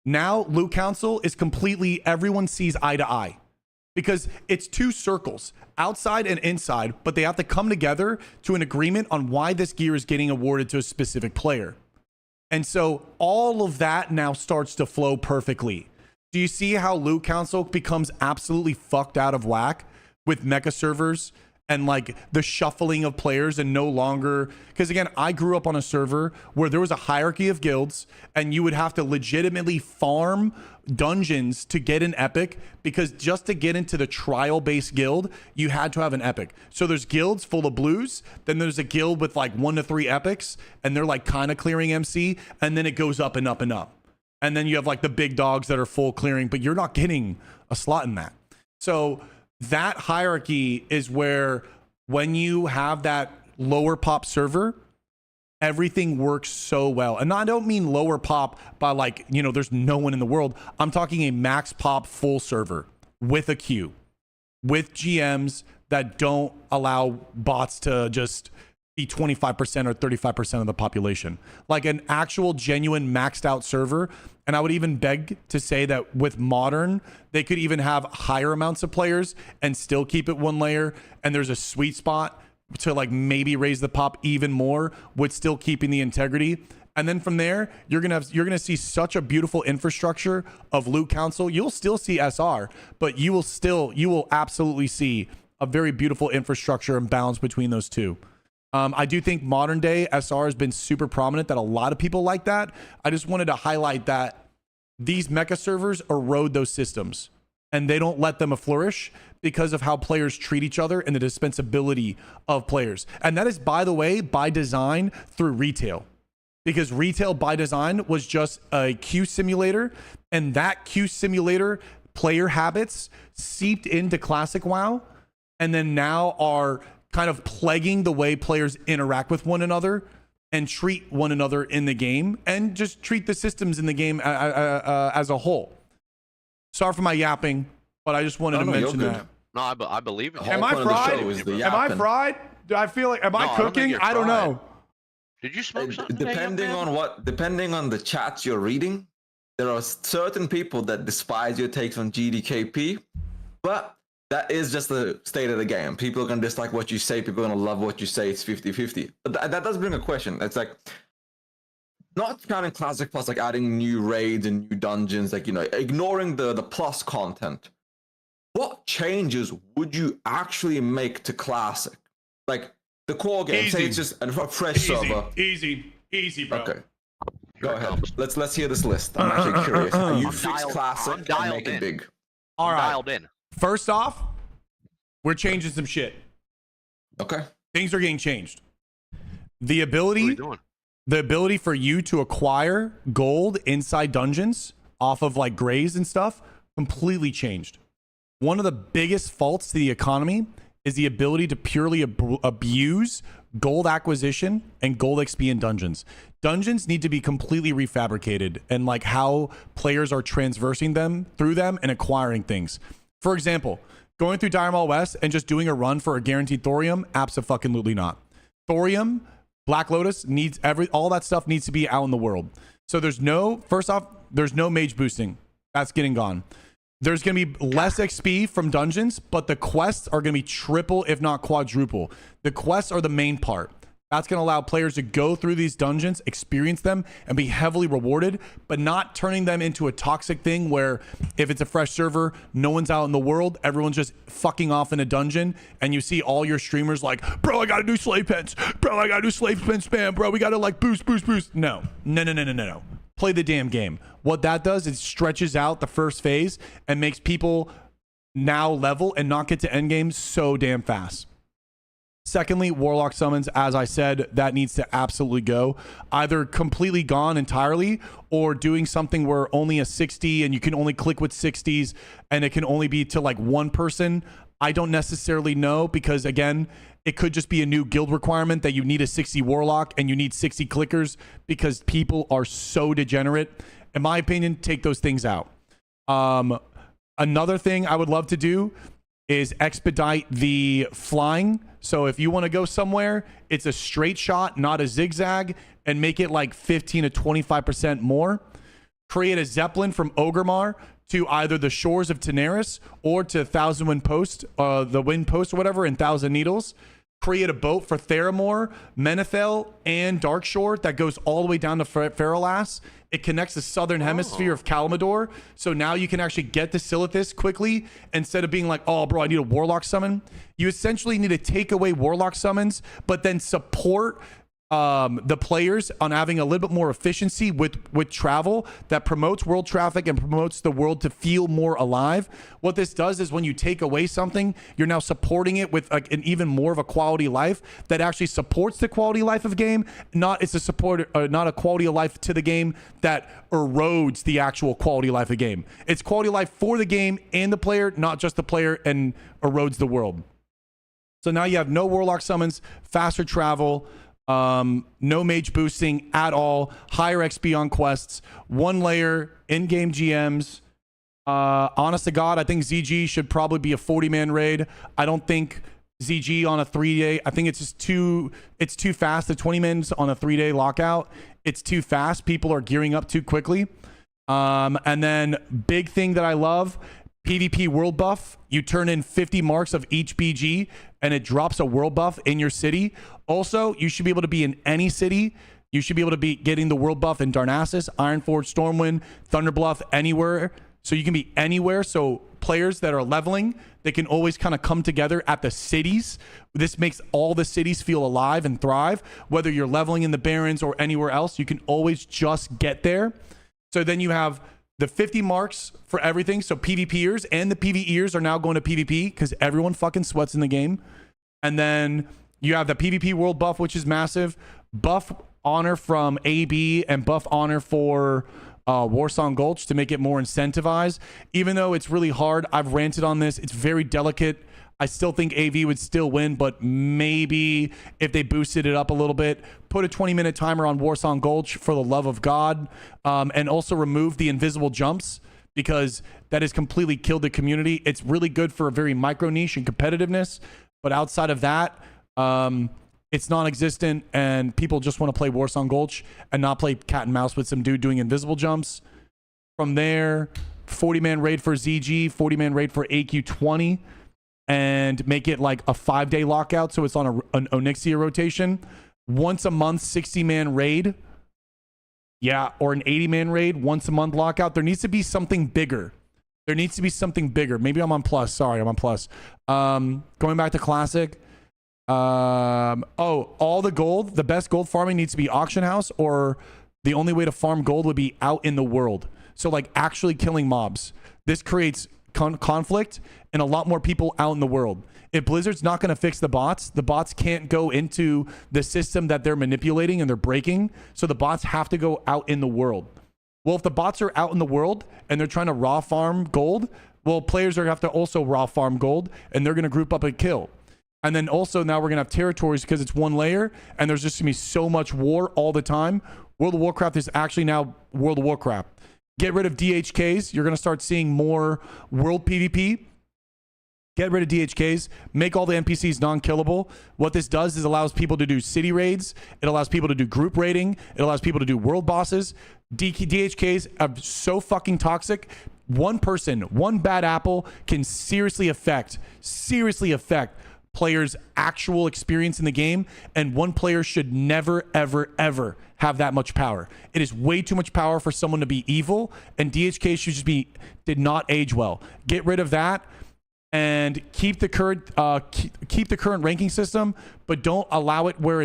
now Loot Council is completely, everyone sees eye to eye, because it's two circles, outside and inside, but they have to come together to an agreement on why this gear is getting awarded to a specific player. And so all of that now starts to flow perfectly. Do you see how Loot Council becomes absolutely fucked out of whack with mecha servers and like the shuffling of players and no longer, because again, I grew up on a server where there was a hierarchy of guilds and you would have to legitimately farm dungeons to get an epic, because just to get into the trial based guild, you had to have an epic. So there's guilds full of blues, then there's a guild with like 1 to 3 epics and they're like kind of clearing MC, and then it goes up and up and up. And then you have like the big dogs that are full clearing, but you're not getting a slot in that. So that hierarchy is where when you have that lower pop server, everything works so well. And I don't mean lower pop by like, you know, there's no one in the world. I'm talking a max pop full server with a queue, with GMs that don't allow bots to just be 25% or 35% of the population. Like an actual genuine maxed out server. And I would even beg to say that with modern, they could even have higher amounts of players and still keep it 1 layer. And there's a sweet spot to like maybe raise the pop even more with still keeping the integrity. And then from there, you're gonna see such a beautiful infrastructure of Loot Council. You'll still see SR, but you will absolutely see a very beautiful infrastructure and balance between those two. I do think modern day SR has been super prominent, that a lot of people like that. I just wanted to highlight that these mecha servers erode those systems and they don't let them flourish because of how players treat each other and the dispensability of players. And that is, by the way, by design through retail, because retail by design was just a queue simulator, and that queue simulator player habits seeped into Classic WoW and then now are kind of plaguing the way players interact with one another and treat one another in the game, and just treat the systems in the game as a whole. Sorry for my yapping, but I just wanted to mention that. No, I believe it. Am I fried? Am I fried? Do I feel like, am I cooking? I don't know. Did you smoke something? Depending on the chats you're reading, there are certain people that despise your takes on GDKP, but that is just the state of the game. People are going to dislike what you say. People are going to love what you say. It's 50-50. But that does bring a question. It's like, not counting Classic Plus, like adding new raids and new dungeons, like, you know, ignoring the plus content. What changes would you actually make to Classic? Like, the core game, say it's just a fresh server. Easy, bro. Okay. Go ahead. Let's hear this list. I'm actually curious. You fix Classic and make it big. All right. Dialed in. First off, we're changing some shit. Okay. Things are getting changed. The ability for you to acquire gold inside dungeons off of like grays and stuff completely changed. One of the biggest faults to the economy is the ability to purely abuse gold acquisition and gold XP in dungeons. Dungeons need to be completely refabricated, and like how players are transversing them through them and acquiring things. For example, going through Dire Maul West and just doing a run for a guaranteed thorium, abso-fucking-lutely not. Thorium, Black Lotus needs all that stuff needs to be out in the world. So there's no mage boosting. That's getting gone. There's going to be less XP from dungeons, but the quests are going to be triple, if not quadruple. The quests are the main part. That's going to allow players to go through these dungeons, experience them, and be heavily rewarded, but not turning them into a toxic thing where if it's a fresh server, no one's out in the world, everyone's just fucking off in a dungeon, and you see all your streamers like, bro, I got to do slave pens. Bro, I got to do slave pen spam. Bro, we got to like boost. No. Play the damn game. What that does is stretches out the first phase and makes people now level and not get to endgame so damn fast. Secondly, Warlock summons, as I said, that needs to absolutely go. Either completely gone entirely, or doing something where only a 60 and you can only click with 60s and it can only be to like one person. I don't necessarily know, because again, it could just be a new guild requirement that you need a 60 Warlock and you need 60 clickers, because people are so degenerate. In my opinion, take those things out. Another thing I would love to do is expedite the flying. So if you want to go somewhere, it's a straight shot, not a zigzag, and make it like 15 to 25% more. Create a Zeppelin from Ogremar to either the shores of Tenaris or to Thousand Wind Post, the Wind Post or whatever, in Thousand Needles. create a boat for Theramore, Menethil, and Darkshore that goes all the way down to Feralass. It connects the southern hemisphere of Kalamador. So now you can actually get to Silithus quickly instead of being like, oh, bro, I need a Warlock summon. You essentially need to take away Warlock summons, but then support the players on having a little bit more efficiency with travel that promotes world traffic and promotes the world to feel more alive. What this does is when you take away something, you're now supporting it with like an even more of a quality life that actually supports the quality of life of game. Not a quality of life to the game that erodes the actual quality of life of game. It's quality of life for the game and the player, not just the player, and erodes the world. So now you have no Warlock summons, faster travel, no mage boosting at all, higher XP on quests, 1 layer, in-game GMs. Honest to God, I think ZG should probably be a 40-man raid. I don't think ZG on a 3-day, I think it's just too fast. The 20 mins on a 3-day lockout, it's too fast. People are gearing up too quickly. And then big thing that I love, PvP world buff. You turn in 50 marks of each BG and it drops a world buff in your city. Also, you should be able to be in any city. You should be able to be getting the world buff in Darnassus, Ironforge, Stormwind, Thunderbluff, anywhere. So you can be anywhere. So players that are leveling, they can always kind of come together at the cities. This makes all the cities feel alive and thrive. Whether you're leveling in the Barrens or anywhere else, you can always just get there. So then you have the 50 marks for everything. So PvPers and the PvEers are now going to PvP because everyone fucking sweats in the game. And then you have the PvP world buff, which is massive. Buff honor from AB and buff honor for Warsong Gulch to make it more incentivized. Even though it's really hard, I've ranted on this. It's very delicate. I still think AV would still win, but maybe if they boosted it up a little bit, put a 20-minute timer on Warsong Gulch for the love of God, and also remove the invisible jumps because that has completely killed the community. It's really good for a very micro niche and competitiveness, but outside of that, it's non-existent, and people just want to play Warsong Gulch and not play cat and mouse with some dude doing invisible jumps. From there, 40-man raid for ZG, 40-man raid for AQ20, and make it like a 5-day lockout, so it's on an Onyxia rotation. Once a month, 60-man raid. Yeah, or an 80-man raid, once a month lockout. There needs to be something bigger. There needs to be something bigger. Maybe I'm on plus. Sorry, I'm on plus. Going back to Classic. All the gold, the best gold farming needs to be auction house, or the only way to farm gold would be out in the world. So like actually killing mobs. This creates conflict and a lot more people out in the world. If Blizzard's not going to fix the bots can't go into the system that they're manipulating and they're breaking. So the bots have to go out in the world. Well, if the bots are out in the world and they're trying to raw farm gold, well, players are going to have to also raw farm gold, and they're going to group up and kill. And then also now we're going to have territories because it's 1 layer and there's just going to be so much war all the time. World of Warcraft is actually now World of Warcraft. Get rid of DHKs. You're going to start seeing more world PvP. Get rid of DHKs. Make all the NPCs non-killable. What this does is allows people to do city raids. It allows people to do group raiding. It allows people to do world bosses. DHKs are so fucking toxic. One person, one bad apple can seriously affect players' actual experience in the game, and one player should never, ever, ever have that much power. It is way too much power for someone to be evil, and DHK should just did not age well. Get rid of that and keep the current ranking system, but don't allow it where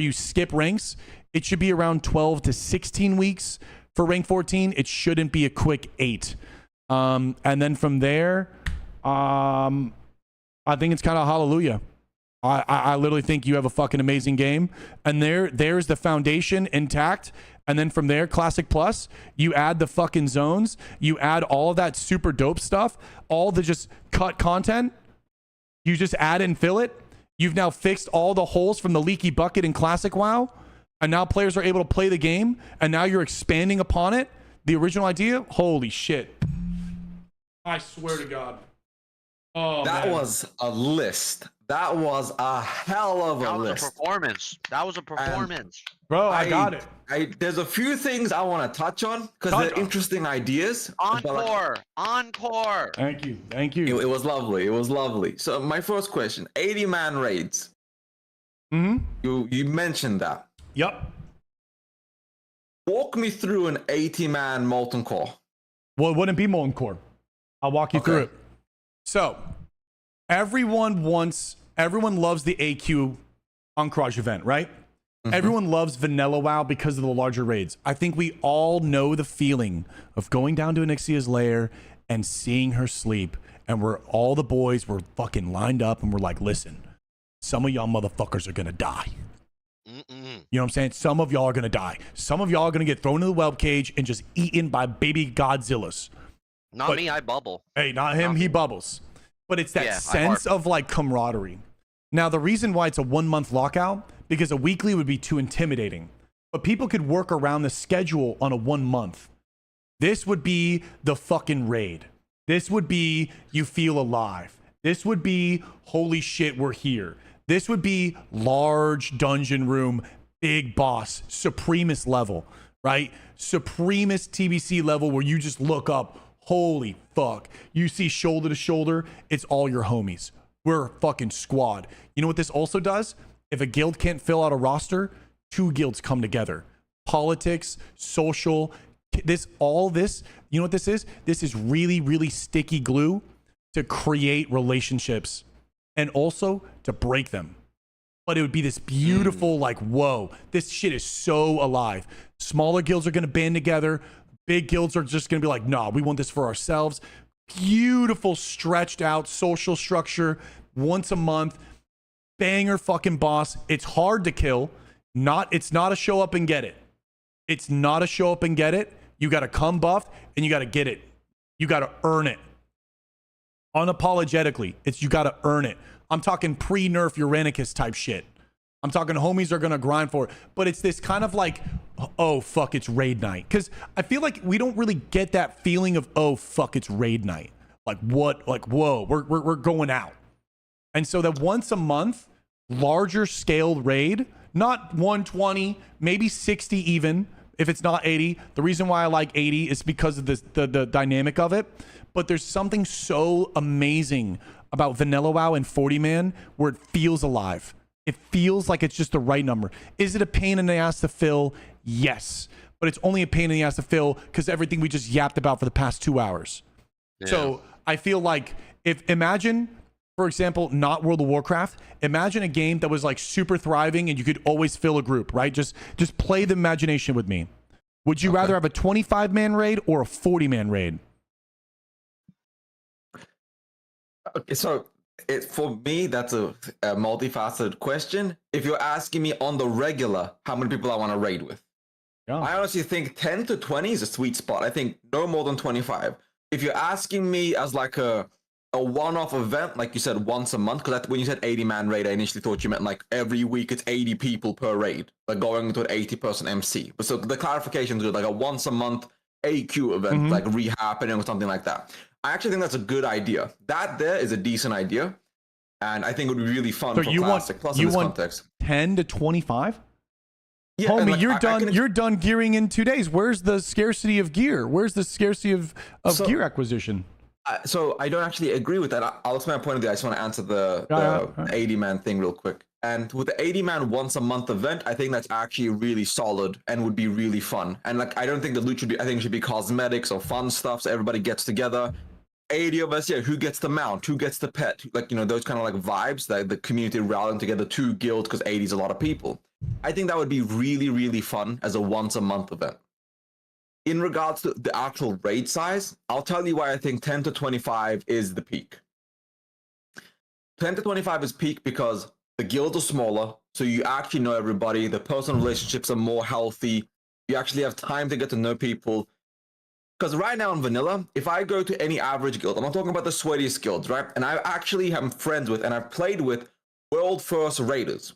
you skip ranks. It should be around 12 to 16 weeks for rank 14. It shouldn't be a quick 8. And then from there, I think it's kind of hallelujah. I literally think you have a fucking amazing game, and there's the foundation intact. And then from there, Classic Plus, you add the fucking zones, you add all of that super dope stuff, all the just cut content, you just add and fill it. You've now fixed all the holes from the leaky bucket in Classic WoW, and now players are able to play the game, and now you're expanding upon it. The original idea, holy shit. I swear to God. Oh, that man. was a list. That was a hell of a list. That was a performance. Bro, I got it. There's a few things I want to touch on because they're interesting ideas. Encore. Thank you. It was lovely. So my first question, 80-man raids. Mm-hmm. You mentioned that. Yep. Walk me through an 80-man Molten Core. Well, it wouldn't be Molten Core. I'll walk you through it. So, everyone loves the AQ Encourage event, right? Mm-hmm. Everyone loves Vanilla WoW because of the larger raids. I think we all know the feeling of going down to Anixia's lair and seeing her sleep, and all the boys were fucking lined up, and we're like, listen, some of y'all motherfuckers are gonna die. You know what I'm saying? Some of y'all are gonna die. Some of y'all are gonna get thrown in the web cage and just eaten by baby Godzillas. Not me, I bubble. Hey, not him, he bubbles. But it's that sense of like camaraderie. Now, the reason why it's a 1 month lockout, because a weekly would be too intimidating. But people could work around the schedule on a 1 month. This would be the fucking raid. This would be you feel alive. This would be holy shit, we're here. This would be large dungeon room, big boss, supremist level, right? Supremist TBC level where you just look up, holy fuck. You see shoulder to shoulder, it's all your homies. We're a fucking squad. You know what this also does? If a guild can't fill out a roster, 2 guilds come together. Politics, social, all this, you know what this is? This is really, really sticky glue to create relationships and also to break them. But it would be this beautiful, like, whoa, this shit is so alive. Smaller guilds are going to band together. Big guilds are just going to be like, nah, we want this for ourselves. Beautiful, stretched out social structure once a month. Banger fucking boss. It's hard to kill. It's not a show up and get it. It's not a show up and get it. You got to come buffed and you got to get it. You got to earn it. Unapologetically, you got to earn it. I'm talking pre-nerf Uranus type shit. I'm talking homies are going to grind for it. But it's this kind of like, oh, fuck, it's raid night. Because I feel like we don't really get that feeling of, oh, fuck, it's raid night. Like, what? Like, whoa, we're going out. And so that once a month, larger scaled raid, not 120, maybe 60 even, if it's not 80. The reason why I like 80 is because of the dynamic of it. But there's something so amazing about Vanilla WoW and 40-man where it feels alive. It feels like it's just the right number. Is it a pain in the ass to fill? Yes. But it's only a pain in the ass to fill because everything we just yapped about for the past 2 hours. Yeah. So I feel like imagine, for example, not World of Warcraft. Imagine a game that was like super thriving and you could always fill a group, right? Just play the imagination with me. Would you rather have a 25-man raid or a 40-man raid? Okay, so for me, that's a multifaceted question. If you're asking me on the regular, how many people I want to raid with, I honestly think 10 to 20 is a sweet spot. I think no more than 25. If you're asking me as like a one-off event, like you said, once a month, because when you said 80-man raid, I initially thought you meant like every week it's 80 people per raid, like going into an 80-person MC. But so the clarification is good, like a once-a-month AQ event, like re-happening or something like that. I actually think that's a good idea. That there is a decent idea, and I think it would be really fun for Classic. Plus, in this context, 10 to 25. Yeah, homie, like, you're done gearing in 2 days. Where's the scarcity of gear? Where's the scarcity of gear acquisition? So I don't actually agree with that. I'll explain my point of view. I just want to answer the 80-man thing real quick. And with the 80-man once a month event, I think that's actually really solid and would be really fun. And like, I don't think the loot should be, I think it should be cosmetics or fun stuff. So everybody gets together. 80 of us, yeah, who gets the mount, who gets the pet, like, you know, those kind of like vibes, that the community rallying together to guild, because 80 is a lot of people. I think that would be really, really fun as a once a month event. In regards to the actual raid size, I'll tell you why I think 10 to 25 is the peak. 10 to 25 is peak because the guilds are smaller, so you actually know everybody, the personal relationships are more healthy, you actually have time to get to know people. Because right now in vanilla, if I go to any average guild, I'm not talking about the sweatiest guilds, right? And I actually am friends with and I've played with world first raiders.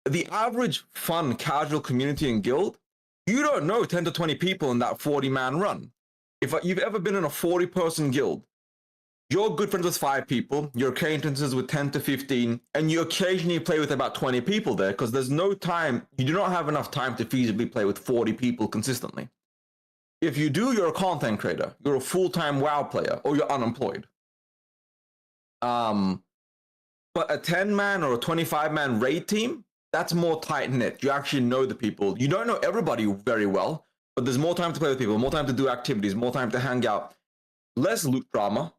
The average fun casual community and guild, you don't know 10 to 20 people in that 40-man run. If you've ever been in a 40-person guild, you're good friends with 5 people, your acquaintances with 10 to 15, and you occasionally play with about 20 people there because there's no time, you do not have enough time to feasibly play with 40 people consistently. If you do, you're a content creator, you're a full-time WoW player, or you're unemployed. But a 10-man or a 25-man raid team, that's more tight-knit. You actually know the people. You don't know everybody very well, but there's more time to play with people, more time to do activities, more time to hang out. Less loot drama,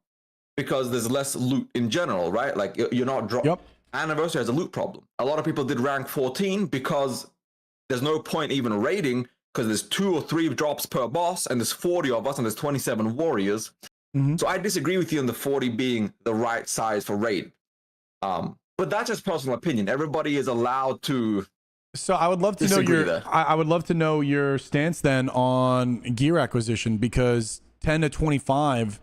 because there's less loot in general, right? Like, you're not dropping. Yep. Anniversary has a loot problem. A lot of people did rank 14 because there's no point even raiding, because there's 2 or 3 drops per boss, and there's 40 of us, and there's 27 warriors. So I disagree with you on the 40 being the right size for raid. But that's just personal opinion. Everybody is allowed to. So I would love to know your. I would love to know your stance then on gear acquisition, because 10 to 25,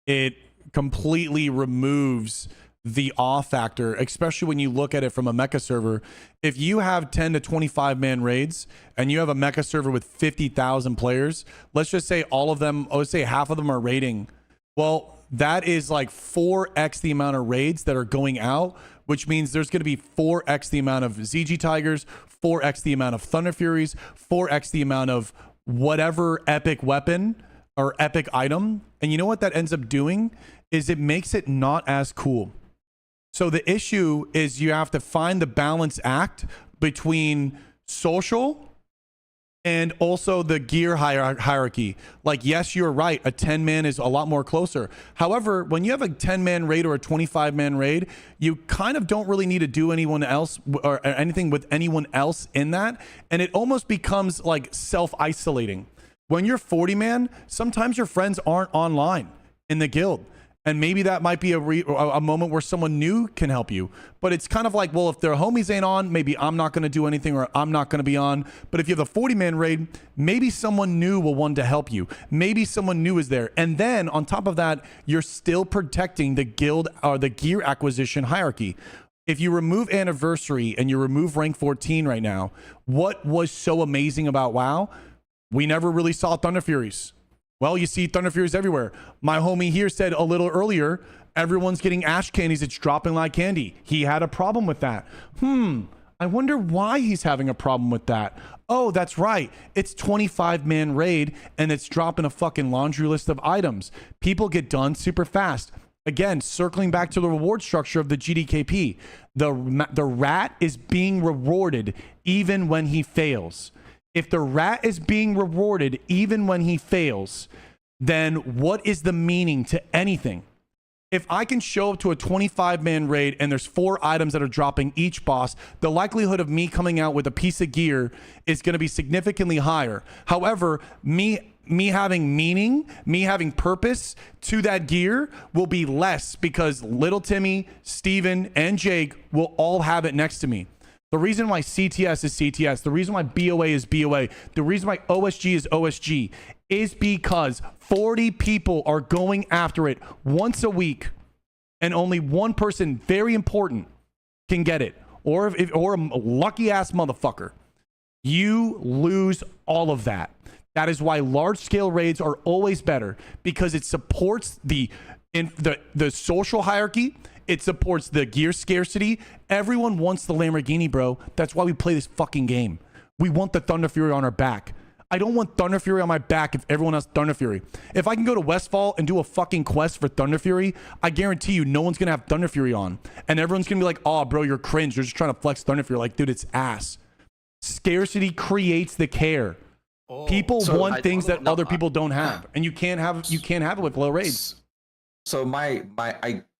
it completely removes the awe factor, especially when you look at it from a mecha server. If you have 10 to 25 man raids and you have a mecha server with 50,000 players, let's just say all of them, let's say half of them are raiding. Well, that is like 4x the amount of raids that are going out, which means there's going to be 4x the amount of ZG Tigers, 4x the amount of Thunder Furies, 4x the amount of whatever epic weapon or epic item. And you know what that ends up doing is it makes it not as cool. So the issue is you have to find the balance act between social and also the gear hierarchy. Like, yes, you're right. A 10-man is a lot more closer. However, when you have a 10-man raid or a 25-man raid, you kind of don't really need to do anyone else or anything with anyone else in that. And it almost becomes like self-isolating. When you're 40-man, sometimes your friends aren't online in the guild. And maybe that might be a moment where someone new can help you. But it's kind of like, well, if their homies ain't on, maybe I'm not going to do anything, or I'm not going to be on. But if you have a 40-man raid, maybe someone new will want to help you. Maybe someone new is there. And then on top of that, you're still protecting the guild or the gear acquisition hierarchy. If you remove anniversary and you remove rank 14 right now, what was so amazing about WoW? We never really saw Thunder Furies. Well, you see Thunder Furies everywhere. My homie here said a little earlier, everyone's getting ash candies. It's dropping like candy. He had a problem with that. I wonder why he's having a problem with that. Oh, that's right. It's 25-man raid and it's dropping a fucking laundry list of items. People get done super fast. Again, circling back to the reward structure of the GDKP, the rat is being rewarded even when he fails. If the rat is being rewarded even when he fails, then what is the meaning to anything? If I can show up to a 25-man raid and there's 4 items that are dropping each boss, the likelihood of me coming out with a piece of gear is going to be significantly higher. However, me having meaning, me having purpose to that gear will be less, because Little Timmy, Steven, and Jake will all have it next to me. The reason why CTS is CTS, the reason why BOA is BOA, the reason why OSG is OSG is because 40 people are going after it once a week, and only one person, very important, can get it. Or a lucky ass motherfucker. You lose all of that. That is why large scale raids are always better, because it supports the social hierarchy. It supports the gear scarcity. Everyone wants the Lamborghini, bro. That's why we play this fucking game. We want the Thunder Fury on our back. I don't want Thunder Fury on my back if everyone has Thunder Fury. If I can go to Westfall and do a fucking quest for Thunder Fury, I guarantee you no one's going to have Thunder Fury on. And everyone's going to be like, oh, bro, you're cringe. You're just trying to flex Thunder Fury. Like, dude, it's ass. Scarcity creates the care. People want things that other people don't have. And you can't have it with low raids. So I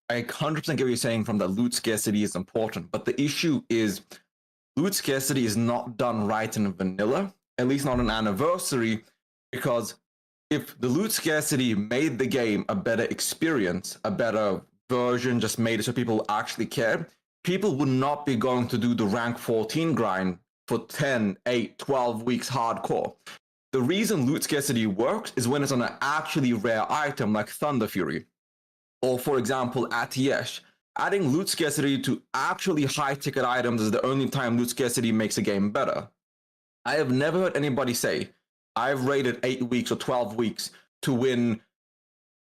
100% get what you're saying from the loot scarcity is important, but the issue is loot scarcity is not done right in vanilla, at least not an anniversary, because if the loot scarcity made the game a better experience, a better version, just made it so people actually cared, people would not be going to do the rank 14 grind for 10, 8, 12 weeks hardcore. The reason loot scarcity works is when it's on an actually rare item like Thunder Fury. Or, for example, at Yesh, adding loot scarcity to actually high-ticket items is the only time loot scarcity makes a game better. I have never heard anybody say, I've raided 8 weeks or 12 weeks to win,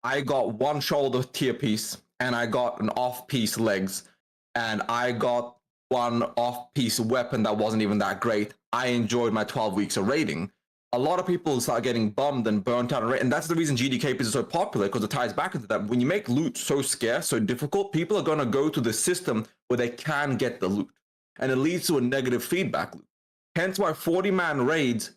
I got 1 shoulder tier piece, and I got an off-piece legs, and I got 1 off-piece weapon that wasn't even that great. I enjoyed my 12 weeks of raiding. a lot of people start getting bummed and burnt out, and that's the reason GDKP is so popular, because it ties back into that. When you make loot so scarce, so difficult, people are going to go to the system where they can get the loot, and it leads to a negative feedback loop. Hence why 40-man raids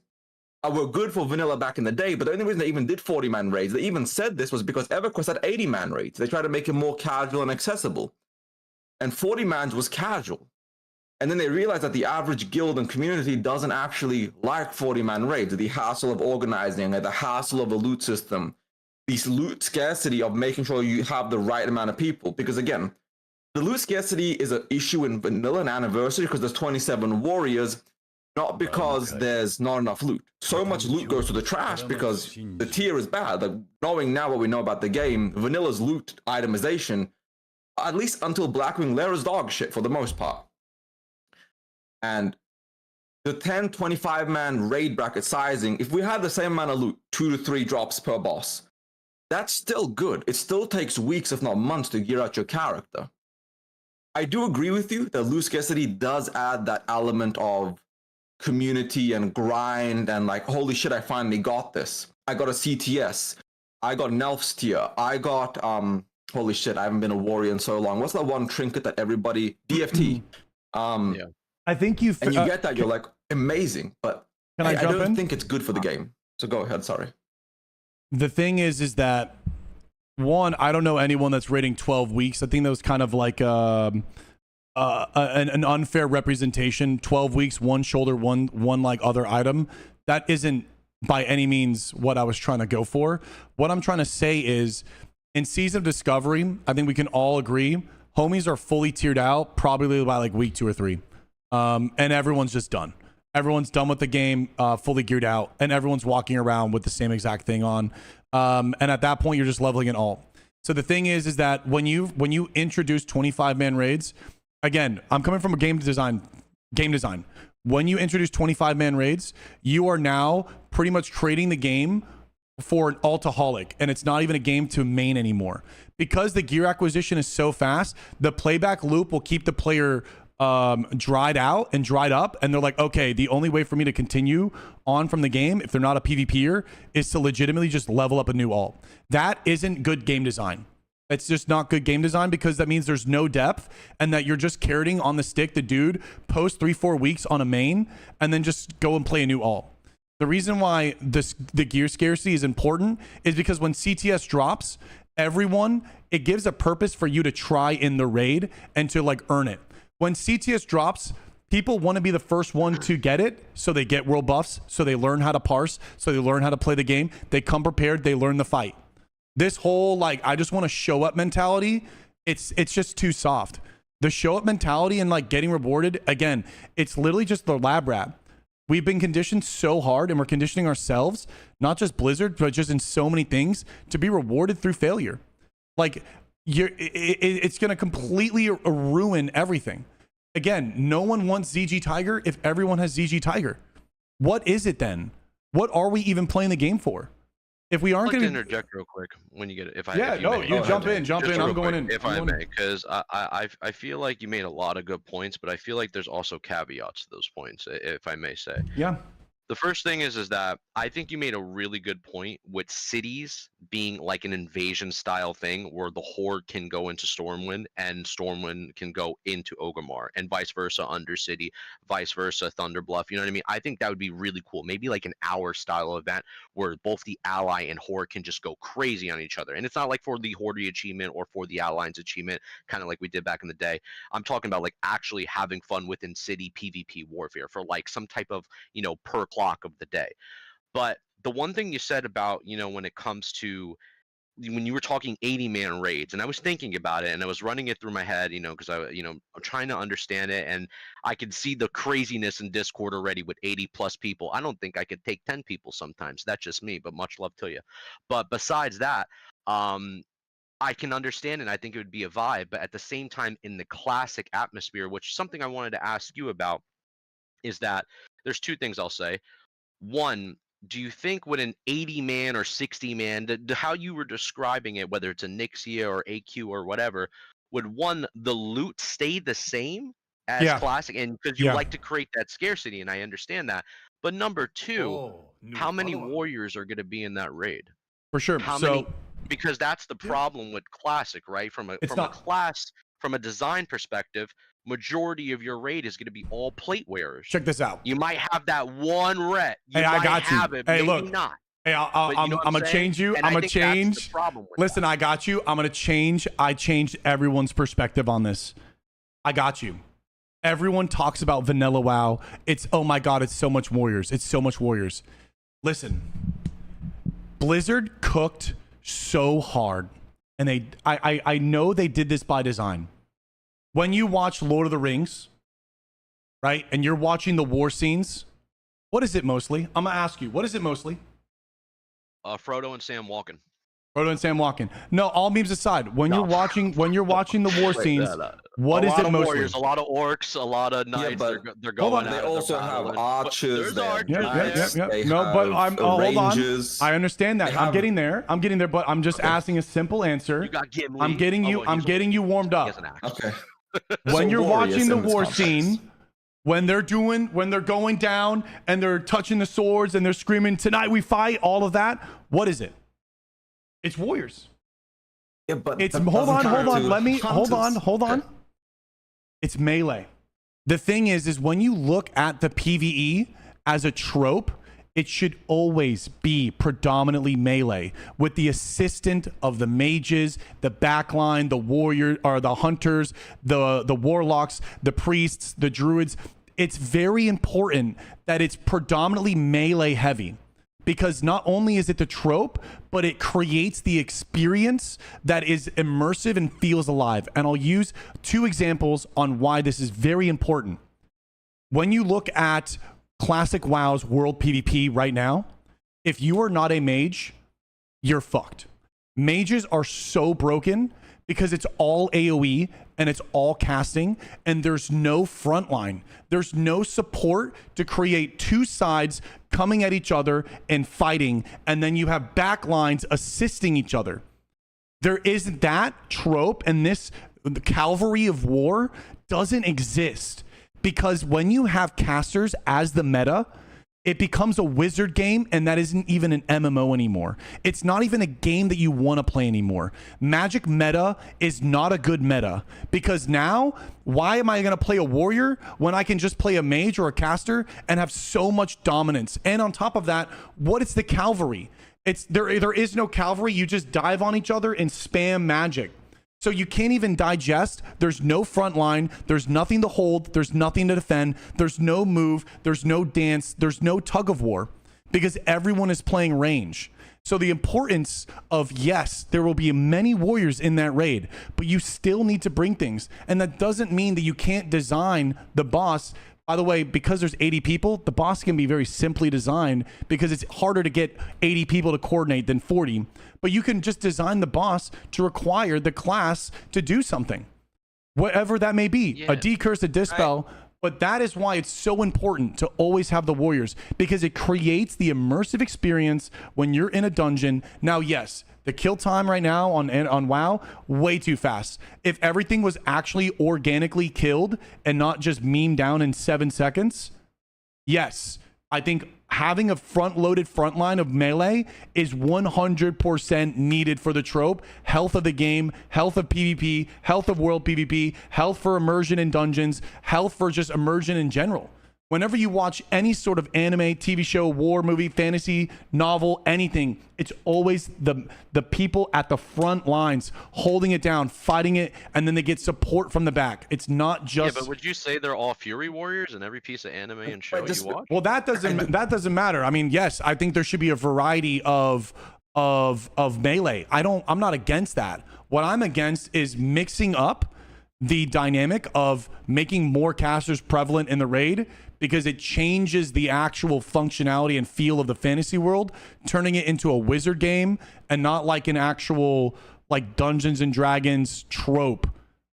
were good for vanilla back in the day, but the only reason they even did 40-man raids, they even said this, was because EverQuest had 80-man raids. They tried to make it more casual and accessible, and 40-mans was casual. And then they realized that the average guild and community doesn't actually like 40-man raids. The hassle of organizing, the hassle of a loot system, the loot scarcity of making sure you have the right amount of people. Because again, the loot scarcity is an issue in vanilla and anniversary because there's 27 warriors, not because there's not enough loot. So much loot goes to the trash because the tier is bad. Like, knowing now what we know about the game, vanilla's loot itemization, at least until Blackwing Lair, is dog shit for the most part. And the 10, 25-man raid bracket sizing, if we had the same amount of loot, 2 to 3 drops per boss, that's still good. It still takes weeks, if not months, to gear out your character. I do agree with you that loot scarcity does add that element of community and grind and like, holy shit, I finally got this. I got a CTS. I got Nelf's tier. I got, holy shit, I haven't been a warrior in so long. What's that one trinket that everybody, DFT. Yeah. I think you get that, you're like, amazing, but I don't think it's good for the game. So go ahead, sorry. The thing is that, one, I don't know anyone that's rating 12 weeks. I think that was kind of like an unfair representation. 12 weeks, one shoulder, one like other item. That isn't by any means what I was trying to go for. What I'm trying to say is, in Season of Discovery, I think we can all agree, homies are fully tiered out probably by like week 2 or 3. And everyone's just done. Everyone's done with the game, fully geared out, and everyone's walking around with the same exact thing on. And at that point, you're just leveling it all. So the thing is that when you introduce 25-man raids, again, I'm coming from a game design. When you introduce 25-man raids, you are now pretty much trading the game for an altaholic, and it's not even a game to main anymore. Because the gear acquisition is so fast, the playback loop will keep the player dried out and dried up, and they're like, okay, the only way for me to continue on from the game, if they're not a PvPer, is to legitimately just level up a new alt. That isn't good game design. It's just not good game design, because that means there's no depth, and that you're just carrying on the stick the dude post 3-4 weeks on a main and then just go and play a new alt. The reason why the gear scarcity is important is because when CTS drops, it gives a purpose for you to try in the raid and to like earn it. When CTS drops, people want to be the first one to get it, so they get world buffs, so they learn how to parse, so they learn how to play the game, they come prepared, they learn the fight. This whole like, I just want to show up mentality, it's just too soft. The show up mentality and like getting rewarded, again, it's literally just the lab rat. We've been conditioned so hard, and we're conditioning ourselves, not just Blizzard, but just in so many things, to be rewarded through failure. Like, it's going to completely ruin everything. Again, no one wants ZG Tiger if everyone has ZG Tiger. What is it then? What are we even playing the game for? If we aren't going to interject real quick when you get it, jump in. I'm going in. If I may, because I feel like you made a lot of good points, but I feel like there's also caveats to those points, if I may say. Yeah. The first thing is that I think you made a really good point with cities being like an invasion style thing where the Horde can go into Stormwind and Stormwind can go into Orgrimmar, and vice versa, Undercity, vice versa, Thunderbluff. You know what I mean? I think that would be really cool. Maybe like an hour style event where both the Ally and Horde can just go crazy on each other. And it's not like for the Horde achievement or for the Alliance achievement, kind of like we did back in the day. I'm talking about like actually having fun within city PvP warfare for like some type of, per clock of the day. But the one thing you said about, when it comes to when you were talking 80-man raids, and I was thinking about it and I was running it through my head, because I'm trying to understand it, and I could see the craziness in Discord already with 80+ people. I don't think I could take 10 people sometimes. That's just me, but much love to you. But besides that, I can understand, and I think it would be a vibe, but at the same time, in the classic atmosphere, which is something I wanted to ask you about, is that there's two things I'll say. One, do you think with an 80-man or 60-man, how you were describing it, whether it's a Nixia or AQ or whatever, would the loot stay the same as classic? And because you like to create that scarcity, and I understand that. But number two, Oh, new how many follower. warriors are going to be in that raid? For sure. How So many? Because that's the problem with Classic, right? From a It's from a not- class, from a design perspective, majority of your raid is going to be all plate wearers. check this out. You might have that one ret. You Hey, I might got you. have it, Hey, maybe look. not. Hey, But you know what I'm gonna saying? change you. And I'm I gonna think that's change. the problem with Listen, that. I got you. I'm gonna change. I changed everyone's perspective on this. I got you. Everyone talks about vanilla WoW. It's, oh my god, it's so much warriors. It's so much warriors. Listen, Blizzard cooked so hard, and I know they did this by design. When you watch Lord of the Rings, right, and you're watching the war scenes, what is it mostly? I'm gonna ask you, what is it mostly? Frodo and Sam walking. Frodo and Sam walking. No, all memes aside, when you're watching the war scenes, what a is lot it of mostly? warriors, a lot of orcs, a lot of knights. but they're hold going. on. At They it, also they're have battling. archers. There's They have archers knights. there. They No, but have hold on. ranges. I understand that. They I'm have- getting there. But I'm just asking a simple answer. You got Gimli. I'm getting you. Oh, I'm he's a- getting you warmed he up. has an axe. Okay. When So you're warriors watching the in this war context. scene, when they're going down and they're touching the swords and they're screaming, "Tonight we fight!" All of that. What is it? It's warriors. Yeah, but It's that hold doesn't on. count to Let me hold hunters. on. Okay. It's melee. The thing is when you look at the PvE as a trope, it should always be predominantly melee with the assistant of the mages, the backline, the warrior or the hunters, the warlocks, the priests, the druids. It's very important that it's predominantly melee heavy. Because not only is it the trope, but it creates the experience that is immersive and feels alive. And I'll use 2 examples on why this is very important. When you look at Classic WoW's World PvP right now, if you are not a mage, you're fucked. Mages are so broken because it's all AoE and it's all casting and there's no front line. There's no support to create 2 sides coming at each other and fighting, and then you have back lines assisting each other. There isn't that trope, and the cavalry of war doesn't exist because when you have casters as the meta, it becomes a wizard game, and that isn't even an MMO anymore. It's not even a game that you want to play anymore. Magic meta is not a good meta because now, why am I going to play a warrior when I can just play a mage or a caster and have so much dominance? And on top of that, what is the cavalry? There is no cavalry. You just dive on each other and spam magic. So you can't even digest. There's no front line. There's nothing to hold. There's nothing to defend. There's no move. There's no dance. There's no tug of war because everyone is playing range. So the importance of, yes, there will be many warriors in that raid, but you still need to bring things. And that doesn't mean that you can't design the boss. By the way, because there's 80 people, the boss can be very simply designed because it's harder to get 80 people to coordinate than 40. But you can just design the boss to require the class to do something, whatever that may be, a decurse, a dispel. But that is why it's so important to always have the warriors because it creates the immersive experience when you're in a dungeon. Now, yes, the kill time right now on WoW, way too fast. If everything was actually organically killed and not just memed down in 7 seconds, yes, I think having a front-loaded front line of melee is 100% needed for the trope. Health of the game, health of PvP, health of world PvP, health for immersion in dungeons, health for just immersion in general. Whenever you watch any sort of anime, TV show, war movie, fantasy, novel, anything, it's always the people at the front lines holding it down, fighting it, and then they get support from the back. It's not just... Yeah, but would you say they're all Fury Warriors in every piece of anime and show you watch? Well, that doesn't matter. I mean, yes, I think there should be a variety of melee. I'm not against that. What I'm against is mixing up the dynamic of making more casters prevalent in the raid because it changes the actual functionality and feel of the fantasy world, turning it into a wizard game and not like an actual like Dungeons and Dragons trope,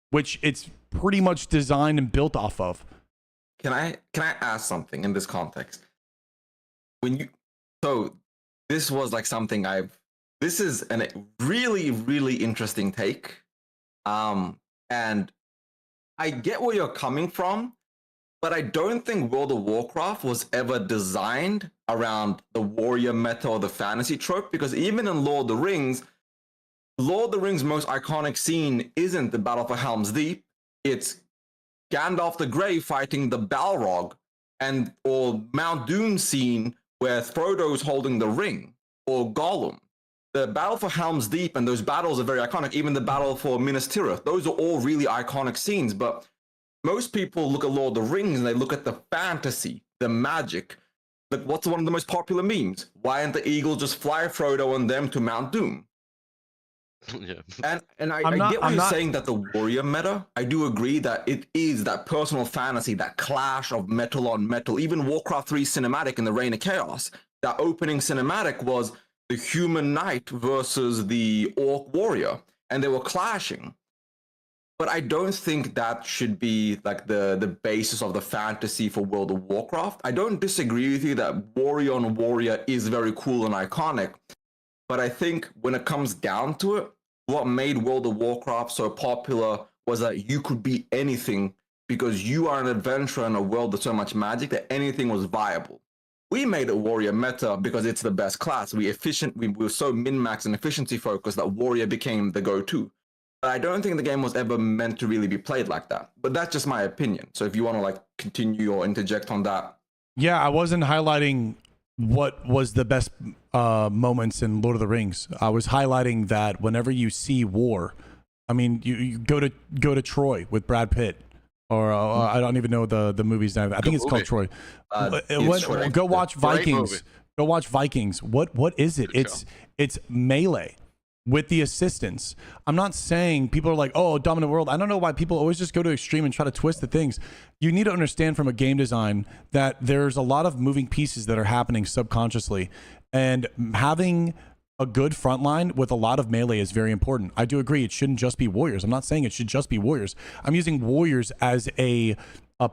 which it's pretty much designed and built off of. Can I ask something in this context? This was like something this is a really, really interesting take. And I get where you're coming from, But I don't think World of Warcraft was ever designed around the warrior meta or the fantasy trope, because even in Lord of the Rings, most iconic scene isn't the Battle for Helm's Deep. It's Gandalf the Grey fighting the Balrog, or Mount Doom scene where Frodo's holding the ring, or Gollum. The Battle for Helm's Deep and those battles are very iconic. Even the battle for Minas Tirith, those are all really iconic scenes. But most people look at Lord of the Rings and they look at the fantasy, the magic. Like, what's one of the most popular memes? Why didn't the eagle just fly Frodo and them to Mount Doom? Yeah. And I get what you're saying, that the warrior meta, I do agree that it is that personal fantasy, that clash of metal on metal. Even Warcraft 3 cinematic in the Reign of Chaos, that opening cinematic was the human knight versus the orc warrior, and they were clashing. But I don't think that should be like the basis of the fantasy for World of Warcraft. I don't disagree with you that warrior on warrior is very cool and iconic. But I think when it comes down to it, what made World of Warcraft so popular was that you could be anything, because you are an adventurer in a world with so much magic that anything was viable. We made it warrior meta because it's the best class. We were so min-max and efficiency focused that warrior became the go-to. But I don't think the game was ever meant to really be played like that. But that's just my opinion. So if you want to like continue or interject on that. Yeah, I wasn't highlighting what was the best moments in Lord of the Rings. I was highlighting that whenever you see war, I mean, you go to Troy with Brad Pitt, or I don't even know the movie's name. I think it's called Troy. Go watch Vikings. Go watch Vikings. What is it? It's melee with the assistance. I'm not saying people are like, oh, dominant world. I don't know why people always just go to extreme and try to twist the things. You need to understand from a game design that there's a lot of moving pieces that are happening subconsciously, and having a good front line with a lot of melee is very important. I do agree it shouldn't just be warriors. I'm not saying it should just be warriors. I'm using warriors as a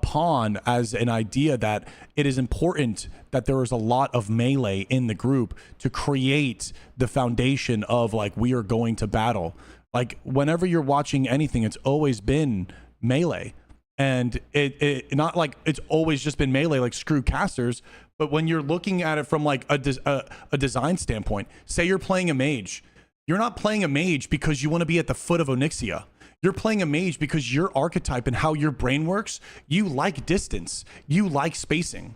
pawn, as an idea that it is important that there is a lot of melee in the group to create the foundation of like, we are going to battle. Like whenever you're watching anything, it's always been melee, and it not like it's always just been melee, like screw casters. But when you're looking at it from like a design standpoint, say you're playing a mage, you're not playing a mage because you want to be at the foot of Onyxia. You're playing a mage because your archetype and how your brain works, you like distance, you like spacing.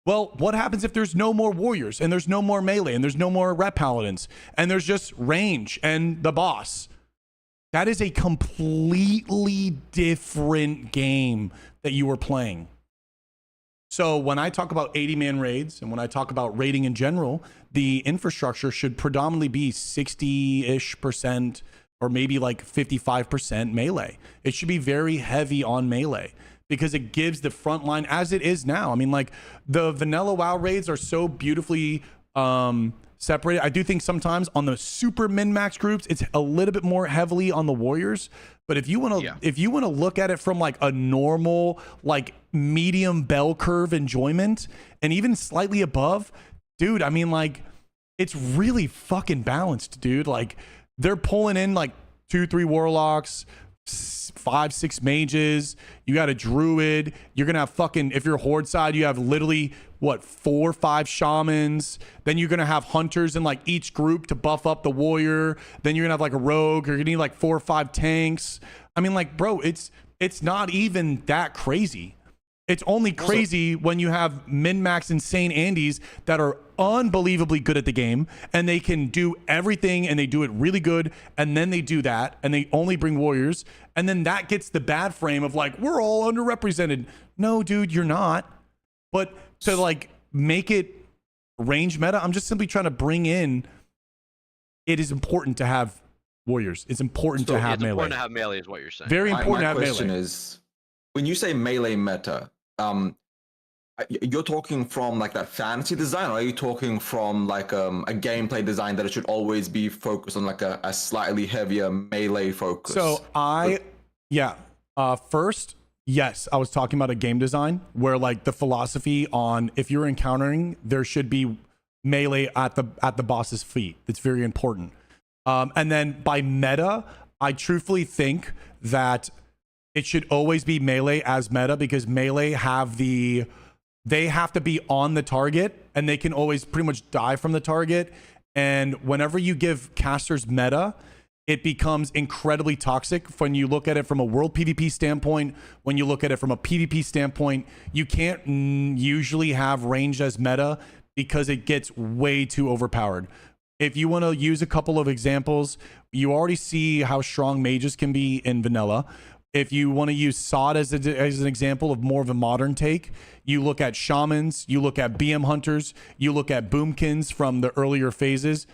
Well, what happens if there's no more warriors and there's no more melee and there's no more ret paladins and there's just range and the boss? That is a completely different game that you are playing. So when I talk about 80-man raids and when I talk about raiding in general, the infrastructure should predominantly be 60-ish% or maybe like 55% melee. It should be very heavy on melee because it gives the front line as it is now. I mean, like the vanilla WoW raids are so beautifully separated. I do think sometimes on the super min-max groups, it's a little bit more heavily on the warriors. But if you want to look at it from like a normal, like medium bell curve enjoyment and even slightly above, dude, I mean, like it's really fucking balanced, dude. Like they're pulling in like 2-3 warlocks, 5-6 mages, you got a druid, you're gonna have fucking, if you're horde side, you have literally what, 4-5 shamans, then you're gonna have hunters in like each group to buff up the warrior, then you're gonna have like a rogue, you're gonna need like 4 or 5 tanks. I mean, like, bro, it's not even that crazy. It's only crazy when you have min-max insane Andes that are unbelievably good at the game and they can do everything and they do it really good, and then they do that and they only bring warriors, and then that gets the bad frame of like, we're all underrepresented. No, dude, you're not. But to like make it range meta, I'm just simply trying to bring in, it is important to have warriors. It's important to have melee. It's important to have melee is what you're saying. Very important to have melee. My question is, when you say melee meta, you're talking from like that fantasy design, or are you talking from like a gameplay design that it should always be focused on like a slightly heavier melee focus? So first, yes, I was talking about a game design where like the philosophy on if you're encountering, there should be melee at the boss's feet. It's very important. And then by meta, I truthfully think that it should always be melee as meta, because melee they have to be on the target, and they can always pretty much die from the target. And whenever you give casters meta, it becomes incredibly toxic. When you look at it from a world PvP standpoint, when you look at it from a PvP standpoint, you can't usually have range as meta because it gets way too overpowered. If you want to use a couple of examples, you already see how strong mages can be in vanilla. If you want to use SOD as an example of more of a modern take, you look at shamans, you look at BM hunters, you look at boomkins from the earlier phases.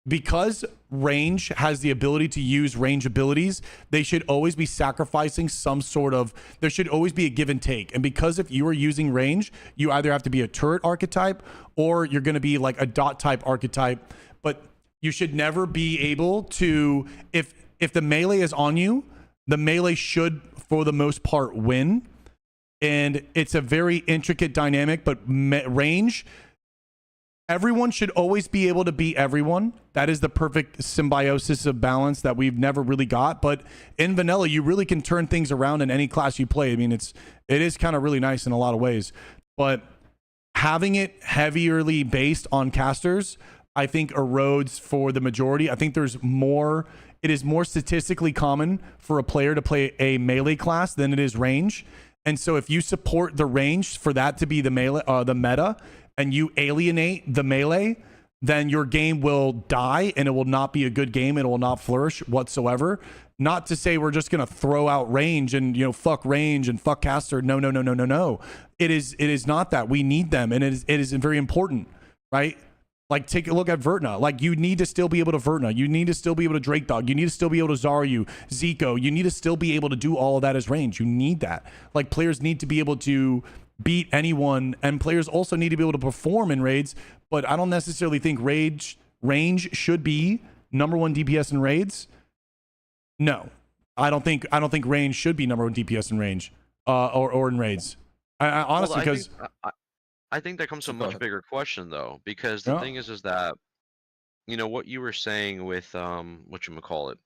Because range has the ability to use range abilities, they should always be sacrificing some sort of, there should always be a give and take. And because if you are using range, you either have to be a turret archetype or you're going to be like a dot type archetype. But you should never be able to, if the melee is on you, the melee should, for the most part, win. And it's a very intricate dynamic, but range, everyone should always be able to beat everyone. That is the perfect symbiosis of balance that we've never really got. But in vanilla, you really can turn things around in any class you play. I mean, it is kind of really nice in a lot of ways. But having it heavily based on casters, I think erodes for the majority. I think it is more statistically common for a player to play a melee class than it is range. And so if you support the range for that to be the melee, the meta, and you alienate the melee, then your game will die and it will not be a good game. It will not flourish whatsoever. Not to say we're just going to throw out range and, fuck range and fuck caster. No. It is not that. We need them, and it is very important, right? Like, take a look at Vertna. Like, you need to still be able to Vertna. You need to still be able to Drake Dog. You need to still be able to Zaryu, Zico. You need to still be able to do all of that as range. You need that. Like, players need to be able to beat anyone, and players also need to be able to perform in raids. But I don't necessarily think range should be #1 DPS in raids. No, I don't think range should be #1 DPS in range, or in raids. I honestly, because I think that comes to a much bigger question, though, because the thing is that, what you were saying with whatchamacallit,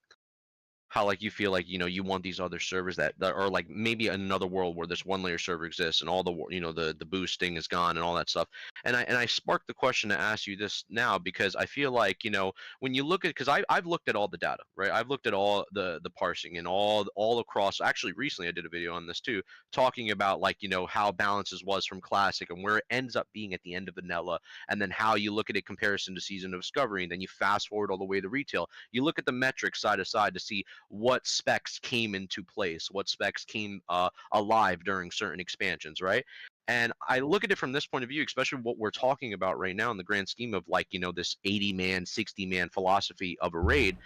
how like you feel like you want these other servers that are like maybe another world where this one layer server exists and all the the boosting is gone and all that stuff. And I sparked the question to ask you this now, because I feel like when you look at, because I've looked at all the data, right? I've looked at all the parsing and all across. Actually, recently I did a video on this too, talking about like how balances was from classic and where it ends up being at the end of vanilla, and then how you look at it comparison to season of discovery, and then you fast forward all the way to retail. You look at the metrics side to side to see what specs came into place, what specs came alive during certain expansions, right? And I look at it from this point of view, especially what we're talking about right now in the grand scheme of like, this 80-man, 60-man philosophy of a raid.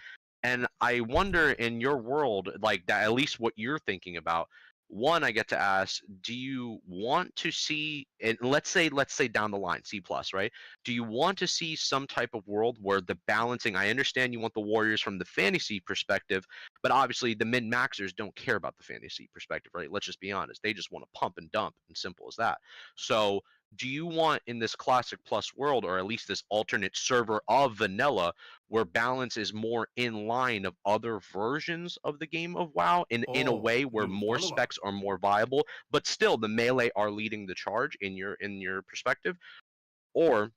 And I wonder, in your world, like that, at least what you're thinking about, one, I get to ask, do you want to see, and let's say down the line, C+, right? Do you want to see some type of world where the balancing, I understand you want the warriors from the fantasy perspective, but obviously the min-maxers don't care about the fantasy perspective, right? Let's just be honest. They just want to pump and dump, and simple as that. So do you want in this Classic Plus world, or at least this alternate server of vanilla, where balance is more in line of other versions of the game of WoW in a way where more specs are more viable, but still the melee are leading the charge in your perspective? Or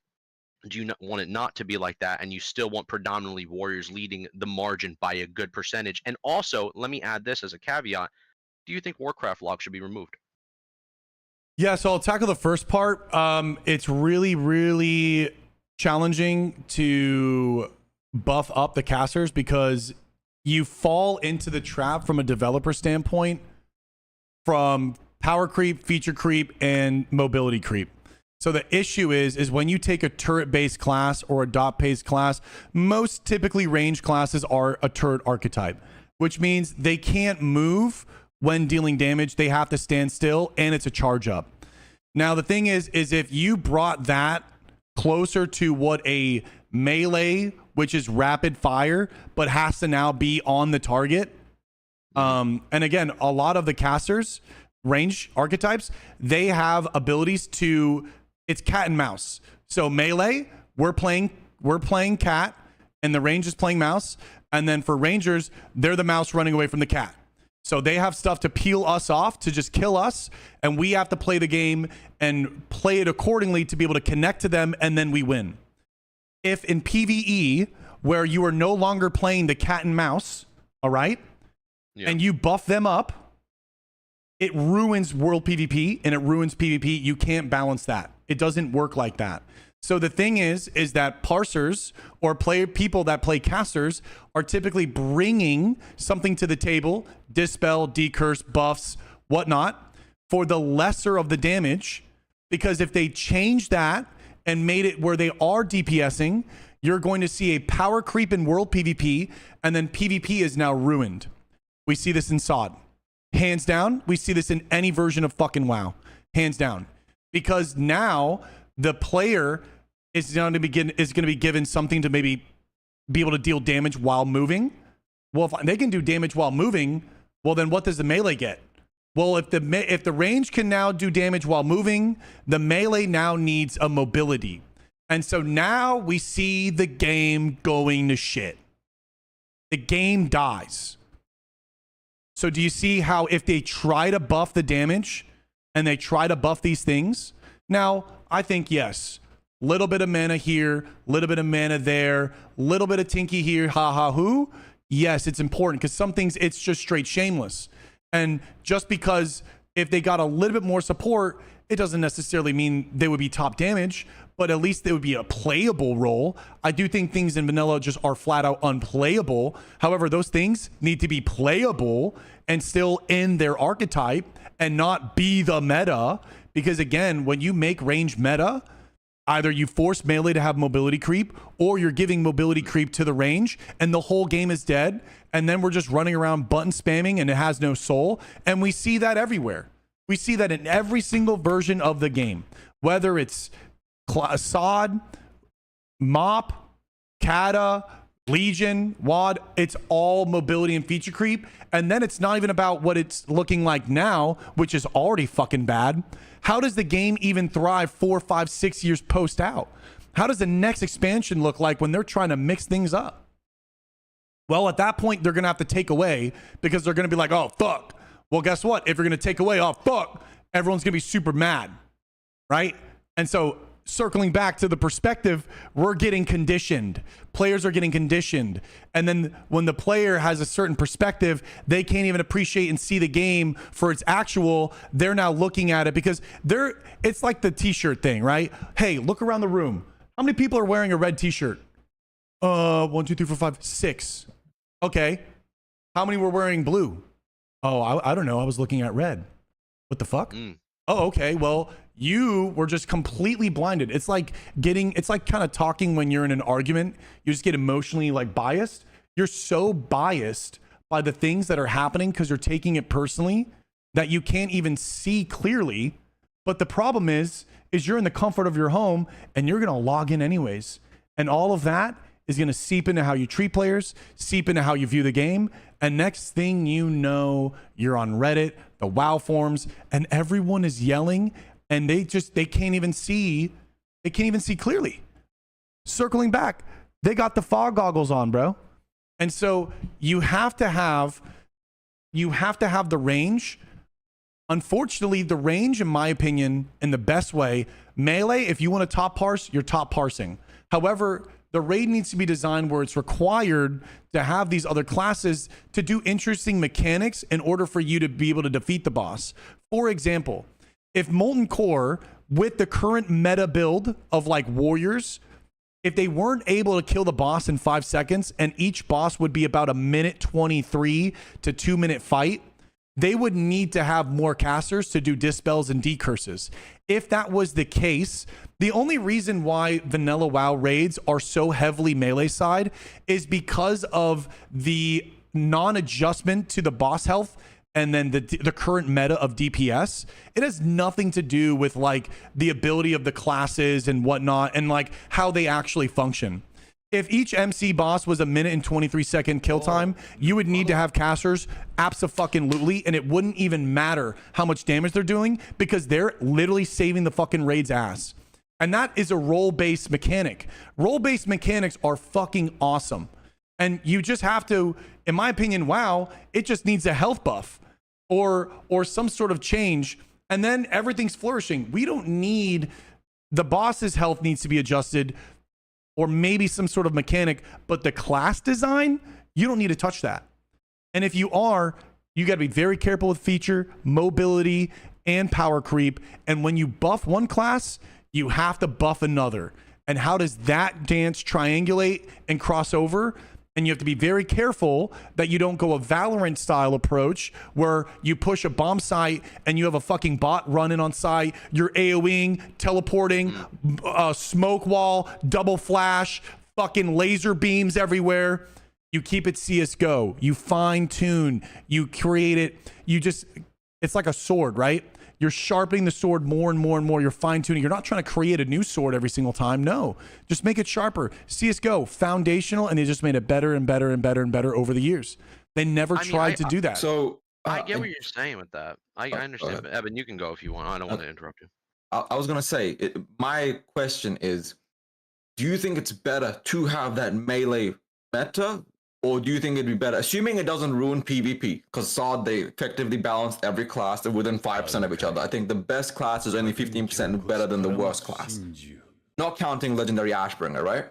do you not want it not to be like that, and you still want predominantly warriors leading the margin by a good percentage? And also, let me add this as a caveat, do you think Warcraft log should be removed? Yeah, so I'll tackle the first part. It's really, really challenging to buff up the casters, because you fall into the trap from a developer standpoint from power creep, feature creep, and mobility creep. So the issue is when you take a turret-based class or a dot-based class, most typically range classes are a turret archetype, which means they can't move when dealing damage. They have to stand still, and it's a charge up. Now, the thing is if you brought that closer to what a melee, which is rapid fire, but has to now be on the target. And again, a lot of the casters, range archetypes, they have abilities to, it's cat and mouse. So melee, we're playing cat, and the range is playing mouse. And then for rangers, they're the mouse running away from the cat. So they have stuff to peel us off, to just kill us, and we have to play the game and play it accordingly to be able to connect to them, and then we win. If in PvE, where you are no longer playing the cat and mouse, all right, and you buff them up, it ruins world PvP and it ruins PvP. You can't balance that. It doesn't work like that. So the thing is that parsers or people that play casters are typically bringing something to the table, dispel, decurse, buffs, whatnot, for the lesser of the damage. Because if they change that and made it where they are DPSing, you're going to see a power creep in world PvP, and then PvP is now ruined. We see this in SOD. Hands down, we see this in any version of fucking WoW. Hands down. Because now the player is going to be given something to maybe be able to deal damage while moving. Well, if they can do damage while moving, well, then what does the melee get? Well, if the range can now do damage while moving, the melee now needs a mobility. And so now we see the game going to shit. The game dies. So do you see how if they try to buff the damage and they try to buff these things? Now, I think yes. Little bit of mana here, little bit of mana there, little bit of tinky here, ha ha hoo. Yes, it's important because some things it's just straight shameless. And just because if they got a little bit more support, it doesn't necessarily mean they would be top damage, but at least they would be a playable role. I do think things in vanilla just are flat out unplayable. However, those things need to be playable and still in their archetype and not be the meta. Because again, when you make range meta, either you force melee to have mobility creep or you're giving mobility creep to the range and the whole game is dead. And then we're just running around button spamming and it has no soul. And we see that everywhere. We see that in every single version of the game, whether it's SOD, MOP, Kata, Legion, WoD, it's all mobility and feature creep. And then it's not even about what it's looking like now, which is already fucking bad. How does the game even thrive 4, 5, 6 years post out? How does the next expansion look like when they're trying to mix things up? Well, at that point, they're going to have to take away because they're going to be like, oh, fuck. Well, guess what? If you're going to take away, oh, fuck, everyone's going to be super mad, right? And so circling back to the perspective, we're getting conditioned. Players are getting conditioned. And then when the player has a certain perspective, they can't even appreciate and see the game for its actual. They're now looking at it because it's like the t-shirt thing, right? Hey, look around the room. How many people are wearing a red t-shirt? 1, 2, 3, 4, 5, 6. Okay. How many were wearing blue? Oh, I don't know. I was looking at red. What the fuck? Oh, okay. Well, you were just completely blinded. It's like kind of talking when you're in an argument. You just get emotionally like biased. You're so biased by the things that are happening because you're taking it personally that you can't even see clearly. But the problem is you're in the comfort of your home and you're going to log in anyways. And all of that is going to seep into how you treat players, seep into how you view the game. And next thing you know, you're on Reddit, the WoW forums, and everyone is yelling and they can't even see clearly. Circling back, they got the fog goggles on, bro. And so you have to have the range. Unfortunately, the range, in my opinion, in the best way, melee, if you want to top parse, you're top parsing. However, the raid needs to be designed where it's required to have these other classes to do interesting mechanics in order for you to be able to defeat the boss. For example, if Molten Core, with the current meta build of like warriors, if they weren't able to kill the boss in 5 seconds and each boss would be about a minute 23 to 2 minute fight, they would need to have more casters to do dispels and decurses. If that was the case, the only reason why vanilla WoW raids are so heavily melee side is because of the non-adjustment to the boss health and then the current meta of DPS. It has nothing to do with like the ability of the classes and whatnot and like how they actually function. If each MC boss was a minute and 23 second kill time, you would need to have casters abso-fucking-lutely, and it wouldn't even matter how much damage they're doing because they're literally saving the fucking raid's ass. And that is a role-based mechanic. Role-based mechanics are fucking awesome. And you just have to in my opinion, WoW, it just needs a health buff or some sort of change, and then everything's flourishing. We don't need the boss's health needs to be adjusted, or maybe some sort of mechanic, but the class design, you don't need to touch that. And if you are, you got to be very careful with feature, mobility, and power creep. And when you buff one class, you have to buff another. And how does that dance triangulate and cross over? And you have to be very careful that you don't go a Valorant style approach where you push a bomb site and you have a fucking bot running on site. You're AoEing, teleporting, smoke wall, double flash, fucking laser beams everywhere. You keep it CSGO. You fine tune. You create it. It's like a sword, right? You're sharpening the sword more and more and more. You're fine tuning. You're not trying to create a new sword every single time. No, just make it sharper. CSGO, foundational, and they just made it better and better and better and better over the years. They never tried to do that. So I get what you're saying with that. I understand. But Evan, you can go if you want. I don't want to interrupt you. I was gonna say, my question is, do you think it's better to have that melee meta, or do you think it'd be better, assuming it doesn't ruin PvP, because SOD, they effectively balanced every class. They're within 5% of each other. I think the best class is only 15% better than the worst class. Not counting Legendary Ashbringer, right?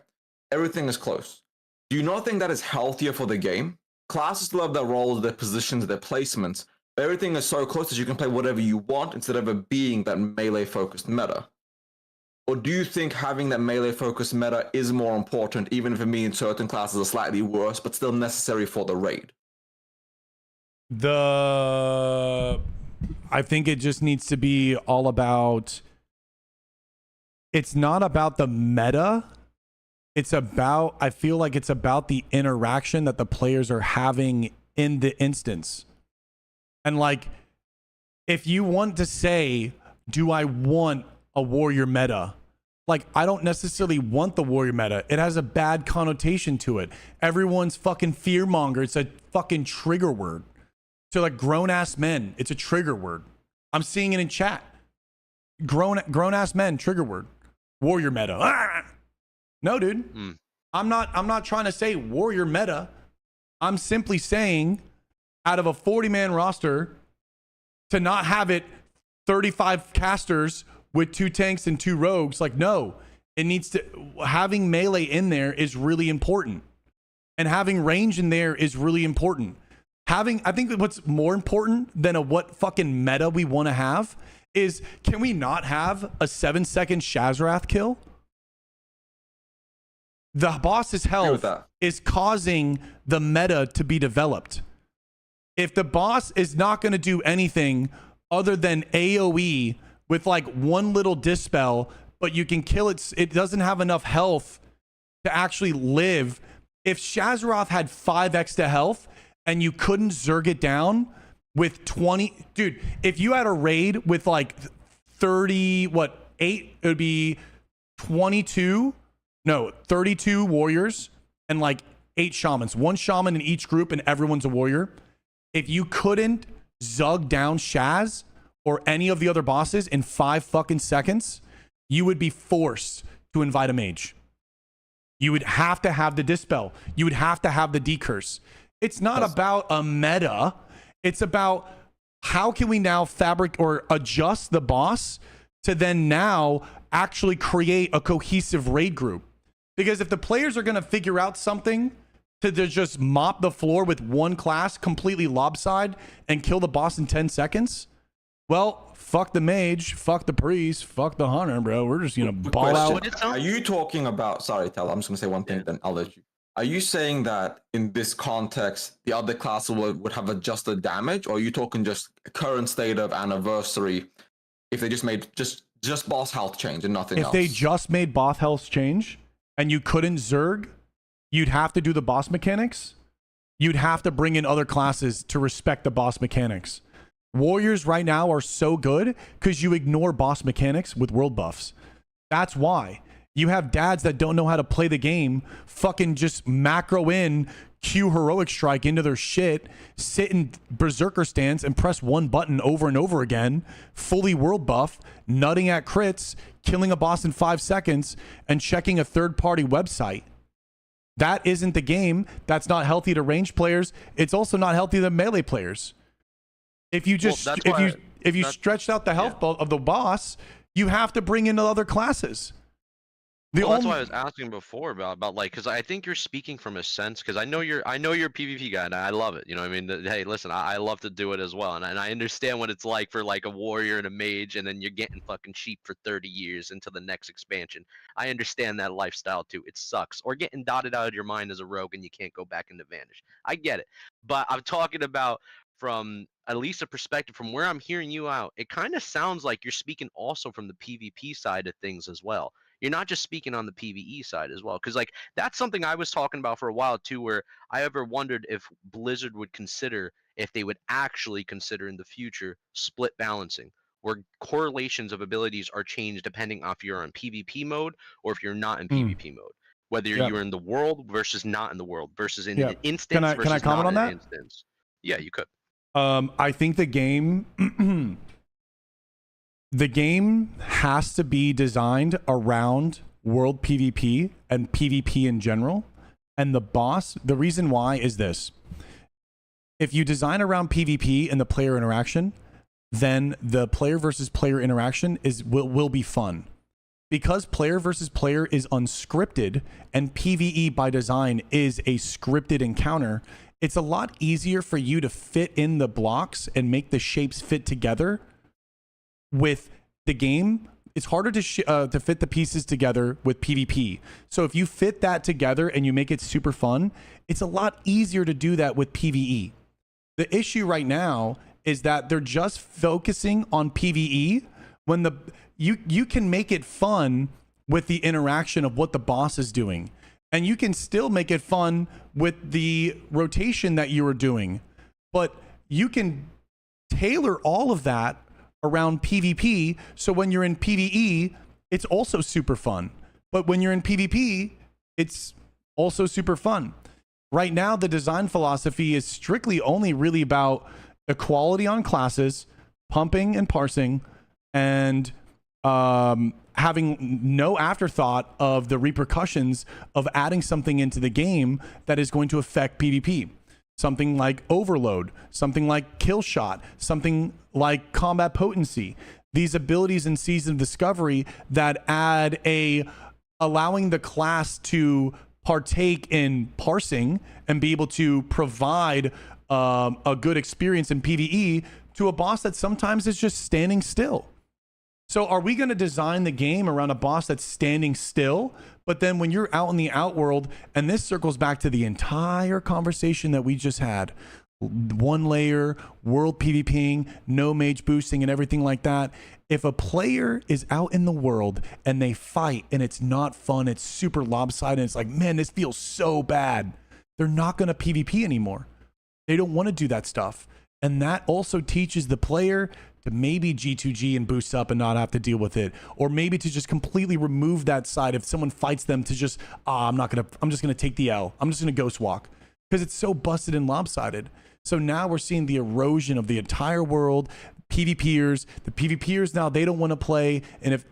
Everything is close. Do you not think that is healthier for the game? Classes still have their roles, their positions, their placements. But everything is so close that you can play whatever you want instead of it being that melee-focused meta. Or do you think having that melee-focused meta is more important, even if it means certain classes are slightly worse, but still necessary for the raid? I think it just needs to be all about, it's not about the meta. It's about, I feel like it's about the interaction that the players are having in the instance. And like, if you want to say, do I want a warrior meta? Like, I don't necessarily want the warrior meta. It has a bad connotation to it. Everyone's fucking fearmonger. It's a fucking trigger word. To like grown-ass men, it's a trigger word. I'm seeing it in chat. Grown-ass men, trigger word. Warrior meta. Ah! No, dude. I'm not trying to say warrior meta. I'm simply saying, out of a 40-man roster, to not have it 35 casters with 2 tanks and 2 rogues, like, no, it needs to, having melee in there is really important, and having range in there is really important. I think what's more important than what fucking meta we want to have is, can we not have a 7-second Shazrath kill? The boss's health is causing the meta to be developed. If the boss is not going to do anything other than AoE with like one little dispel, but you can kill it, it doesn't have enough health to actually live. If Shazroth had 5 extra health and you couldn't Zerg it down with 20, dude, if you had a raid with like 8, it would be 32 warriors and like 8 shamans, 1 shaman in each group, and everyone's a warrior. If you couldn't Zug down Shaz or any of the other bosses in 5 fucking seconds, you would be forced to invite a mage. You would have to have the dispel. You would have to have the decurse. It's not about a meta. It's about how can we now fabric or adjust the boss to then now actually create a cohesive raid group. Because if the players are going to figure out something to just mop the floor with one class completely lopsided and kill the boss in 10 seconds, well, fuck the mage, fuck the priest, fuck the hunter, bro. We're just gonna ball out. Are you talking about, sorry, Tal, I'm just gonna say one thing, then I'll let you. Are you saying that in this context, the other classes would have adjusted damage, or are you talking just current state of anniversary if they just made just boss health change and nothing else? If they just made boss health change and you couldn't Zerg, you'd have to do the boss mechanics. You'd have to bring in other classes to respect the boss mechanics. Warriors right now are so good because you ignore boss mechanics with world buffs. That's why. You have dads that don't know how to play the game, fucking just macro in, Q heroic strike into their shit, sit in berserker stance and press one button over and over again, fully world buff, nutting at crits, killing a boss in 5 seconds, and checking a third-party website. That isn't the game. That's not healthy to range players. It's also not healthy to melee players. If you just if you stretched out the health of the boss, you have to bring in other classes. That's why I was asking before about like, because I think you're speaking from a sense, because I know you're a PvP guy and I love it. You know what I mean? Hey, listen, I love to do it as well, and I understand what it's like for like a warrior and a mage, and then you're getting fucking sheep for 30 years into the next expansion. I understand that lifestyle too. It sucks. Or getting dotted out of your mind as a rogue and you can't go back into Vanish. I get it, but I'm talking about from at least a perspective from where I'm hearing you out. It kind of sounds like you're speaking also from the PvP side of things as well. You're not just speaking on the PvE side as well, because like that's something I was talking about for a while too, where I ever wondered if Blizzard would consider, if they would actually consider in the future, split balancing, where correlations of abilities are changed depending on if you're in PvP mode or if you're not in PvP mode, whether you're in the world versus not in the world versus in an instance versus can I comment on not that? in an instance. Yeah, you could. I think the game the game has to be designed around world PvP and PvP in general. And the reason why is this. If you design around PvP and the player interaction, then the player versus player interaction will be fun. Because player versus player is unscripted and PvE by design is a scripted encounter, it's a lot easier for you to fit in the blocks and make the shapes fit together. With the game, it's harder to fit the pieces together with PvP. So if you fit that together and you make it super fun, it's a lot easier to do that with PvE. The issue right now is that they're just focusing on PvE when you can make it fun with the interaction of what the boss is doing. And you can still make it fun with the rotation that you are doing. But you can tailor all of that around PvP, so when you're in PvE, it's also super fun. But when you're in PvP, it's also super fun. Right now, the design philosophy is strictly only really about equality on classes, pumping and parsing, and having no afterthought of the repercussions of adding something into the game that is going to affect PvP. Something like overload, something like kill shot, something like combat potency. These abilities in Season of Discovery that add allowing the class to partake in parsing and be able to provide a good experience in PvE to a boss that sometimes is just standing still. So are we going to design the game around a boss that's standing still? But then when you're out in the outworld, and this circles back to the entire conversation that we just had, one layer, world PvPing, no mage boosting and everything like that. If a player is out in the world and they fight and it's not fun, it's super lopsided, and it's like, man, this feels so bad, they're not going to PvP anymore. They don't want to do that stuff. And that also teaches the player to maybe G2G and boost up and not have to deal with it, or maybe to just completely remove that side. If someone fights them, to just I'm just gonna take the L. I'm just gonna ghost walk, because it's so busted and lopsided. So now we're seeing the erosion of the entire world. The PvPers now, they don't want to play. And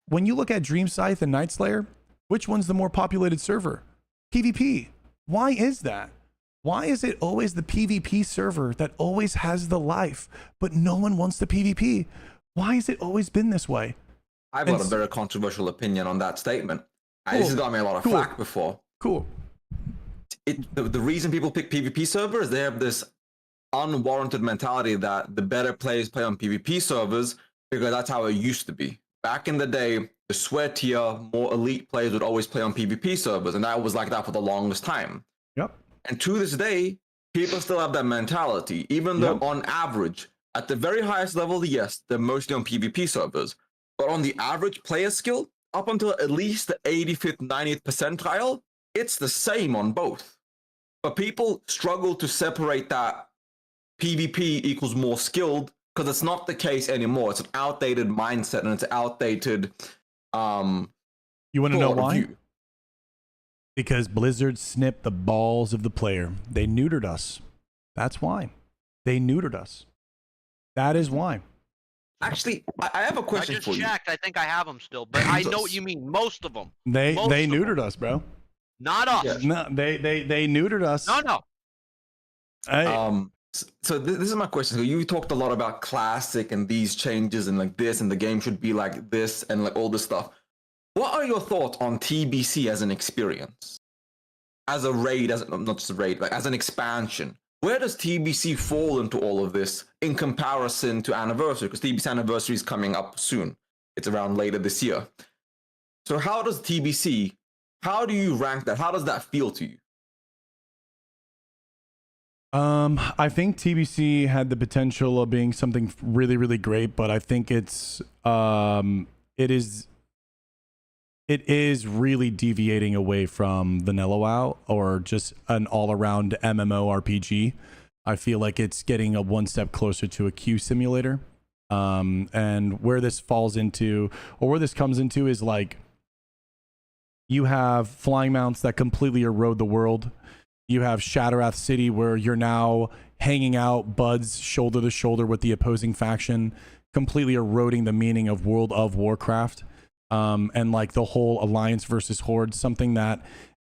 when you look at Dream Scythe and Night Slayer, which one's the more populated server? PvP. Why is that? Why is it always the PvP server that always has the life, but no one wants the PvP? Why has it always been this way? I've got a very controversial opinion on that statement. This has got me a lot of flack before. Cool. The reason people pick PvP servers, they have this unwarranted mentality that the better players play on PvP servers because that's how it used to be. Back in the day, the sweatier, more elite players would always play on PvP servers, and that was like that for the longest time. Yep. And to this day, people still have that mentality, even though on average, at the very highest level, yes, they're mostly on PvP servers. But on the average player skill, up until at least the 85th, 90th percentile, it's the same on both. But people struggle to separate that PvP equals more skilled, because it's not the case anymore. It's an outdated mindset, and it's outdated you want to know why? View. Because Blizzard snipped the balls of the player. They neutered us. That's why. They neutered us. That is why. Actually, I have a question for you. I just checked. I think I have them still, but I know what you mean. Most of them. They neutered us, bro. Not us. Yeah. No, they neutered us. No. Hey, So this is my question. So you talked a lot about classic and these changes and like this, and the game should be like this and like all this stuff. What are your thoughts on TBC as an experience? As a raid, as not just a raid, like as an expansion. Where does TBC fall into all of this in comparison to Anniversary? Because TBC Anniversary is coming up soon. It's around later this year. So how does TBC, how do you rank that? How does that feel to you? I think TBC had the potential of being something really, really great, but I think it is really deviating away from vanilla WoW or just an all-around MMORPG. I feel like it's getting a one step closer to a queue simulator. And where this falls into, or where this comes into, is like you have flying mounts that completely erode the world. You have Shadowrath City, where you're now hanging out buds shoulder to shoulder with the opposing faction, completely eroding the meaning of World of Warcraft. And like the whole Alliance versus Horde, something that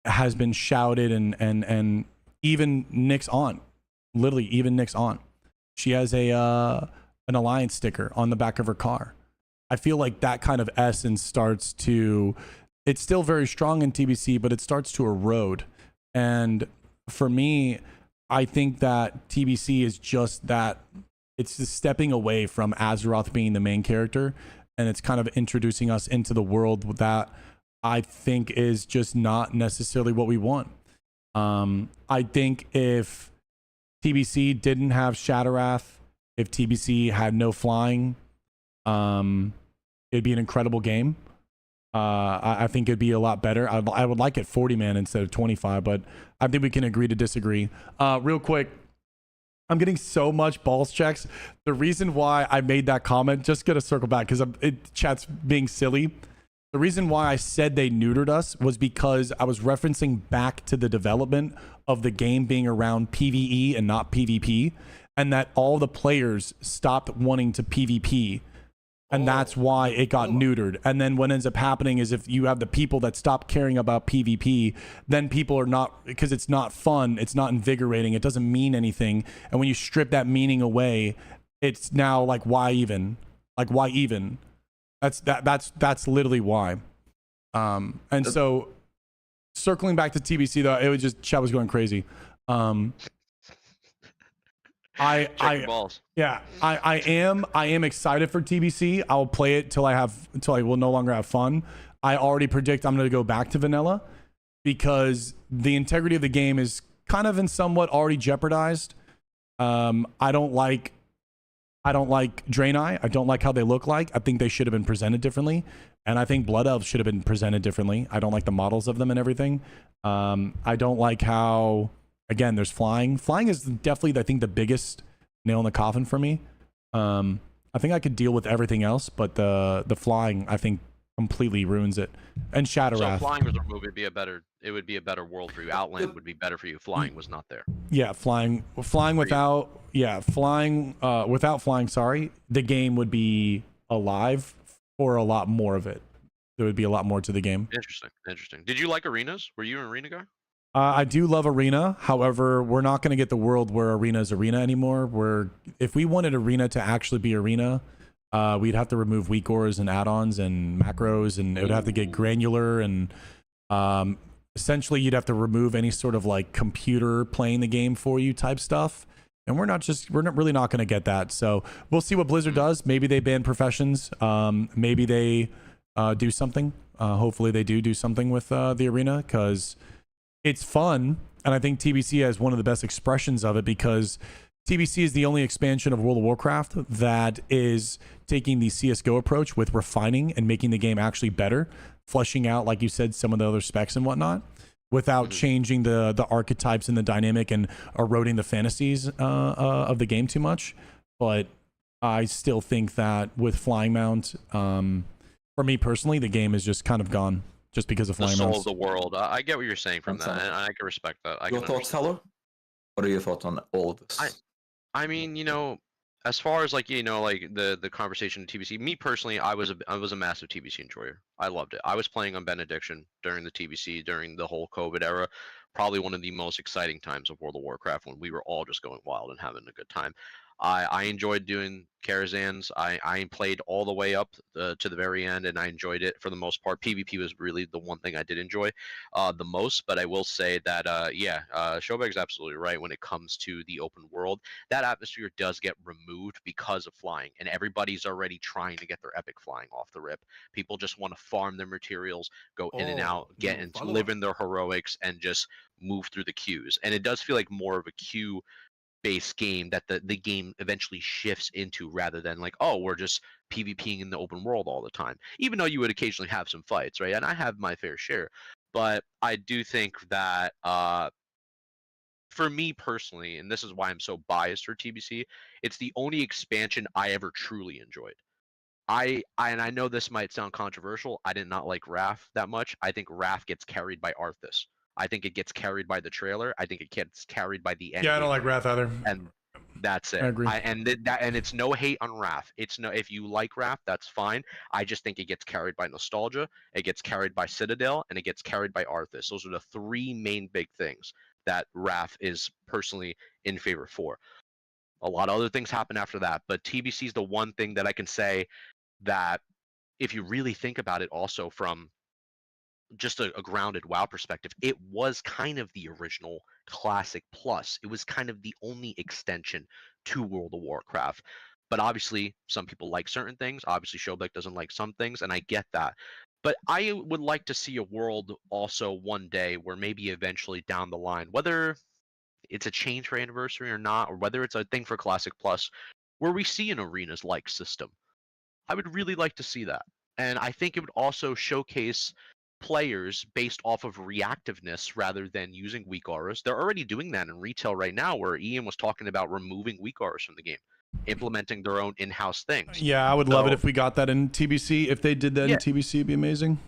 has been shouted and even Nick's on. Literally, even Nick's on. She has an Alliance sticker on the back of her car. I feel like that kind of essence starts to... It's still very strong in TBC, but it starts to erode. And for me, I think that TBC is just that. It's just stepping away from Azeroth being the main character, and it's kind of introducing us into the world that I think is just not necessarily what we want. I think if TBC didn't have Shadowrath, if TBC had no flying, it'd be an incredible game. I think it'd be a lot better. I would like it 40 man instead of 25, but I think we can agree to disagree. Real quick, I'm getting so much balls checks. The reason why I made that comment, just gonna circle back because chat's being silly. The reason why I said they neutered us was because I was referencing back to the development of the game being around PvE and not PvP, and that all the players stopped wanting to PvP. And that's why it got neutered. And then what ends up happening is if you have the people that stop caring about PvP, then people are not, because it's not fun, it's not invigorating, it doesn't mean anything. And when you strip that meaning away, it's now like, why even? Like, why even? That's literally why. And so circling back to TBC though, it was just, chat was going crazy. I am excited for TBC. I'll play it till I will no longer have fun. I already predict I'm going to go back to vanilla because the integrity of the game is kind of in somewhat already jeopardized. I don't like Draenei. I don't like how they look like. I think they should have been presented differently. And I think Blood Elves should have been presented differently. I don't like the models of them and everything. I don't like how, again, there's flying. Flying is definitely, I think, the biggest nail in the coffin for me. I think I could deal with everything else, but the flying, I think, completely ruins it. And Shadowrath. So flying was removed. It would be a better world for you. Outland would be better for you. Flying was not there. Yeah, flying without flying, sorry, the game would be alive for a lot more of it. There would be a lot more to the game. Interesting. Did you like arenas? Were you an arena guy? I do love arena. However, we're not going to get the world where arena is arena anymore. If we wanted arena to actually be arena, we'd have to remove weak ores and add-ons and macros, and it would have to get granular, and essentially you'd have to remove any sort of like computer playing the game for you type stuff. And we're not really not going to get that. So we'll see what Blizzard does. Maybe they ban professions. Maybe they do something. Hopefully they do something with the arena, because it's fun. And I think TBC has one of the best expressions of it, because TBC is the only expansion of World of Warcraft that is taking the CSGO approach with refining and making the game actually better, fleshing out, like you said, some of the other specs and whatnot, without changing the archetypes and the dynamic and eroding the fantasies of the game too much. But I still think that with Flying Mount, for me personally, the game is just kind of gone just because of Flying Mount. The Mounts. soul of the world. I get what you're saying from that, and I can respect that. Your thoughts, Hello? What are your thoughts on all of this? I mean, you know, As far as like like the conversation in TBC, me personally, I was a massive TBC enjoyer. I loved it. I was playing on Benediction during the TBC during the whole COVID era. Probably one of the most exciting times of World of Warcraft when we were all just going wild and having a good time. I enjoyed doing Karazhan's. I played all the way up to the very end, and I enjoyed it for the most part. PvP was really the one thing I did enjoy the most. But I will say that Showbag's absolutely right when it comes to the open world. That atmosphere does get removed because of flying, and everybody's already trying to get their epic flying off the rip. People just want to farm their materials, go in and out, get into live in their heroics, and just move through the queues. And it does feel like more of a queue based game that the game eventually shifts into, rather than like, oh, we're just PvPing in the open world all the time. Even though you would occasionally have some fights, right? And I have my fair share. But I do think that for me personally, and this is why I'm so biased for TBC, it's the only expansion I ever truly enjoyed. And I know this might sound controversial. I did not like Wrath that much. I think Wrath gets carried by Arthas. I think it gets carried by the trailer. I think it gets carried by the end. Yeah, I don't like Wrath either. And that's it. I agree. And it's no hate on Wrath. It's no, if you like Wrath, that's fine. I just think it gets carried by nostalgia, it gets carried by Citadel, and it gets carried by Arthas. Those are the three main big things that Wrath is personally in favor for. A lot of other things happen after that, but TBC is the one thing that I can say that if you really think about it, also from just a grounded WoW perspective, it was kind of the original Classic Plus. It was kind of the only extension to World of Warcraft. But obviously, some people like certain things. Obviously, Showbeck doesn't like some things, and I get that. But I would like to see a world also one day where maybe eventually down the line, whether it's a change for Anniversary or not, or whether it's a thing for Classic Plus, where we see an arenas-like system. I would really like to see that. And I think it would also showcase players based off of reactiveness rather than using weak auras. They're already doing that in retail right now, where Ian was talking about removing weak auras from the game, implementing their own in-house things. Yeah, I would love it if we got that in TBC. If they did that in TBC, it'd be amazing.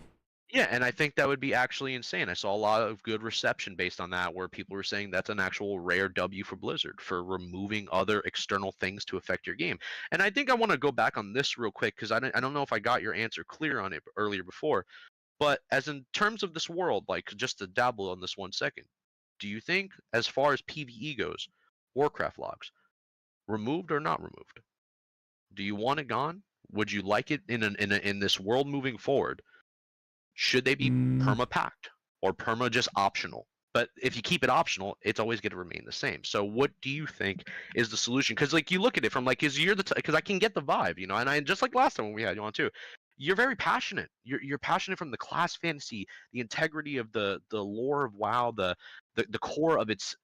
Yeah, and I think that would be actually insane. I saw a lot of good reception based on that, where people were saying that's an actual rare W for Blizzard for removing other external things to affect your game. And I think I want to go back on this real quick, because I don't know if I got your answer clear on it earlier before. But as in terms of this world, like just to dabble on this 1 second, do you think, as far as PvE goes, Warcraft logs, removed or not removed? Do you want it gone? Would you like it in this world moving forward? Should they be perma-packed or perma just optional? But if you keep it optional, it's always going to remain the same. So what do you think is the solution? Because like you look at it from like, because I can get the vibe, and I just like last time when we had you on too. You're very passionate. You're passionate from the class fantasy, the integrity of the lore of WoW, the core of its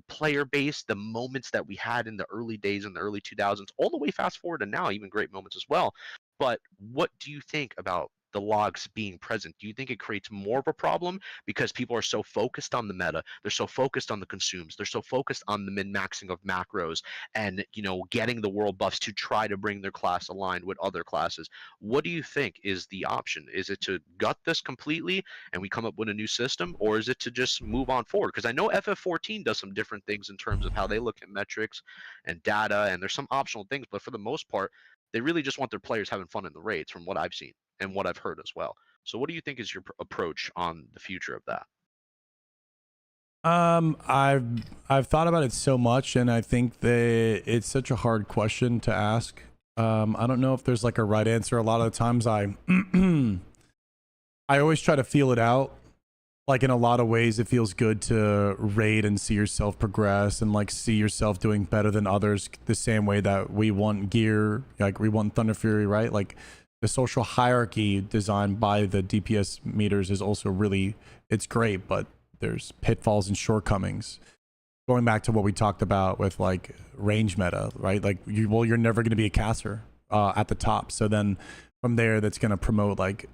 player base, the moments that we had in the early days in the early 2000s, all the way fast forward to now, even great moments as well. But what do you think about the logs being present? Do you think it creates more of a problem because people are so focused on the meta, they're so focused on the consumes, they're so focused on the min-maxing of macros and getting the world buffs to try to bring their class aligned with other classes? What do you think is the option? Is it to gut this completely and we come up with a new system, or is it to just move on forward? Because I know FF14 does some different things in terms of how they look at metrics and data, and there's some optional things, but for the most part they really just want their players having fun in the raids, from what I've seen and what I've heard as well. So what do you think is your approach on the future of that? I've thought about it so much, and I think that it's such a hard question to ask. I don't know if there's like a right answer. A lot of the times I always try to feel it out. Like in a lot of ways, it feels good to raid and see yourself progress and like see yourself doing better than others, the same way that we want gear, like we want Thunder Fury, right? Like the social hierarchy designed by the DPS meters is also really, it's great, but there's pitfalls and shortcomings. Going back to what we talked about with like range meta, right? Like you're never going to be a caster at the top. So then from there, that's going to promote like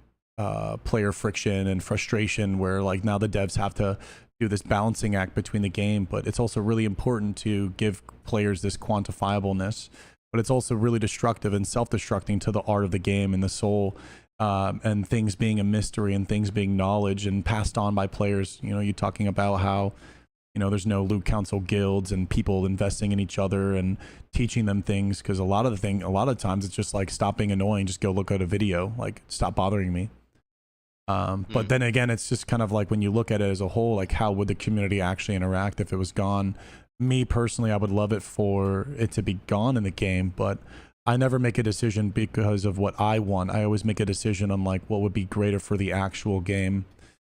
player friction and frustration, where like now the devs have to do this balancing act between the game. But it's also really important to give players this quantifiableness, but it's also really destructive and self-destructing to the art of the game and the soul, and things being a mystery and things being knowledge and passed on by players. You're talking about how there's no loot council guilds and people investing in each other and teaching them things, because a lot of times it's just like, stop being annoying, just go look at a video, like stop bothering me. But then again, it's just kind of like, when you look at it as a whole, like how would the community actually interact if it was gone? Me personally, I would love it for it to be gone in the game, but I never make a decision because of what I want. I always make a decision on like what would be greater for the actual game.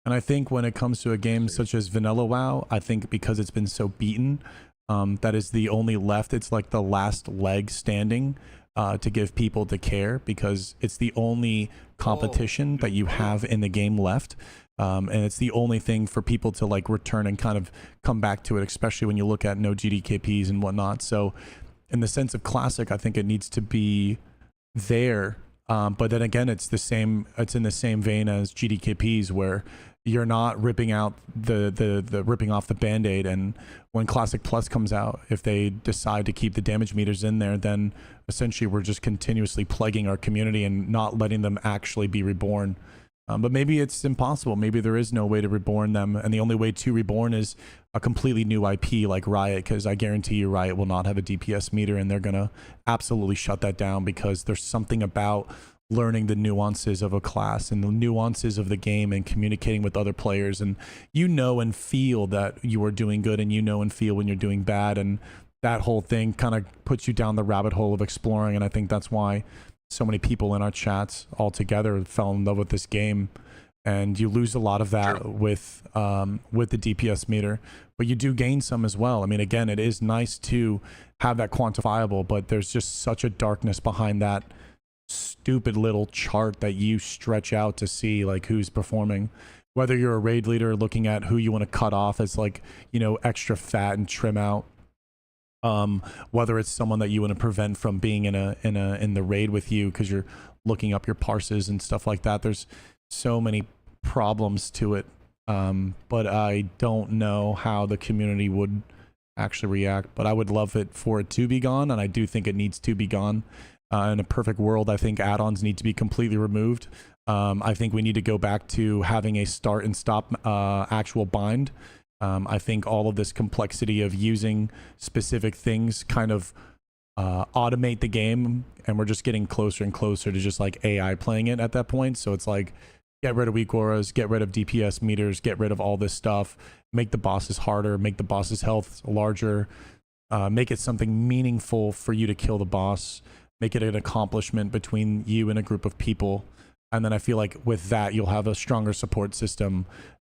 And I think when it comes to a game such as Vanilla WoW, I think because it's been so beaten, that is the only left. It's like the last leg standing to give people to care, because it's the only competition that you have in the game left. And it's the only thing for people to like return and kind of come back to it, especially when you look at no GDKPs and whatnot. So in the sense of Classic, I think it needs to be there. But then again, it's in the same vein as GDKPs, where you're not ripping out the ripping off the band-aid. And when Classic Plus comes out, if they decide to keep the damage meters in there, then essentially we're just continuously plaguing our community and not letting them actually be reborn. But maybe it's impossible. Maybe there is no way to reborn them, and the only way to reborn is a completely new IP like Riot, because I guarantee you Riot will not have a DPS meter, and they're gonna absolutely shut that down, because there's something about learning the nuances of a class and the nuances of the game and communicating with other players, and and feel that you are doing good, and and feel when you're doing bad, and that whole thing kind of puts you down the rabbit hole of exploring. And I think that's why so many people in our chats all together fell in love with this game. And you lose a lot of that with the DPS meter, but you do gain some as well. I mean, again, it is nice to have that quantifiable, but there's just such a darkness behind that stupid little chart that you stretch out to see like who's performing. Whether you're a raid leader looking at who you want to cut off as like, extra fat and trim out, whether it's someone that you want to prevent from being in the raid with you because you're looking up your parses and stuff like that. There's so many problems to it, but I don't know how the community would actually react. But I would love it for it to be gone, and I do think it needs to be gone. In a perfect world, I think add-ons need to be completely removed. I think we need to go back to having a start and stop actual bind. I think all of this complexity of using specific things kind of automate the game, and we're just getting closer and closer to just like AI playing it at that point. So it's like, get rid of weak auras, get rid of DPS meters, get rid of all this stuff, make the bosses harder, make the boss's health larger, make it something meaningful for you to kill the boss, make it an accomplishment between you and a group of people. And then I feel like with that, you'll have a stronger support system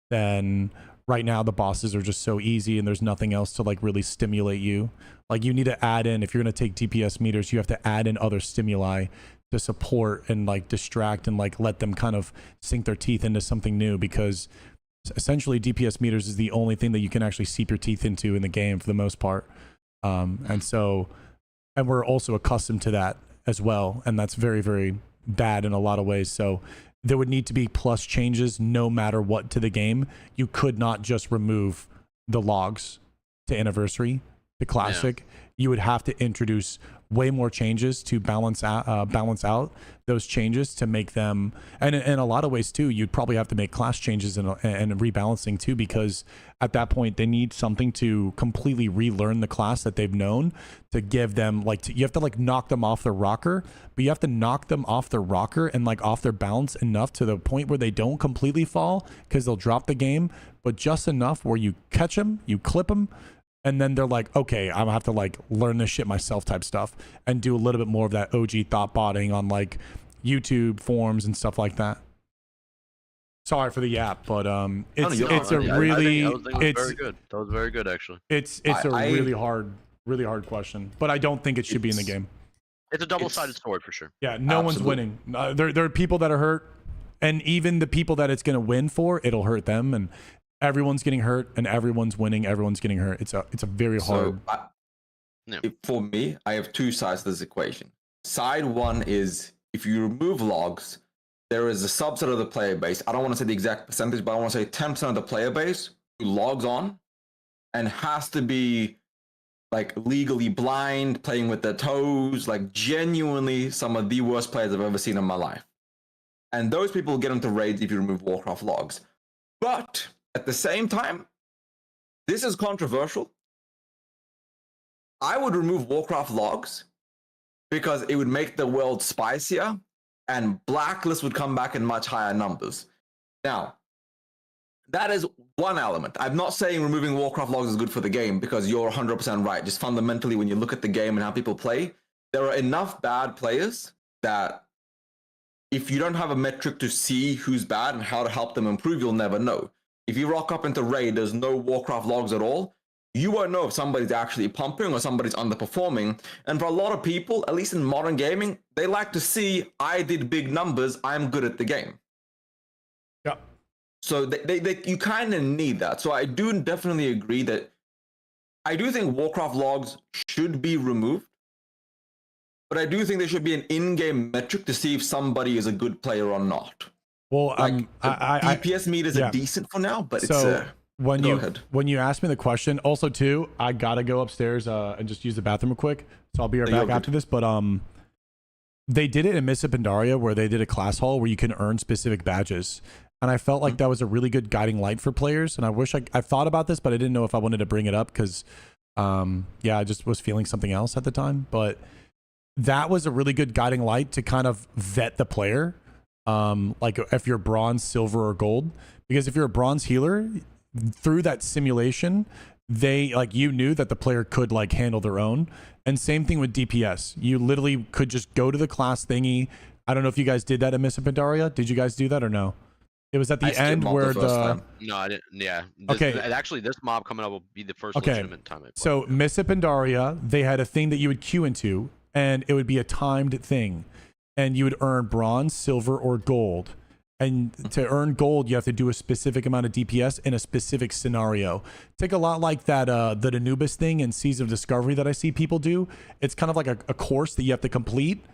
than right now. The bosses are just so easy, and there's nothing else to like really stimulate you. Like, you need to add in, if you're going to take DPS meters, you have to add in other stimuli to support and like distract and like let them kind of sink their teeth into something new, because essentially DPS meters is the only thing that you can actually seep your teeth into in the game for the most part. And we're also accustomed to that as well, and that's very, very bad in a lot of ways. So there would need to be plus changes no matter what to the game. You could not just remove the logs to anniversary, to classic. You would have to introduce way more changes to balance out those changes to make them, and in a lot of ways too, you'd probably have to make class changes and rebalancing too, because at that point they need something to completely relearn the class that they've known, to give them like, you have to like knock them off their rocker, but you have to knock them off their rocker and like off their balance enough to the point where they don't completely fall, because they'll drop the game, but just enough where you catch them, you clip them, and then they're like, okay, I'm gonna have to like learn this shit myself type stuff, and do a little bit more of that OG thought botting on like YouTube forums and stuff like that. Sorry for the yap, but it's very good. That was very good, actually. It's a really hard question, but I don't think it should be in the game. It's a double-sided sword for sure. Yeah, no one's winning. There are people that are hurt, and even the people that it's gonna win for, it'll hurt them, and everyone's getting hurt, and everyone's winning, everyone's getting hurt. It's a very hard. For me, I have two sides to this equation. Side one is, if you remove logs, there is a subset of the player base. I don't want to say the exact percentage, but I want to say 10% of the player base who logs on and has to be like legally blind, playing with their toes, like genuinely some of the worst players I've ever seen in my life. And those people get into raids if you remove Warcraft logs. But at the same time, this is controversial. I would remove Warcraft logs because it would make the world spicier and blacklist would come back in much higher numbers. Now, that is one element. I'm not saying removing Warcraft logs is good for the game because you're 100% right. Just fundamentally, when you look at the game and how people play, there are enough bad players that if you don't have a metric to see who's bad and how to help them improve, you'll never know. If you rock up into raid, there's no Warcraft logs at all, you won't know if somebody's actually pumping or somebody's underperforming. And for a lot of people, at least in modern gaming, they like to see, I did big numbers, I'm good at the game. Yeah. So you kind of need that. So I do definitely agree that I do think Warcraft logs should be removed. But I do think there should be an in-game metric to see if somebody is a good player or not. Well, like DPS meters are decent for now, but so it's when you asked me the question, also too, I gotta go upstairs and just use the bathroom real quick. So I'll be right back after this. But they did it in Mists of Pandaria where they did a class hall where you can earn specific badges, and I felt like that was a really good guiding light for players. And I wish I thought about this, but I didn't know if I wanted to bring it up because I just was feeling something else at the time. But that was a really good guiding light to kind of vet the player. Like if you're bronze, silver, or gold, because if you're a bronze healer, through that simulation, they you knew that the player could handle their own. And same thing with DPS. You literally could just go to the class thingy. I don't know if you guys did that in Mists of Pandaria. Did you guys do that or no? It was at the end where No, I didn't. Yeah. Okay. Actually, this mob coming up will be the first legitimate time I play. So Mists of Pandaria, they had a thing that you would queue into, and it would be a timed thing, and you would earn bronze, silver, or gold. And to earn gold, you have to do a specific amount of DPS in a specific scenario. Take a lot like that the Anubis thing in Season of Discovery that I see people do. It's kind of like a course that you have to complete,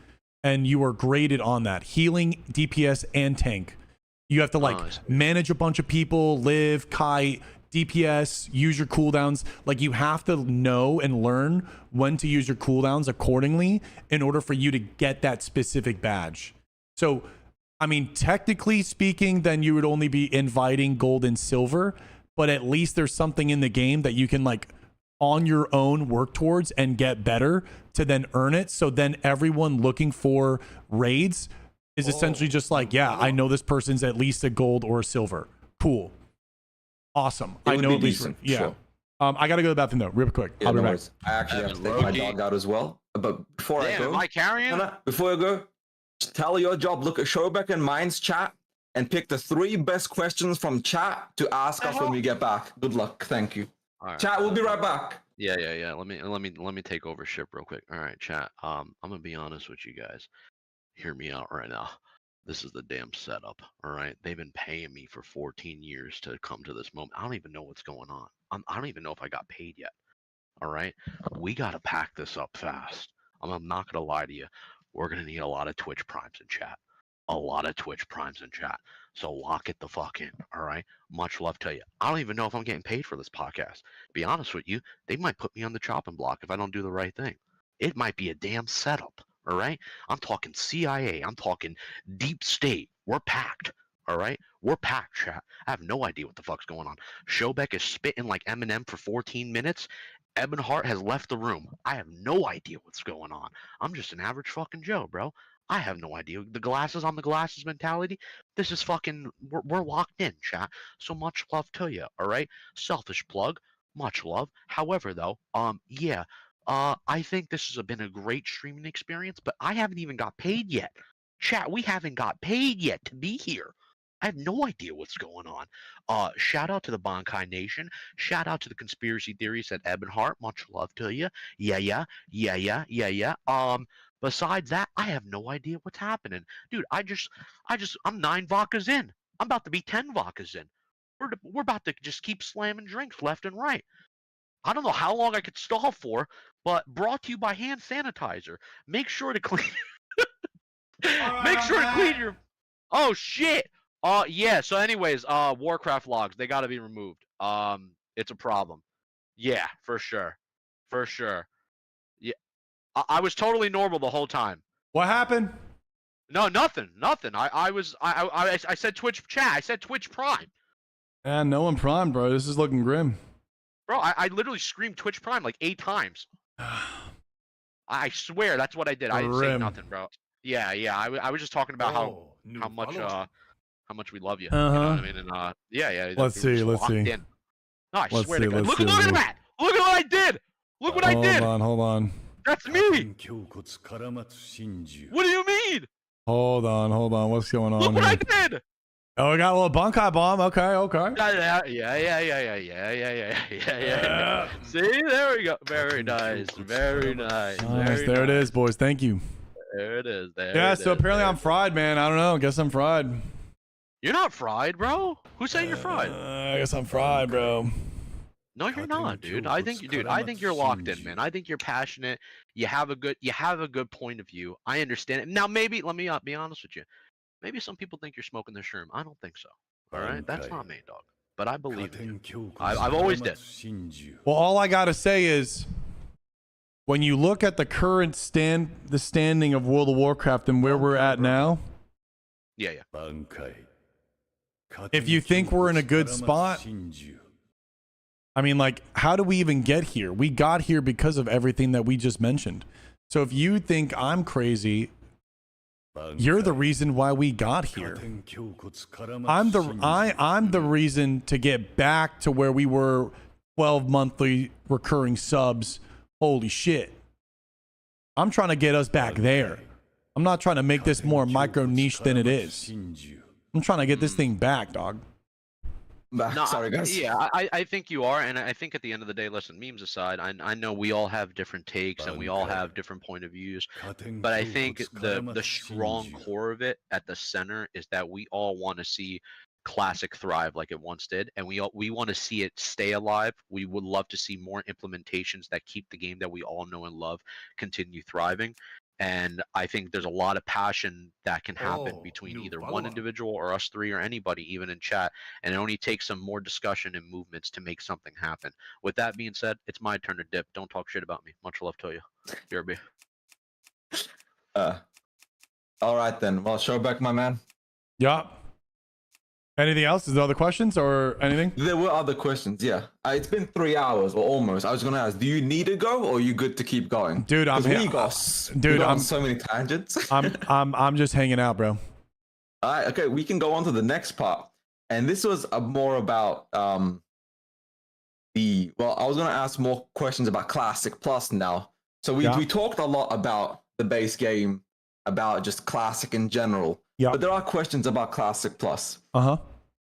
and you are graded on that. Healing, DPS, and tank. You have to manage a bunch of people, live, kite, DPS, use your cooldowns. You have to know and learn when to use your cooldowns accordingly in order for you to get that specific badge. So, I mean, technically speaking, then you would only be inviting gold and silver, but at least there's something in the game that you can on your own work towards and get better to then earn it. So then everyone looking for raids is essentially just I know this person's at least a gold or a silver. Cool. Awesome. I know at least. Yeah. Sure. I gotta go to the bathroom though, real quick. I'll be back. I actually have to take my dog out as well. But before I go, am I carrying? Before I go, tell your job. Look at Showback and Mine's chat and pick the 3 best questions from chat to ask us when we get back. Good luck. Thank you. All right, chat, we'll be right back. Yeah. Let me take over ship real quick. All right, chat. I'm gonna be honest with you guys. Hear me out right now. This is the damn setup, all right? They've been paying me for 14 years to come to this moment. I don't even know what's going on. I don't even know if I got paid yet, all right? We got to pack this up fast. I'm not going to lie to you. We're going to need a lot of Twitch primes in chat. A lot of Twitch primes in chat. So lock it the fuck in, all right? Much love to you. I don't even know if I'm getting paid for this podcast. Be honest with you, they might put me on the chopping block if I don't do the right thing. It might be a damn setup. All right, I'm talking CIA. I'm talking deep state. We're packed. All right, we're packed, chat. I have no idea what the fuck's going on. Showbeck is spitting like Eminem for 14 minutes. Ebonheart has left the room. I have no idea what's going on. I'm just an average fucking Joe, bro. I have no idea. The glasses on the glasses mentality. This is fucking. We're locked in, chat. So much love to you. All right, selfish plug. Much love. However, though, yeah. I think this has been a great streaming experience, but I haven't even got paid yet. Chat, we haven't got paid yet to be here. I have no idea what's going on. Shout out to the Bankai Nation. Shout out to the conspiracy theories at Ebonheart. Much love to you. Yeah. Besides that, I have no idea what's happening. Dude, I'm 9 vodkas in. I'm about to be 10 vodkas in. We're about to just keep slamming drinks left and right. I don't know how long I could stall for, but brought to you by hand sanitizer. Make sure to clean. Make sure to clean your. Oh shit. Yeah. So, anyways, Warcraft logs, they got to be removed. It's a problem. Yeah, for sure. Yeah, I was totally normal the whole time. What happened? No, nothing. I said Twitch chat. I said Twitch Prime. No one Prime, bro. This is looking grim. Bro, I literally screamed Twitch Prime like 8 times. I swear that's what I did. I didn't say Grim. nothing, bro. Yeah. I was just talking about Oh, new how much follower. how much we love you. Uh-huh. You know what I mean? And yeah. Let's we were see, let's locked see. in. No, I Let's swear see, to God. let's Look see, at let's that! Look at what I did! Look what I did! Hold on. That's me! What do you mean? Hold on. What's going on Look what I here? did! Oh, we got a little Bankai bomb. Okay. Yeah. See, there we go. Very nice. Nice. Very There it nice. is, boys. Thank you. There it is. Yeah, so apparently I'm fried, man. I don't know. Guess I'm fried. You're not fried, bro. Who's saying you're fried? I guess I'm fried, bro. No, you're not, dude. I think you're locked in, man. I think you're passionate. You have a good point of view. I understand it. Now, maybe let me be honest with you. Maybe some people think you're smoking the shroom. I don't think so. All right, that's not me, dog. But I believe in you. I've always did. Well, all I gotta say is, when you look at the current standing of World of Warcraft and where we're at now, Yeah. if you think we're in a good spot, I mean, like, how do we even get here? We got here because of everything that we just mentioned. So if you think I'm crazy, you're the reason why we got here. I'm the reason to get back to where we were 12 monthly recurring subs. Holy shit. I'm trying to get us back there. I'm not trying to make this more micro niche than it is. I'm trying to get this thing back, dog. No, Sorry, guys. Yeah, I think you are, and I think at the end of the day, listen, memes aside, I know we all have different takes and we all have different point of views, but I think the strong core of it at the center is that we all want to see Classic thrive like it once did, and we want to see it stay alive. We would love to see more implementations that keep the game that we all know and love continue thriving. And I think there's a lot of passion that can happen between either one individual or us three or anybody, even in chat. And it only takes some more discussion and movements to make something happen. With that being said, it's my turn to dip. Don't talk shit about me. Much love to you. BRB. All right then. Well, show back, my man. Yeah. Anything else? Is there other questions or anything? There were other questions, yeah. It's been 3 hours or almost. I was gonna ask, do you need to go or are you good to keep going? Dude, I'm we here. got on so many tangents. I'm just hanging out, bro. All right, okay, we can go on to the next part. And this was more about I was gonna ask more questions about Classic Plus now. So we talked a lot about the base game, about just Classic in general. Yeah. But there are questions about Classic Plus. Uh-huh.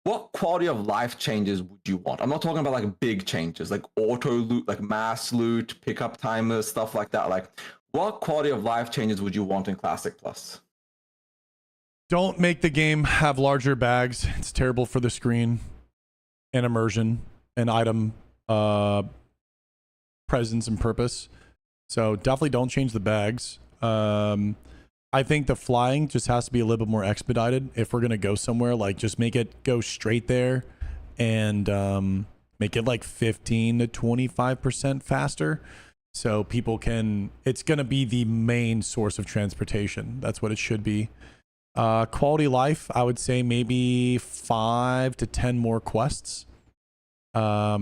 What quality of life changes would you want? I'm not talking about like big changes, like auto loot, like mass loot, pickup timers, stuff like that. Like, what quality of life changes would you want in Classic Plus? Don't make the game have larger bags. It's terrible for the screen and immersion and item presence and purpose. So definitely don't change the bags. I think the flying just has to be a little bit more expedited. If we're going to go somewhere, like just make it go straight there and make it like 15 to 25% faster. So people can, it's going to be the main source of transportation. That's what it should be. Quality of life, I would say maybe 5 to 10 more quests. I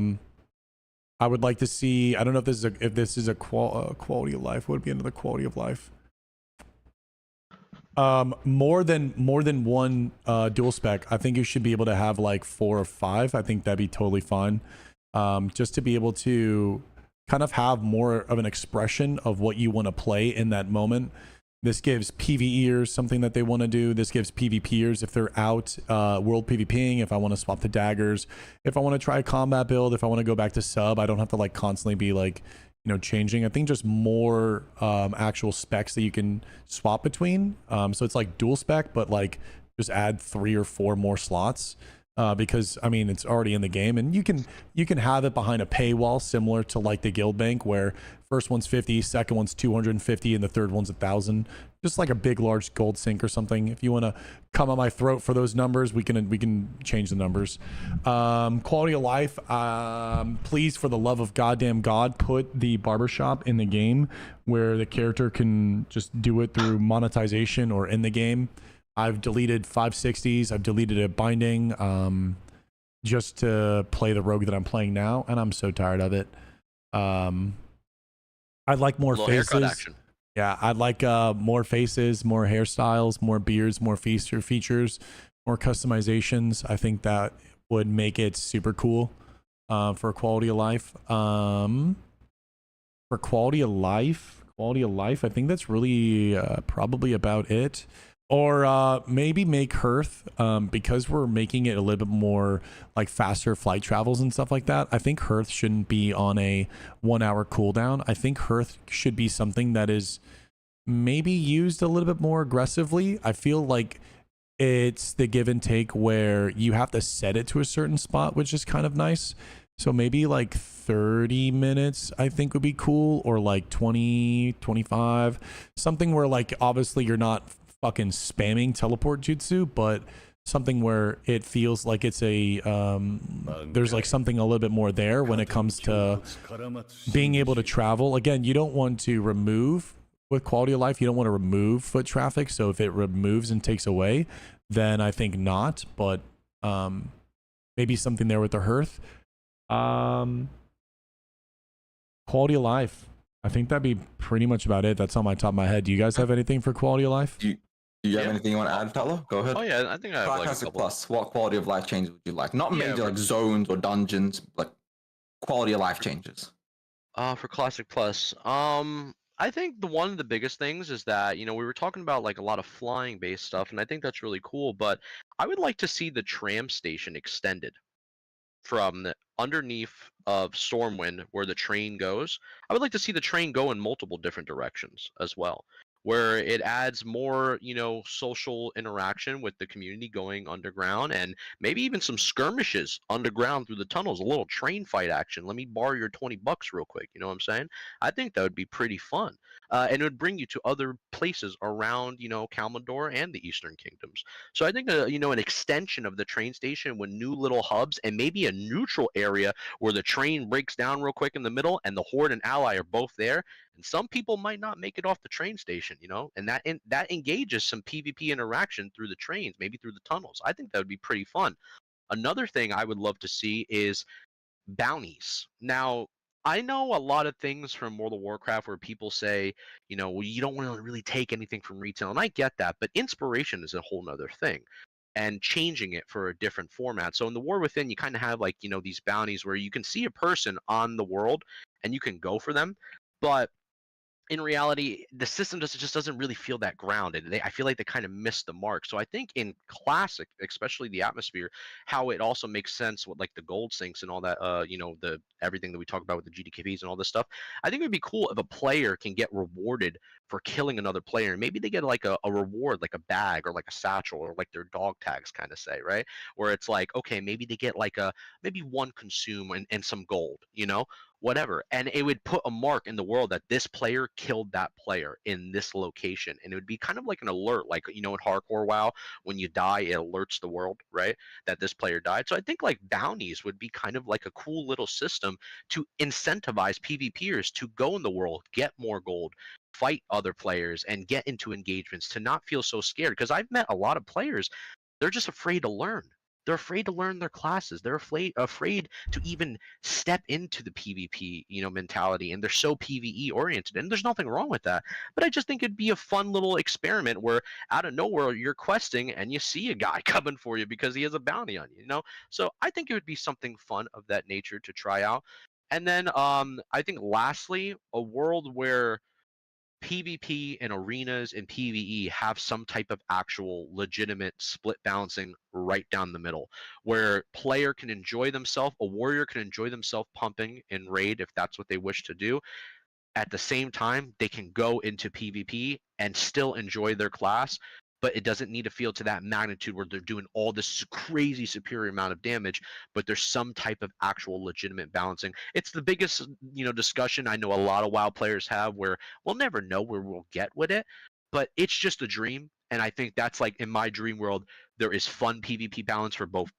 would like to see, I don't know if this is a quality of life. What would be another quality of life? More than one dual spec. I think you should be able to have like 4 or 5. I think that'd be totally fine. Just to be able to kind of have more of an expression of what you want to play in that moment. This gives PvEers something that they want to do. This gives PvPers, if they're out world PvPing, if I want to swap the daggers, if I want to try a combat build, if I want to go back to sub, I don't have to like constantly be like, you know, changing. I think just more actual specs that you can swap between. So it's like dual spec, but like just add 3 or 4 more slots. Because I mean, it's already in the game, and you can have it behind a paywall, similar to like the guild bank, where first one's 50, second one's 250, and the third one's 1,000. Just like a big large gold sink or something. If you want to come on my throat for those numbers, we can change the numbers. Quality of life, please, for the love of goddamn God, put the barbershop in the game where the character can just do it through monetization or in the game. I've deleted 560s. I've deleted a binding. just to play the rogue that I'm playing now, and I'm so tired of it. I'd like more Little haircut faces. action. Yeah, I'd like more faces, more hairstyles, more beards, more features, more customizations. I think that would make it super cool for quality of life. For quality of life, I think that's really probably about it. Or maybe make Hearth, because we're making it a little bit more like faster flight travels and stuff like that. I think Hearth shouldn't be on a 1 hour cooldown. I think Hearth should be something that is maybe used a little bit more aggressively. I feel like it's the give and take where you have to set it to a certain spot, which is kind of nice. So maybe like 30 minutes I think would be cool, or like 20, 25, something where like obviously you're not fucking spamming teleport jutsu, but something where it feels like it's a there's like something a little bit more there when it comes to being able to travel. Again, you don't want to remove, with quality of life, you don't want to remove foot traffic. So if it removes and takes away, then I think not, but maybe something there with the Hearth. Quality of life, I think that'd be pretty much about it. That's on my top of my head. Do you guys have anything for quality of life? Do you have anything you want to add, Tyler? Go ahead. Oh yeah, I think I have like a Classic couple. Plus, what quality of life changes would you like? Not Yeah, major like zones or dungeons, like quality of life changes. For Classic Plus, I think one of the biggest things is that, we were talking about like a lot of flying based stuff, and I think that's really cool, but I would like to see the tram station extended from the underneath of Stormwind where the train goes. I would like to see the train go in multiple different directions as well, where it adds more, social interaction with the community going underground, and maybe even some skirmishes underground through the tunnels, a little train fight action. Let me borrow your $20 real quick. You know what I'm saying? I think that would be pretty fun. And it would bring you to other places around, Kalmandor and the Eastern Kingdoms. So I think, an extension of the train station with new little hubs and maybe a neutral area where the train breaks down real quick in the middle and the Horde and Ally are both there. And some people might not make it off the train station, and that engages some PvP interaction through the trains, maybe through the tunnels. I think that would be pretty fun. Another thing I would love to see is bounties. Now, I know a lot of things from World of Warcraft where people say, well, you don't want to really take anything from retail, and I get that, but inspiration is a whole nother thing, and changing it for a different format. So in the War Within, you kind of have like, these bounties where you can see a person on the world and you can go for them, but in reality, the system just doesn't really feel that grounded. I feel like they kind of missed the mark. So I think in Classic, especially the atmosphere, how it also makes sense with like the gold sinks and all that, the everything that we talk about with the GDKPs and all this stuff. I think it would be cool if a player can get rewarded for killing another player. And maybe they get like a reward, like a bag or like a satchel or like their dog tags kind of say, right? Where it's like, okay, maybe they get like maybe one consume and some gold, whatever, and it would put a mark in the world that this player killed that player in this location, and it would be kind of like an alert, like in hardcore WoW, when you die it alerts the world, right, that this player died. So I think like bounties would be kind of like a cool little system to incentivize PvPers to go in the world, get more gold, fight other players, and get into engagements, to not feel so scared, because I've met a lot of players, they're just afraid to learn. They're afraid to learn their classes. They're afraid to even step into the PvP, mentality, and they're so PvE oriented. And there's nothing wrong with that. But I just think it'd be a fun little experiment where out of nowhere you're questing and you see a guy coming for you because he has a bounty on you, So I think it would be something fun of that nature to try out. And then I think lastly, a world where PvP and arenas and PvE have some type of actual legitimate split balancing right down the middle, where player can enjoy themselves, a warrior can enjoy themselves pumping in raid if that's what they wish to do. At the same time, they can go into PvP and still enjoy their class, but it doesn't need to feel to that magnitude where they're doing all this crazy superior amount of damage, but there's some type of actual legitimate balancing. It's the biggest, discussion I know a lot of WoW players have, where we'll never know where we'll get with it, but it's just a dream. And I think that's like, in my dream world, there is fun PvP balance for both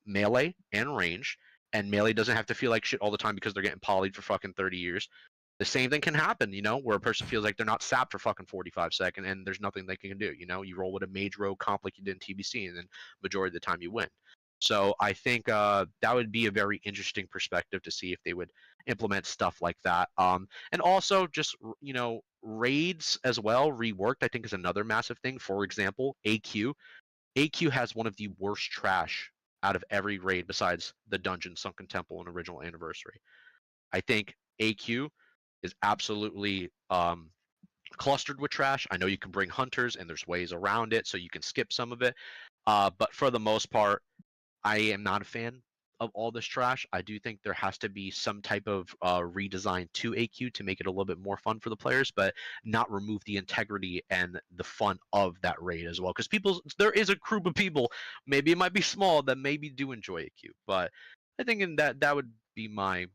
melee and range, and melee doesn't have to feel like shit all the time because they're getting polyed for fucking 30 years. The same thing can happen, where a person feels like they're not sapped for fucking 45 seconds and there's nothing they can do. You roll with a mage rogue comp like you did in TBC, and then majority of the time you win. So I think that would be a very interesting perspective to see if they would implement stuff like that. And also just raids as well reworked. I think is another massive thing. For example, AQ. AQ has one of the worst trash out of every raid besides the Dungeon, Sunken Temple, and Original Anniversary. I think AQ is absolutely clustered with trash. I know you can bring hunters and there's ways around it, so you can skip some of it. But for the most part, I am not a fan of all this trash. I do think there has to be some type of redesign to AQ to make it a little bit more fun for the players, but not remove the integrity and the fun of that raid as well. Because there is a group of people, maybe it might be small, that maybe do enjoy AQ. But I think that would be my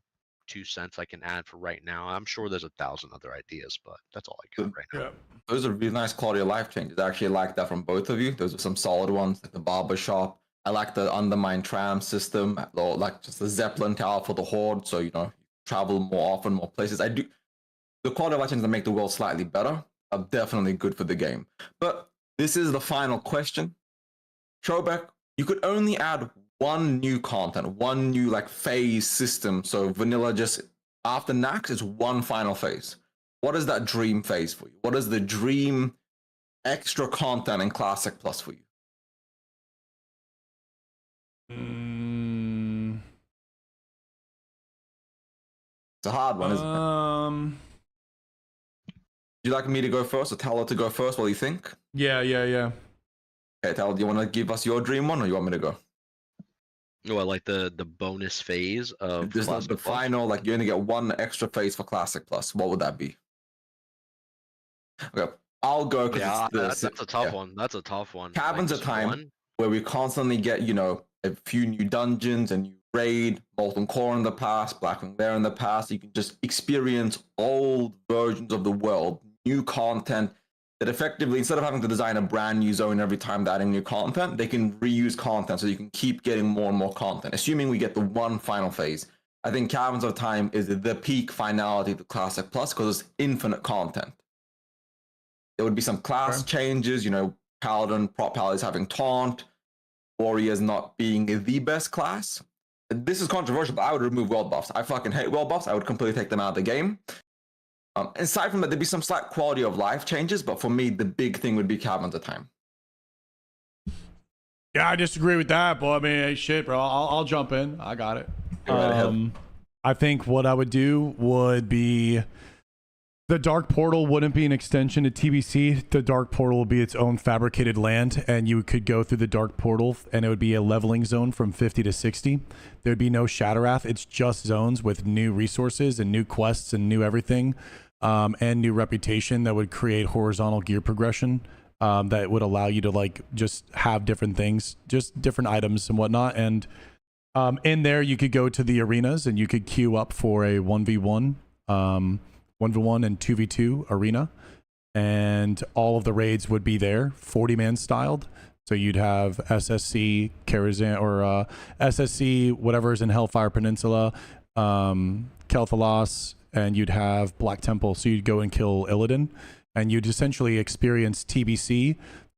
2 cents I can add for right now. I'm sure there's 1,000 other ideas, but that's all I got right now. Yeah. Those are really nice quality of life changes. I actually like that from both of you. Those are some solid ones, like the barber shop. I like the undermined tram system, or like just the Zeppelin tower for the horde. So travel more often, more places. The quality of life changes that make the world slightly better are definitely good for the game. But this is the final question. Showback, you could only add one new content, one new phase system. So vanilla just after Nax is one final phase. What is that dream phase for you? What is the dream extra content in Classic Plus for you? It's a hard one, isn't it? Would you like me to go first or Tyler to go first? What do you think? Yeah. Okay, Tyler, do you want to give us your dream one or you want me to go? Oh, I like the bonus phase of This is the final, you only get one extra phase for Classic Plus. What would that be? Okay, I'll go. Yeah, that's a tough one. That's a tough one. Caverns of Time, where we constantly get, a few new dungeons, a new raid, Molten Core in the past, Blackwing Lair in the past. You can just experience old versions of the world, new content that effectively, instead of having to design a brand new zone every time they're adding new content, they can reuse content so you can keep getting more and more content. Assuming we get the one final phase, I think Caverns of Time is the peak finality to Classic Plus because it's infinite content. There would be some class changes, Paladin, prop Paladins having Taunt, Warriors not being the best class. This is controversial, but I would remove world buffs. I fucking hate world buffs. I would completely take them out of the game. Aside from that, there'd be some slight quality of life changes, but for me, the big thing would be Caverns of Time. Yeah, I disagree with that, but I mean, hey, shit, bro. I'll jump in. I got it. I think what I would do would be the Dark Portal wouldn't be an extension to TBC. The Dark Portal will be its own fabricated land, and you could go through the Dark Portal, and it would be a leveling zone from 50 to 60. There'd be no Shadowwrath. It's just zones with new resources and new quests and new everything, and new reputation that would create horizontal gear progression that would allow you to just have different things, just different items and whatnot. And in there, you could go to the arenas and you could queue up for a 1v1. 1v1 and 2v2 arena, and all of the raids would be there, 40-man styled. So you'd have SSC, Karazhan, or SSC, whatever's in Hellfire Peninsula, Kel'Thalas, and you'd have Black Temple. So you'd go and kill Illidan, and you'd essentially experience TBC,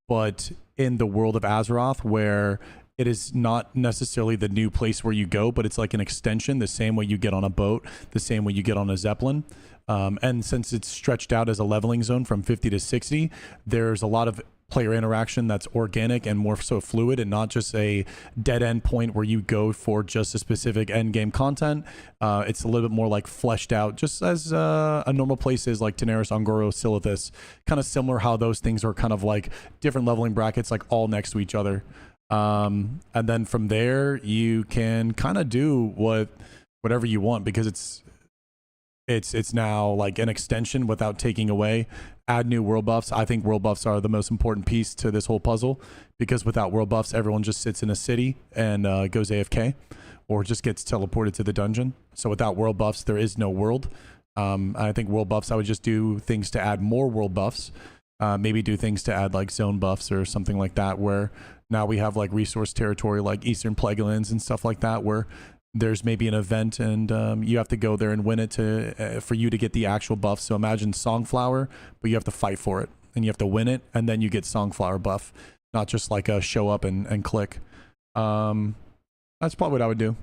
but in the world of Azeroth, where it is not necessarily the new place where you go, but it's like an extension, the same way you get on a boat, the same way you get on a Zeppelin. And since it's stretched out as a leveling zone from 50 to 60, there's a lot of player interaction that's organic and more so fluid, and not just a dead end point where you go for just a specific end game content. It's a little bit more fleshed out, just as a normal place is, like Daenerys, Ungoro, Silithus. Kind of similar how those things are kind of different leveling brackets, all next to each other. And then from there, you can kind of do whatever you want, because it's now an extension without taking away. Add new world buffs. I think world buffs are the most important piece to this whole puzzle, because without world buffs, everyone just sits in a city and goes AFK, or just gets teleported to the dungeon. So without world buffs, there is no world. I think world buffs, I would just do things to add more world buffs. Maybe do things to add zone buffs or something like that, where now we have resource territory like Eastern Plaguelands and stuff like that, where there's maybe an event and you have to go there and win it for you to get the actual buff. So imagine Songflower, but you have to fight for it, and you have to win it, and then you get Songflower buff, not just a show up and click. That's probably what I would do.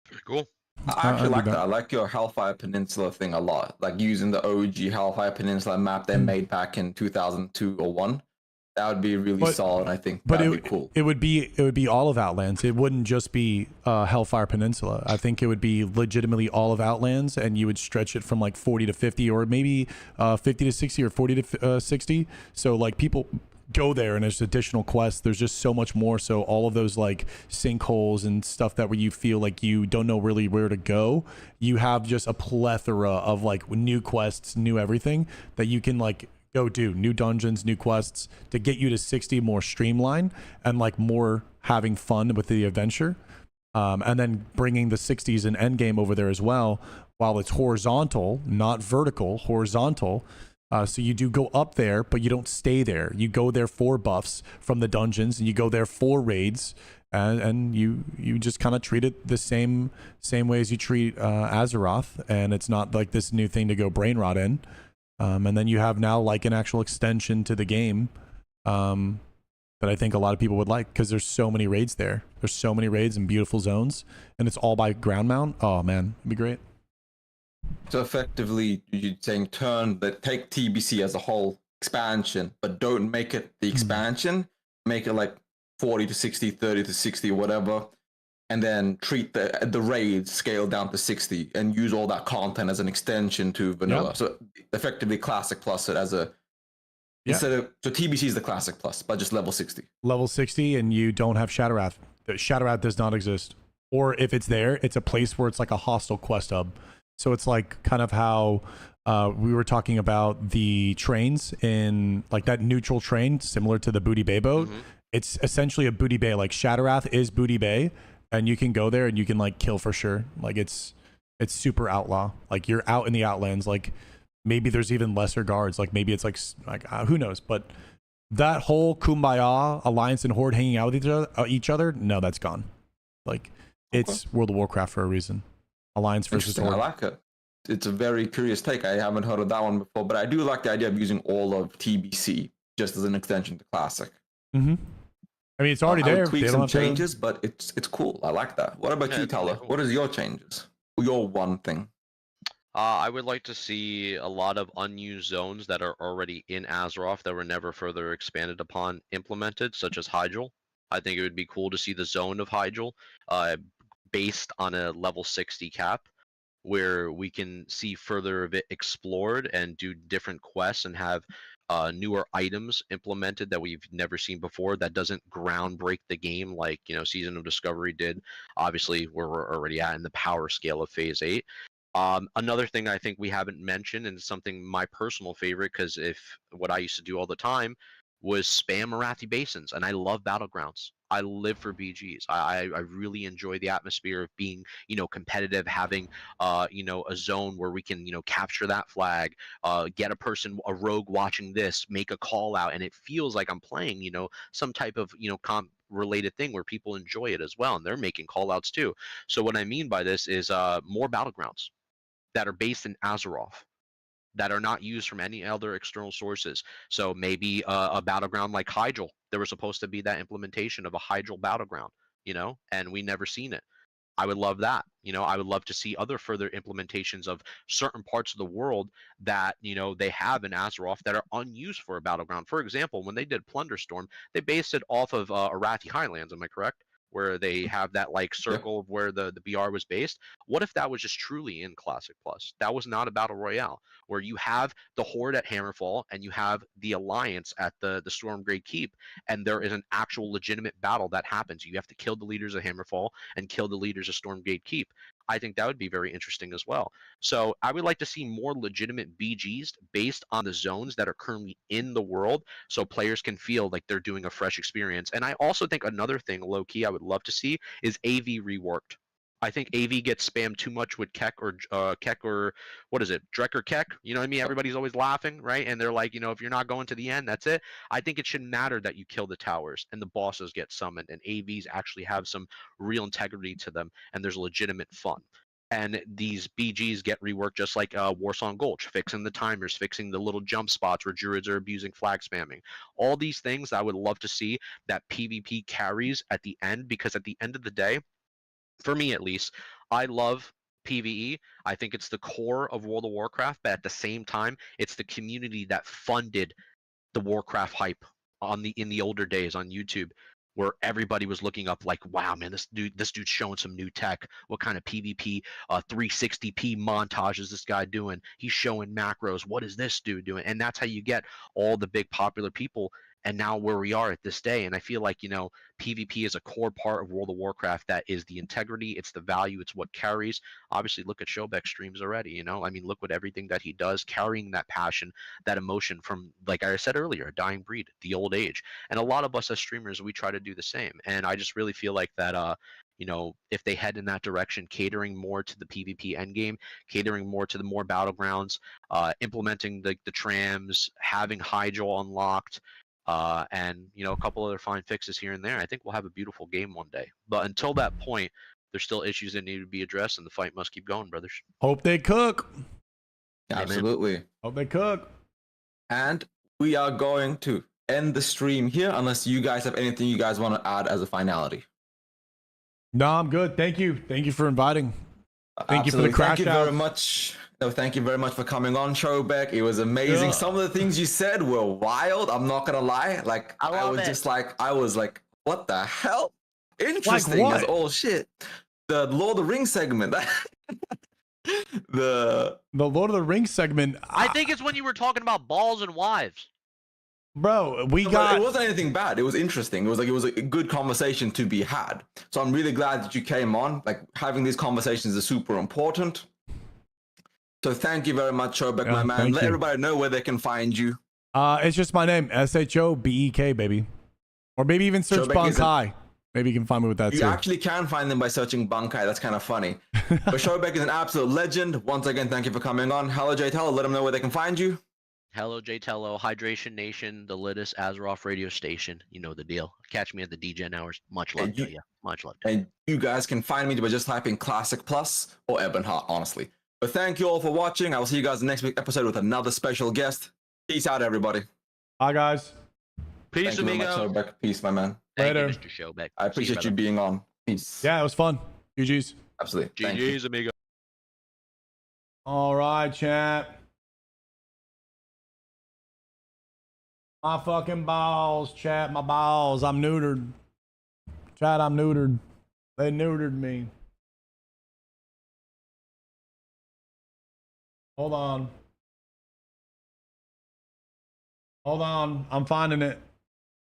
Very cool. I actually I'd do like that. that. I like your Hellfire Peninsula thing a lot. Like using the OG Hellfire Peninsula map they made back in 2002 or 1. That would be really But- solid. I think But that'd be cool. it would be all of Outlands. It wouldn't just be Hellfire Peninsula. I think it would be legitimately all of Outlands, and you would stretch it from like 40 to 50, or maybe 50 to 60, or 40 to 60. So like people go there, and there's additional quests. There's just so much more. So all of those like sinkholes and stuff that where you feel like you don't know really where to go, you have just a plethora of like new quests, new everything that you can like go do, new dungeons, new quests to get you to 60 more streamlined and like more having fun with the adventure. And then bringing the 60s and endgame over there as well, while it's horizontal, not vertical, horizontal. So you do go up there, but you don't stay there. You go there for buffs from the dungeons, and you go there for raids, and you just kind of treat it the same way as you treat Azeroth, and it's not like this new thing to go brain rot in. And then you have now like an actual extension to the game that I think a lot of people would like, because there's so many raids there. There's so many raids and beautiful zones, and it's all by ground mount. Oh man, it'd be great. So effectively, you're saying take TBC as a whole expansion, but don't make it the expansion. Make it like 40 to 60, 30 to 60, whatever, and then treat the raids scale down to 60 and use all that content as an extension to vanilla. Yep. So effectively, Classic Plus it as a instead of so TBC is the Classic Plus, but just level 60. Level 60, and you don't have Shadowwrath. Shadowwrath does not exist, or if it's there, it's a place where it's like a hostile quest hub. So it's like kind of how we were talking about the trains in like that neutral train, similar to the Booty Bay boat. It's essentially a Booty Bay. Like Shadowwrath is Booty Bay, and you can go there and you can like kill for sure. Like it's super outlaw. Like you're out in the Outlands. Like maybe there's even lesser guards. Like maybe it's like who knows? But that whole Kumbaya Alliance and Horde hanging out with each other, no, that's gone. Like it's World of Warcraft for a reason. Alliance versus Interesting. I Horde. like it. It's a very curious take. I haven't heard of that one before, but I do like the idea of using all of TBC just as an extension to Classic. I mean, it's already I there. would tweak They some don't have to- changes, but it's cool. I like that. What about Yeah, you, it's really Tyler? cool. What is your changes? Your one thing. I would like to see a lot of unused zones that are already in Azeroth that were never further expanded upon implemented, such as Hyjal. I think it would be cool to see the zone of Hyjal based on a level 60 cap, where we can see further of it explored and do different quests and have newer items implemented that we've never seen before, that doesn't ground break the game like Season of Discovery did, obviously where we're already at in the power scale of Phase 8. Another thing I think we haven't mentioned, and something my personal favorite, because if what I used to do all the time was spam Marathi Basins, and I love Battlegrounds. I live for BGs. I really enjoy the atmosphere of being competitive, having a zone where we can capture that flag, get a rogue watching this, make a call out, and it feels like I'm playing some type of comp related thing where people enjoy it as well, and they're making call outs too. So what I mean by this is more Battlegrounds that are based in Azeroth, that are not used from any other external sources. So maybe a battleground like Hyjal. There was supposed to be that implementation of a Hyjal battleground, and we never seen it. I would love that. I would love to see other further implementations of certain parts of the world that they have in Azeroth that are unused for a battleground. For example, when they did Plunderstorm, they based it off of Arathi Highlands. Am I correct? Where they have that like circle of where the BR was based. What if that was just truly in Classic Plus? That was not a battle royale, where you have the Horde at Hammerfall and you have the Alliance at the Stormgrave Keep, and there is an actual legitimate battle that happens. You have to kill the leaders of Hammerfall and kill the leaders of Stormgate Keep. I think that would be very interesting as well. So I would like to see more legitimate BGs based on the zones that are currently in the world, so players can feel like they're doing a fresh experience. And I also think another thing, low key, I would love to see is AV reworked. I think AV gets spammed too much with Keck or what is it, Drek or Keck? You know what I mean? Everybody's always laughing, right? And they're like, if you're not going to the end, that's it. I think it should matter that you kill the towers and the bosses get summoned, and AVs actually have some real integrity to them, and there's legitimate fun. and these BGs get reworked just like Warsong Gulch, fixing the timers, fixing the little jump spots where druids are abusing flag spamming. All these things I would love to see that PvP carries at the end, because at the end of the day, for me at least, I love PvE. I think it's the core of World of Warcraft, but at the same time, it's the community that funded the Warcraft hype in the older days on YouTube, where everybody was looking up like, wow, man, this dude's showing some new tech. What kind of PvP 360p montage is this guy doing? He's showing macros. What is this dude doing? And that's how you get all the big popular people. And now where we are at this day. And I feel like, PvP is a core part of World of Warcraft. That is the integrity, it's the value, it's what carries. Obviously, look at Showbeck streams already, I mean, look what everything that he does, carrying that passion, that emotion from, like I said earlier, a dying breed, the old age. And a lot of us as streamers, we try to do the same. And I just really feel like that, if they head in that direction, catering more to the PvP endgame, catering more to the more battlegrounds, implementing the trams, having Hydro unlocked, and a couple other fine fixes here and there, I think we'll have a beautiful game one day. But until that point, there's still issues that need to be addressed, and the fight must keep going, brothers. Hope they cook. Absolutely. Hope they cook. And we are going to end the stream here, unless you guys have anything you guys want to add as a finality. No, I'm good. Thank you. Thank you for inviting. Thank you for the Absolutely. crash Thank you out. very much. No, thank you very much for coming on, Showbeck. It was amazing. Yeah. Some of the things you said were wild. I'm not gonna lie. Like I was like, what the hell? Interesting as all shit. The Lord of the Rings segment. the Lord of the Rings segment. I think it's when you were talking about balls and wives. Bro, But it wasn't anything bad. It was interesting. It was a good conversation to be had. So I'm really glad that you came on. Like, having these conversations is super important. So thank you very much, Showbeck, my man. Let everybody know where they can find you. It's just my name, SHOBEK, baby. Or maybe even search Bankai. Maybe you can find me with that too. You actually can find them by searching Bankai. That's kind of funny. But Showbeck is an absolute legend. Once again, thank you for coming on. Hello, JTello. Let them know where they can find you. Hello, JTello, Hydration Nation, the Lidus Azeroth radio station. You know the deal. Catch me at the DGen hours. Much love to you. Much love to you. And you guys can find me by just typing Classic Plus or Ebonheart, honestly. But thank you all for watching. I will see you guys in the next episode with another special guest. Peace out, everybody. Bye, guys. Peace, Thank you very much, Showbeck. Peace, my man. Later. Thank you, Mr. Showbeck. I appreciate you being on. Peace. Yeah, it was fun. GG's. Absolutely. Thank you. GG's, amigo. All right, chat. My fucking balls, chat. My balls. I'm neutered. Chat, I'm neutered. They neutered me. Hold on. Hold on. I'm finding it.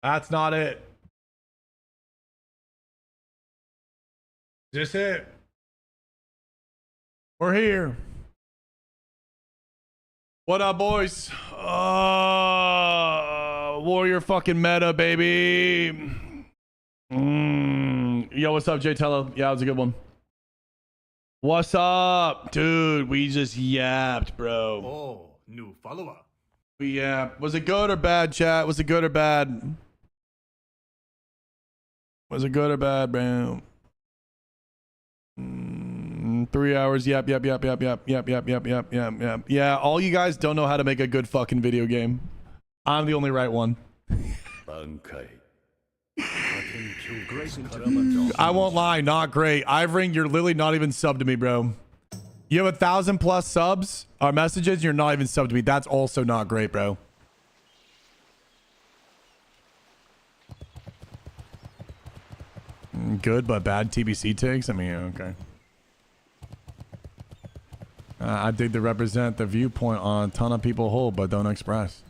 That's not it. Is this it? We're here. What up, boys? Warrior fucking meta, baby. Yo, what's up, JTello? Yeah, it was a good one. What's up? Dude, we just yapped, bro. Oh, new follower. We yapped. Was it good or bad, chat? Was it good or bad? Was it good or bad, bro? 3 hours. Yep. Yeah, all you guys don't know how to make a good fucking video game. I'm the only right one. Bankai. I won't lie, not great. Ivering, you're literally not even subbed to me, bro. You have 1,000+ subs or messages, you're not even subbed to me. That's also not great, bro. Good, but bad TBC takes? I mean, okay. I dig to represent the viewpoint on a ton of people hold, but don't express.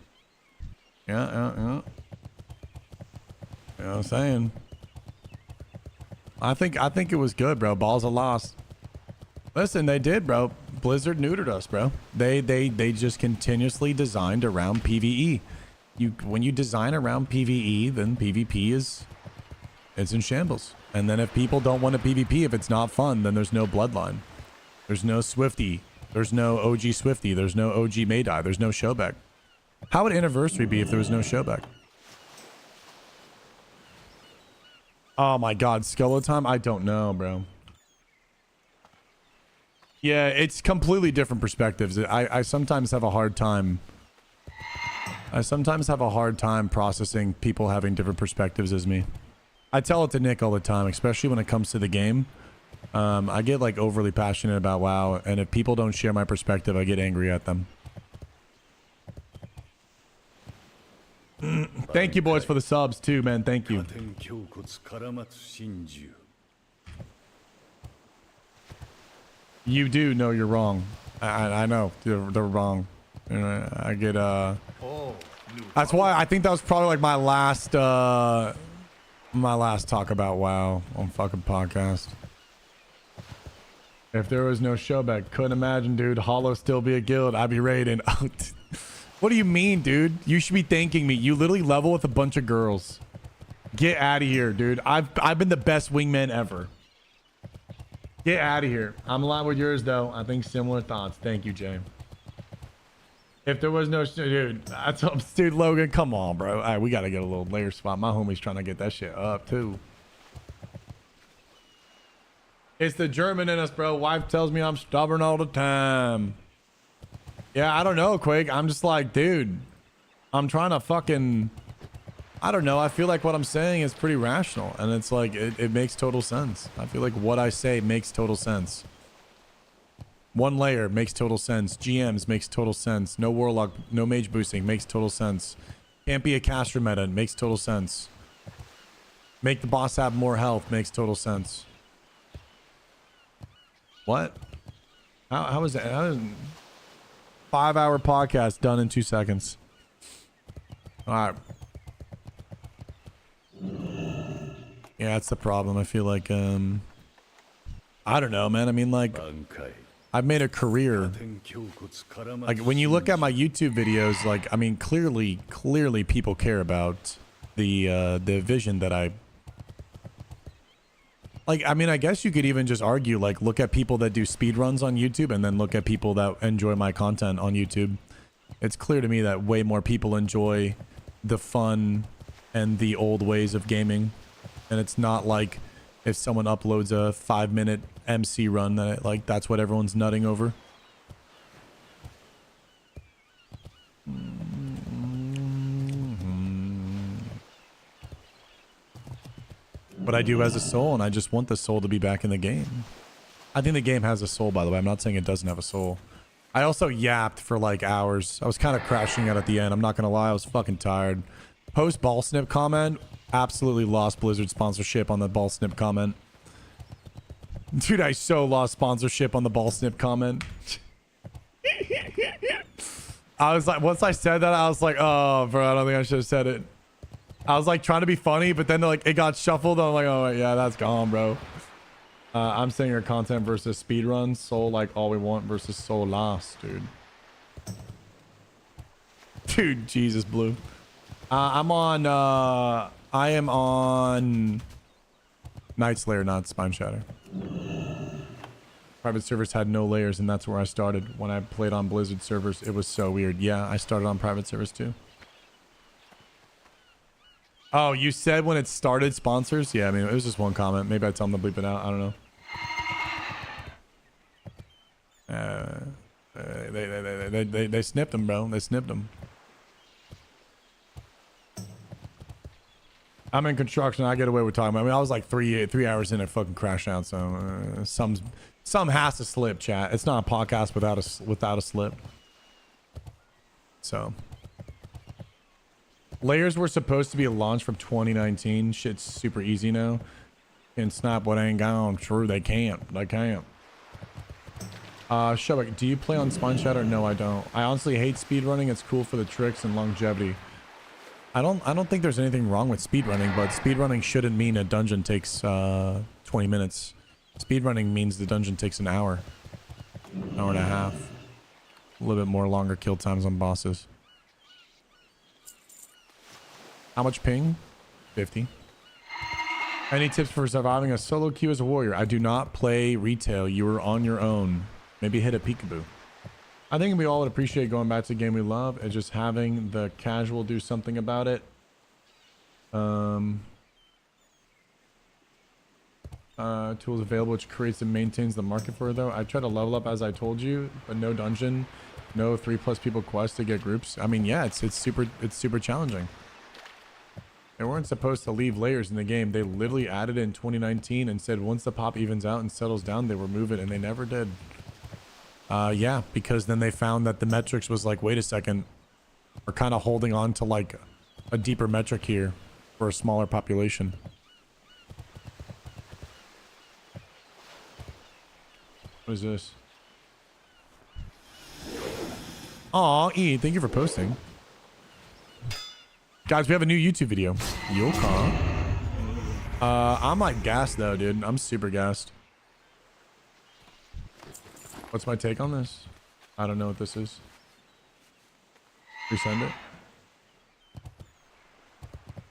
Yeah. You know what I'm saying? I think it was good, bro. Balls are lost. Listen, they did, bro. Blizzard neutered us, bro. They just continuously designed around PvE. When you design around PvE, then PvP it's in shambles. And then if people don't want to PvP, if it's not fun, then there's no bloodline. There's no Swifty. There's no OG Swifty. There's no OG Maydai. There's no Showbeck. How would Anniversary be if there was no Showbeck? Oh my god, Skello time? I don't know, bro. Yeah, it's completely different perspectives. I sometimes have a hard time. I sometimes have a hard time processing people having different perspectives as me. I tell it to Nick all the time, especially when it comes to the game. I get like overly passionate about WoW, and if people don't share my perspective, I get angry at them. Thank you, boys, for the subs too, man. Thank you. You do know you're wrong. I know they're wrong. You know, I get That's why I think that was probably like my last talk about WoW on fucking podcast. If there was no Showback, couldn't imagine, dude. Hollow still be a guild. I'd be raiding. What do you mean, dude? You should be thanking me. You literally level with a bunch of girls. Get out of here, dude. I've been the best wingman ever. Get out of here. I'm aligned with yours, though. I think similar thoughts. Thank you, Jay. If there was no... Dude, dude, Logan, come on, bro. All right, we got to get a little layer spot. My homie's trying to get that shit up, too. It's the German in us, bro. Wife tells me I'm stubborn all the time. Yeah, I don't know, Quake. I'm just like, dude, I'm trying to fucking... I don't know. I feel like what I'm saying is pretty rational, and it's like it makes total sense. I feel like what I say makes total sense. One layer makes total sense. GMs makes total sense. No warlock, no mage boosting makes total sense. Can't be a caster meta makes total sense. Make the boss have more health makes total sense. What? How is that? 5-hour podcast done in 2 seconds. All right. Yeah, that's the problem. I feel like, I don't know, man. I mean, like, I've made a career. Like, when you look at my YouTube videos, like, I mean, clearly people care about the vision that I... Like, I mean, I guess you could even just argue, like, look at people that do speedruns on YouTube and then look at people that enjoy my content on YouTube. It's clear to me that way more people enjoy the fun and the old ways of gaming. And it's not like if someone uploads a 5-minute MC run that like that's what everyone's nutting over. But I do has a soul, and I just want the soul to be back in the game. I think the game has a soul, by the way. I'm not saying it doesn't have a soul. I also yapped for like hours. I was kind of crashing out at the end. I'm not gonna lie, I was fucking tired. Post ball snip comment, absolutely lost Blizzard sponsorship on the ball snip comment. Dude, I so lost sponsorship on the ball snip comment. I was like, once I said that, I was like, oh, bro, I don't think I should have said it. I was like trying to be funny, but then like it got shuffled. I'm like, oh yeah, that's gone, bro. I'm saying your content versus speedruns, soul like all we want versus soul lost, dude. Dude, Jesus, Blue. I am on Night Slayer, not Spine Shatter. Private servers had no layers, and that's where I started. When I played on Blizzard servers, it was so weird. Yeah, I started on private servers too. Oh, you said when it started sponsors? Yeah, I mean, it was just one comment. Maybe I tell them to bleep it out. I don't know. They snipped them, bro. They snipped them. I'm in construction. I get away with talking about. I mean, I was like three hours in, it fucking crashed out. So some has to slip, chat. It's not a podcast without a slip. So layers were supposed to be a launch from 2019. Shit's super easy now. Can snap what ain't gone. True, they can't. They can't. Shubak, do you play on Spine Shatter? No, I don't. I honestly hate speedrunning. It's cool for the tricks and longevity. I don't think there's anything wrong with speedrunning, but speedrunning shouldn't mean a dungeon takes 20 minutes. Speedrunning means the dungeon takes an hour and a half. A little bit more longer kill times on bosses. How much ping? 50. Any tips for surviving a solo queue as a warrior? I do not play retail. You are on your own. Maybe hit a peekaboo. I think we all would appreciate going back to a game we love and just having the casual do something about it. tools available, which creates and maintains the market for it though. I try to level up as I told you, but no dungeon, no 3+ people quest to get groups. I mean, yeah, it's super challenging. They weren't supposed to leave layers in the game. They literally added it in 2019 and said once the pop evens out and settles down, they remove it, and they never did. Yeah, because then they found that the metrics was like, wait a second, we're kind of holding on to like a deeper metric here for a smaller population. What is this? Aw, E, thank you for posting. Guys, we have a new YouTube video. Yoka. I'm like gassed though, dude. I'm super gassed. What's my take on this? I don't know what this is. Resend it.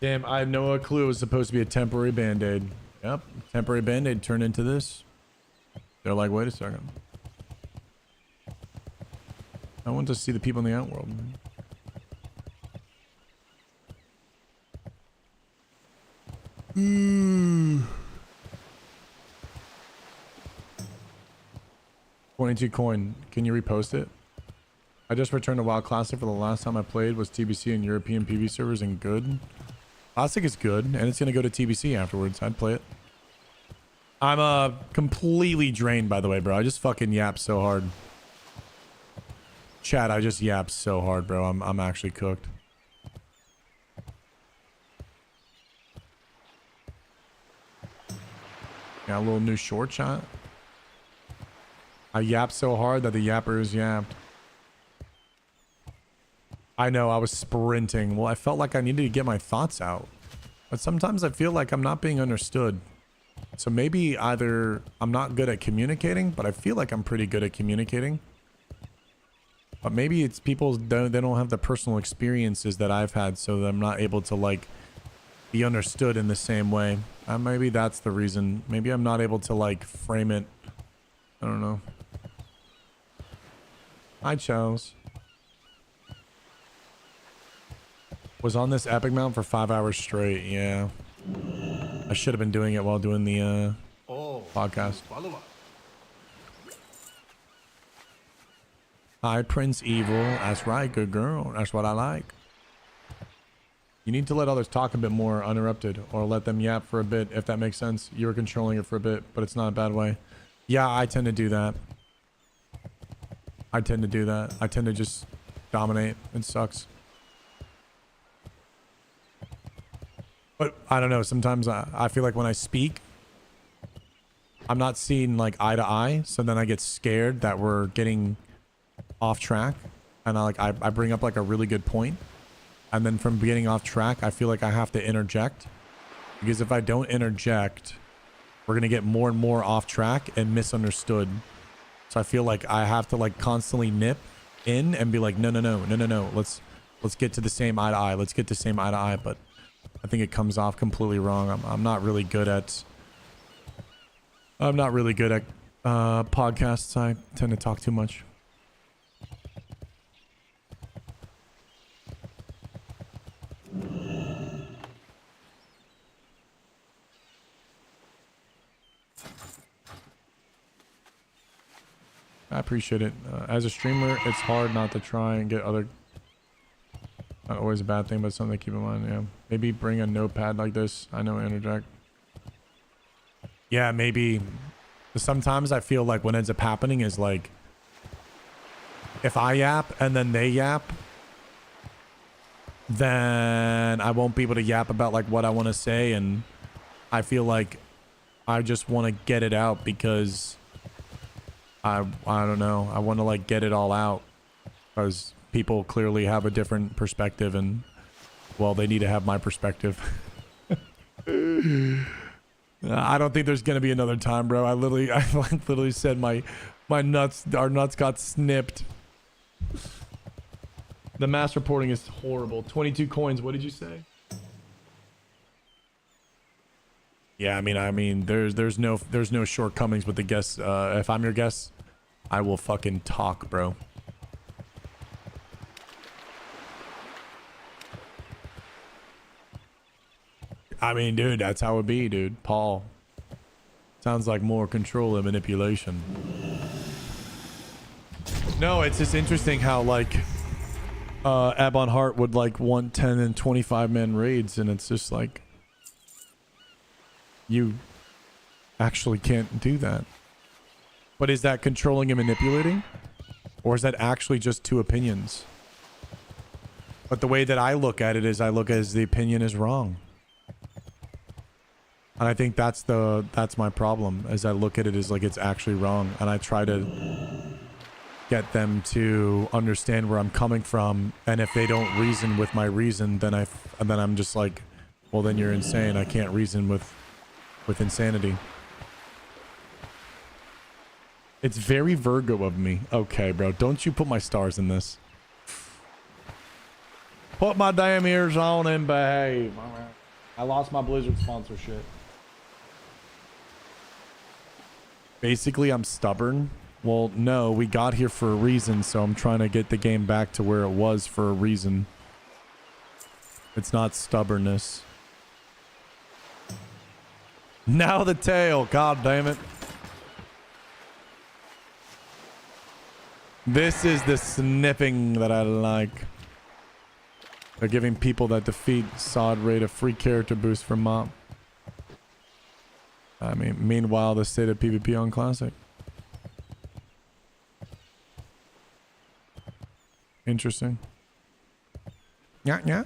Damn, I had no clue it was supposed to be a temporary band-aid. Yep, temporary band-aid turned into this. They're like, wait a second. I want to see the people in the outworld. 22 coin. Can you repost it? I just returned to WoW Classic for the last time I played was TBC and European PV servers and good. Classic is good and it's going to go to TBC afterwards. I'd play it. I'm completely drained by the way, bro. I just fucking yapped so hard. Chat, I just yapped so hard, bro. I'm actually cooked. Got a little new short shot. I yapped so hard that the yappers yapped. I know, I was sprinting. Well, I felt like I needed to get my thoughts out. But sometimes I feel like I'm not being understood. So maybe either I'm not good at communicating, but I feel like I'm pretty good at communicating. But maybe it's people they don't have the personal experiences that I've had, so I'm not able to like be understood in the same way. Maybe that's the reason. Maybe I'm not able to like frame it. I don't know. Hi, Charles. Was on this epic mount for 5 hours straight. Yeah. I should have been doing it while doing the podcast. Hi, Prince Evil. That's right, good girl. That's what I like. You need to let others talk a bit more uninterrupted, or let them yap for a bit, if that makes sense. You were controlling it for a bit, but it's not a bad way. Yeah, I tend to do that. I tend to just dominate. It sucks. But I don't know. Sometimes I feel like when I speak, I'm not seeing like eye to eye. So then I get scared that we're getting off track. And I bring up like a really good point. And then from getting off track, I feel like I have to interject. Because if I don't interject, we're going to get more and more off track and misunderstood. So I feel like I have to like constantly nip in and be like, no. Let's get to the same eye to eye. Let's get to the same eye to eye. But I think it comes off completely wrong. I'm not really good at podcasts. I tend to talk too much. I appreciate it. As a streamer, it's hard not to try and get other... Not always a bad thing, but something to keep in mind. Yeah, maybe bring a notepad like this. I know, interject. Yeah, maybe. Sometimes I feel like what ends up happening is like, if I yap and then they yap, then I won't be able to yap about like what I want to say, and I feel like I just want to get it out because I don't know. I want to like get it all out because people clearly have a different perspective, and well, they need to have my perspective. I don't think there's gonna be another time, bro. I literally said our nuts got snipped. The mass reporting is horrible. 22 coins. What did you say? Yeah, I mean, there's no shortcomings with the guests. If I'm your guest, I will fucking talk, bro. I mean, dude, that's how it be, dude. Paul. That's Sounds like more control and manipulation. No, it's just interesting how like Abon Hart would like want 10 and 25 man raids, and it's just like you actually can't do that. But is that controlling and manipulating? Or is that actually just two opinions? But the way that I look at it is I look as the opinion is wrong. And I think that's my problem, as I look at it as like it's actually wrong. And I try to get them to understand where I'm coming from. And if they don't reason with my reason, then I'm just like, well, then you're insane. I can't reason with insanity. It's very Virgo of me. Okay, bro. Don't you put my stars in this. Put my damn ears on and behave. I lost my Blizzard sponsorship. Basically, I'm stubborn. Well, no, we got here for a reason, so I'm trying to get the game back to where it was for a reason. It's not stubbornness. Now the tail. God damn it. This is the sniffing that I like. They're giving people that defeat Sod Raid a free character boost from Mop. I mean, meanwhile, the state of PvP on Classic. Interesting. Yeah, yeah.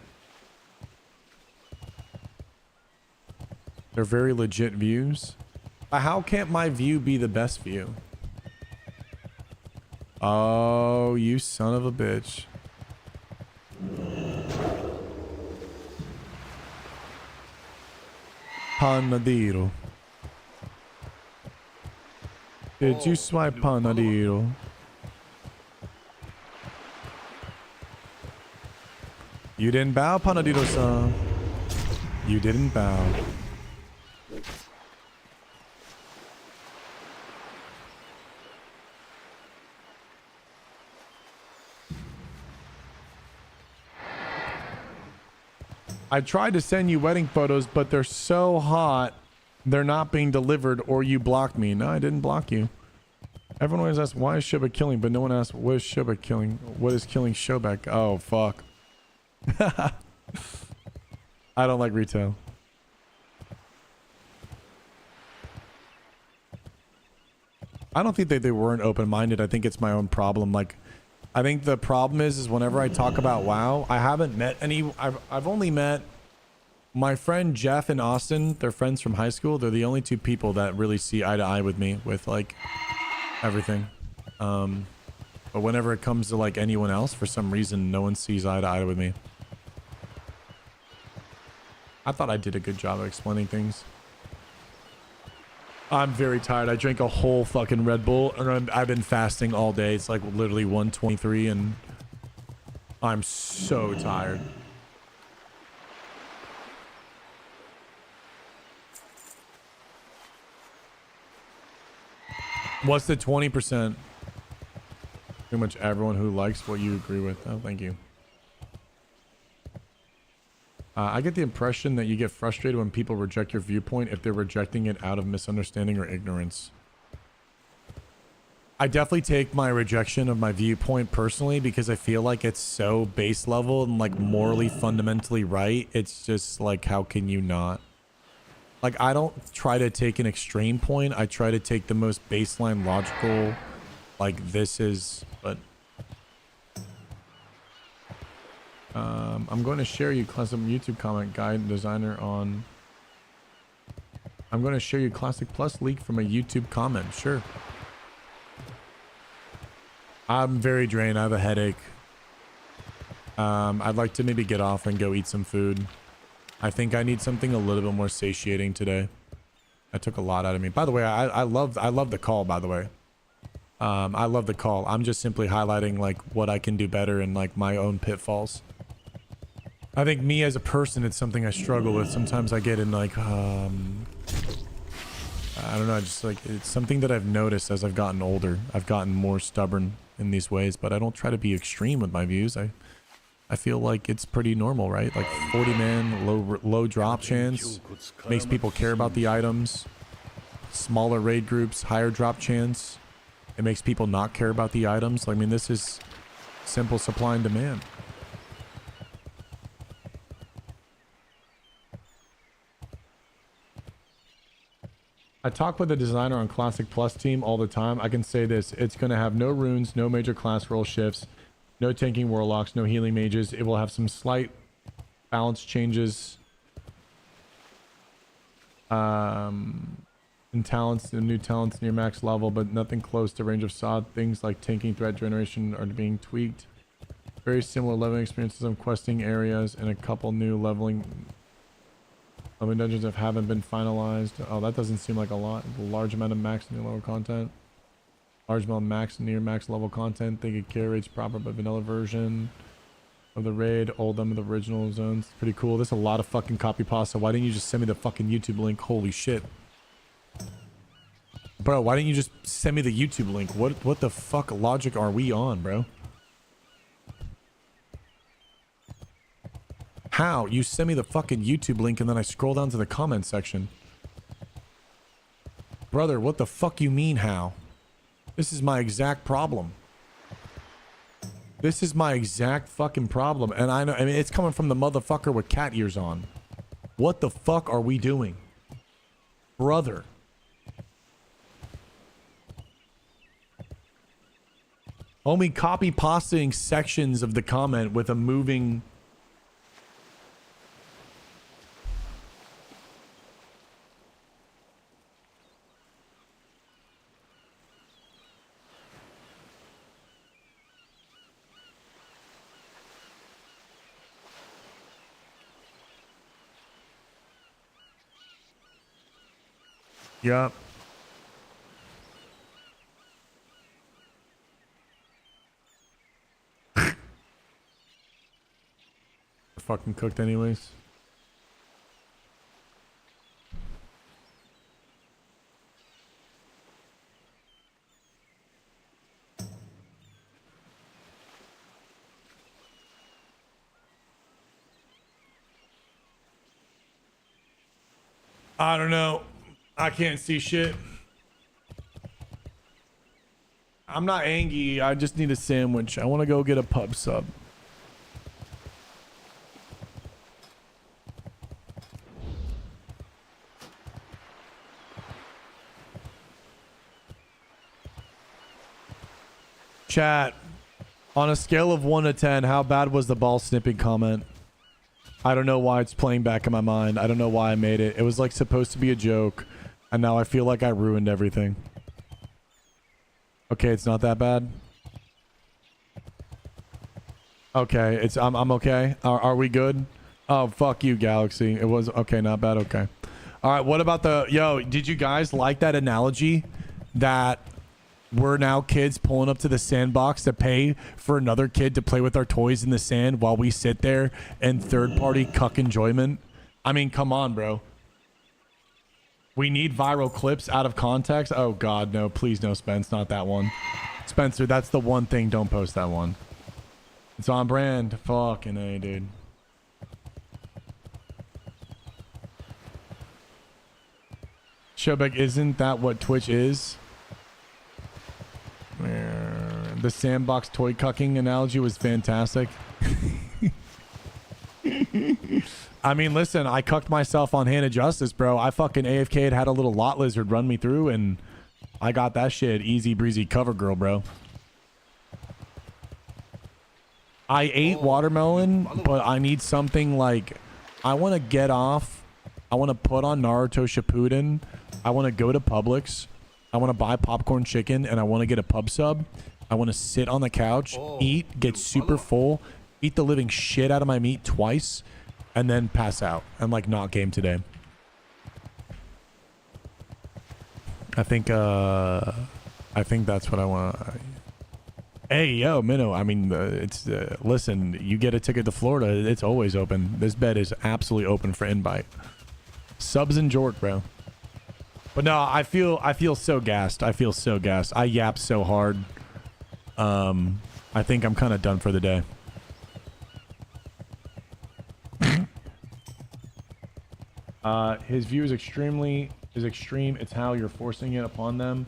They're very legit views. How can't my view be the best view? Oh, you son of a bitch. Panadero. Did you swipe Panadero? You didn't bow, Panadero-san. You didn't bow. I tried to send you wedding photos, but they're so hot, they're not being delivered, or you blocked me. No, I didn't block you. Everyone always asks, why is Shoba killing? But no one asks, what is Shoba killing? What is killing Shobek? Oh, fuck. I don't like retail. I don't think that they weren't open-minded. I think it's my own problem. Like, I think the problem is whenever I talk about WoW, I haven't met any. I've only met my friend Jeff and Austin. They're friends from high school. They're the only two people that really see eye to eye with me with like everything. But whenever it comes to like anyone else, for some reason, no one sees eye to eye with me. I thought I did a good job of explaining things. I'm very tired. I drank a whole fucking Red Bull and I've been fasting all day. It's like literally 1:23 and I'm so tired. What's the 20%? Pretty much everyone who likes what you agree with. Oh, thank you. I get the impression that you get frustrated when people reject your viewpoint if they're rejecting it out of misunderstanding or ignorance. I definitely take my rejection of my viewpoint personally because I feel like it's so base level and like morally fundamentally right. It's just like, how can you not? Like, I don't try to take an extreme point. I try to take the most baseline logical, like this is, but I'm going to share you Classic YouTube comment guide designer on. I'm going to share you Classic Plus leak from a YouTube comment. Sure. I'm very drained. I have a headache. I'd like to maybe get off and go eat some food. I think I need something a little bit more satiating today. That took a lot out of me. By the way, I love the call, by the way. I love the call. I'm just simply highlighting like what I can do better and like my own pitfalls. I think me as a person, it's something I struggle with. Sometimes I get in like, I don't know, just like, it's something that I've noticed as I've gotten older. I've gotten more stubborn in these ways, but I don't try to be extreme with my views. I feel like it's pretty normal, right? Like 40 man, low drop chance, makes people care about the items. smaller raid groups, higher drop chance. It makes people not care about the items. I mean, this is simple supply and demand. I talk with the designer on Classic Plus team all the time. I can say this. It's going to have no runes, no major class role shifts, no tanking warlocks, no healing mages. It will have some slight balance changes. In talents, the new talents near max level, but nothing close to range of sod. Things like tanking threat generation are being tweaked. Very similar leveling experiences on questing areas and a couple new leveling dungeons that haven't been finalized. Oh, that doesn't seem like a lot. A large amount of max and near level content. Large amount of max and near max level content. Think it carry rates proper but vanilla version of the raid. All them of the original zones. Pretty cool. There's a lot of fucking copy pasta. Why didn't you just send me the fucking YouTube link? Holy shit. Bro, why didn't you just send me the YouTube link? What the fuck logic are we on, bro? How? You send me the fucking YouTube link and then I scroll down to the comment section. Brother, what the fuck you mean how? This is my exact problem. This is my exact fucking problem. And I know, I mean, it's coming from the motherfucker with cat ears on. What the fuck are we doing? Brother. Homie copy pasting sections of the comment with a moving... Yup. Fucking cooked anyways. I don't know. I can't see shit. I'm not angry. I just need a sandwich. I want to go get a pub sub. Chat, on a scale of 1 to 10, how bad was the ball snipping comment? I don't know why it's playing back in my mind. I don't know why I made it. It was like supposed to be a joke, and now I feel like I ruined everything. Okay, it's not that bad. Okay, it's I'm okay. Are we good? Oh, fuck you, Galaxy. It was okay, not bad. Okay. All right, what about the did you guys like that analogy that we're now kids pulling up to the sandbox to pay for another kid to play with our toys in the sand while we sit there and third-party cuck enjoyment? I mean, come on, bro. We need viral clips out of context. Oh, God, no. Please, no, Spence. Not that one. Spencer, that's the one thing. Don't post that one. It's on brand. Fucking A, dude. Showbeck, isn't that what Twitch is? The sandbox toy cucking analogy was fantastic. I mean, listen, I cucked myself on Hand of Justice, bro. I fucking AFK'd, had a little lot lizard run me through, and I got that shit easy breezy cover girl, bro. I ate watermelon, but I need something like, I want to get off. I want to put on Naruto Shippuden. I want to go to Publix. I want to buy popcorn chicken, and I want to get a pub sub. I want to sit on the couch, eat, get super full, eat the living shit out of my meat twice, and then pass out and like not game today. I think that's what I want. Hey, yo, Minnow. I mean, it's listen. You get a ticket to Florida, it's always open. This bed is absolutely open for invite. Subs and Jork, bro. But no, I feel so gassed. I feel so gassed. I yapped so hard. I think I'm kind of done for the day. His view is is extreme. It's how you're forcing it upon them.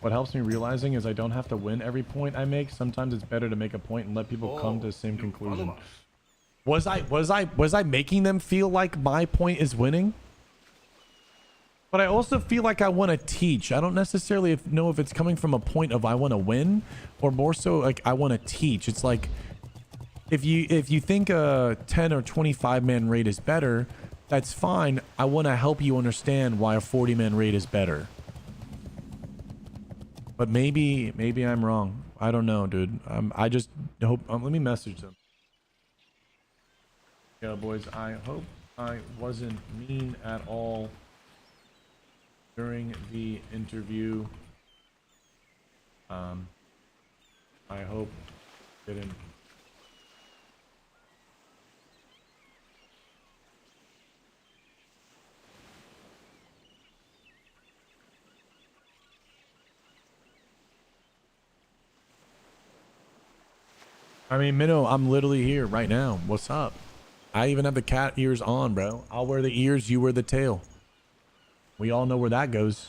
What helps me realizing is I don't have to win every point I make. Sometimes it's better to make a point and let people come to the same conclusion. Was I making them feel like my point is winning? But I also feel like I want to teach. I don't necessarily know if it's coming from a point of I want to win, or more so like I want to teach. It's like if you think a 10 or 25 man raid is better, that's fine. I want to help you understand why a 40 man raid is better. But maybe I'm wrong. I don't know, dude. I just hope. Let me message them. Yeah, boys. I hope I wasn't mean at all during the interview. I hope didn't. I mean, Minnow, I'm literally here right now. What's up? I even have the cat ears on, bro. I'll wear the ears, you wear the tail. We all know where that goes.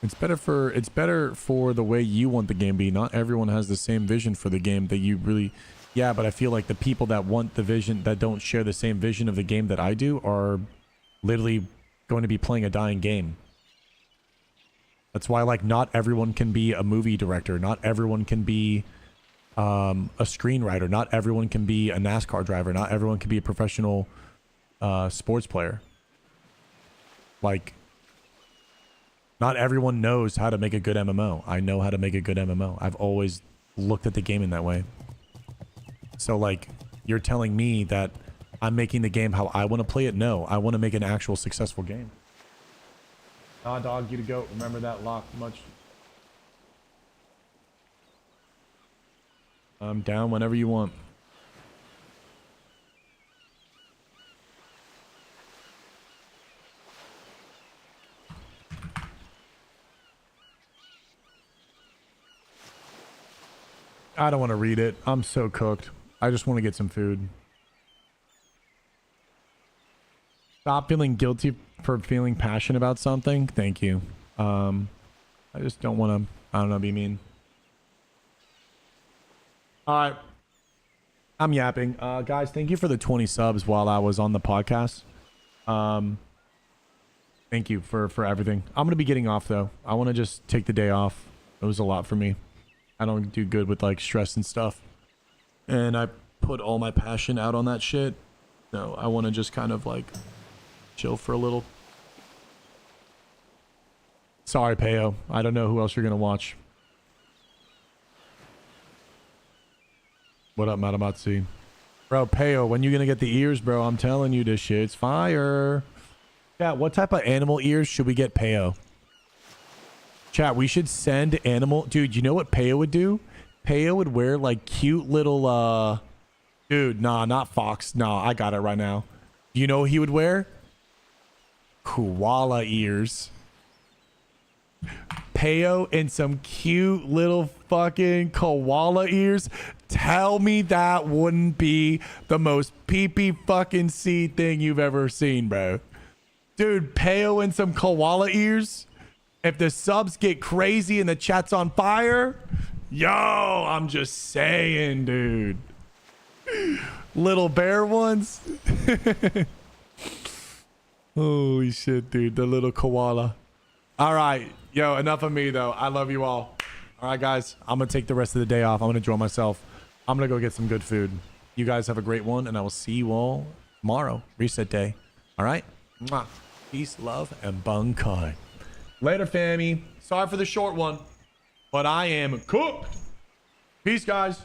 It's better for the way you want the game to be. Not everyone has the same vision for the game that you really. Yeah, but I feel like the people that want the vision, that don't share the same vision of the game that I do, are literally going to be playing a dying game. That's why, like, not everyone can be a movie director. Not everyone can be a screenwriter. Not everyone can be a NASCAR driver. Not everyone can be a professional sports player. Like, not everyone knows how to make a good MMO. I know how to make a good MMO. I've always looked at the game in that way. So, like, you're telling me that I'm making the game how I want to play it? No, I want to make an actual successful game. Ah, dog, you to go. Remember that lock much. I'm down whenever you want. I don't want to read it. I'm so cooked. I just want to get some food. Stop feeling guilty for feeling passionate about something. Thank you. I just don't want to, I don't know, be mean. All right. I'm yapping. Guys, thank you for the 20 subs while I was on the podcast. Thank you for everything. I'm going to be getting off, though. I want to just take the day off. It was a lot for me. I don't do good with, like, stress and stuff. And I put all my passion out on that shit. So I want to just kind of, like, chill for a little. Sorry, Peo. I don't know who else you're going to watch. What up, Matamatsu? Bro, Peo, when you going to get the ears, bro? I'm telling you, this shit's fire. Chat, what type of animal ears should we get Peo? Chat, we should send animal... Dude, you know what Peo would do? Peo would wear, like, cute little, Dude, nah, not fox. Nah, I got it right now. You know what he would wear? Koala ears. Peo and some cute little fucking koala ears. Tell me that wouldn't be the most pee-pee fucking seed thing you've ever seen, bro. Dude, Peo and some koala ears. If the subs get crazy and the chat's on fire, yo, I'm just saying, dude. Little bear ones. Holy shit, dude. The little koala. All right. Yo, enough of me, though. I love you all. All right, guys. I'm going to take the rest of the day off. I'm going to enjoy myself. I'm going to go get some good food. You guys have a great one, and I will see you all tomorrow. Reset day. All right? Mwah. Peace, love, and Bankai. Later, fammy. Sorry for the short one, but I am cooked. Peace, guys.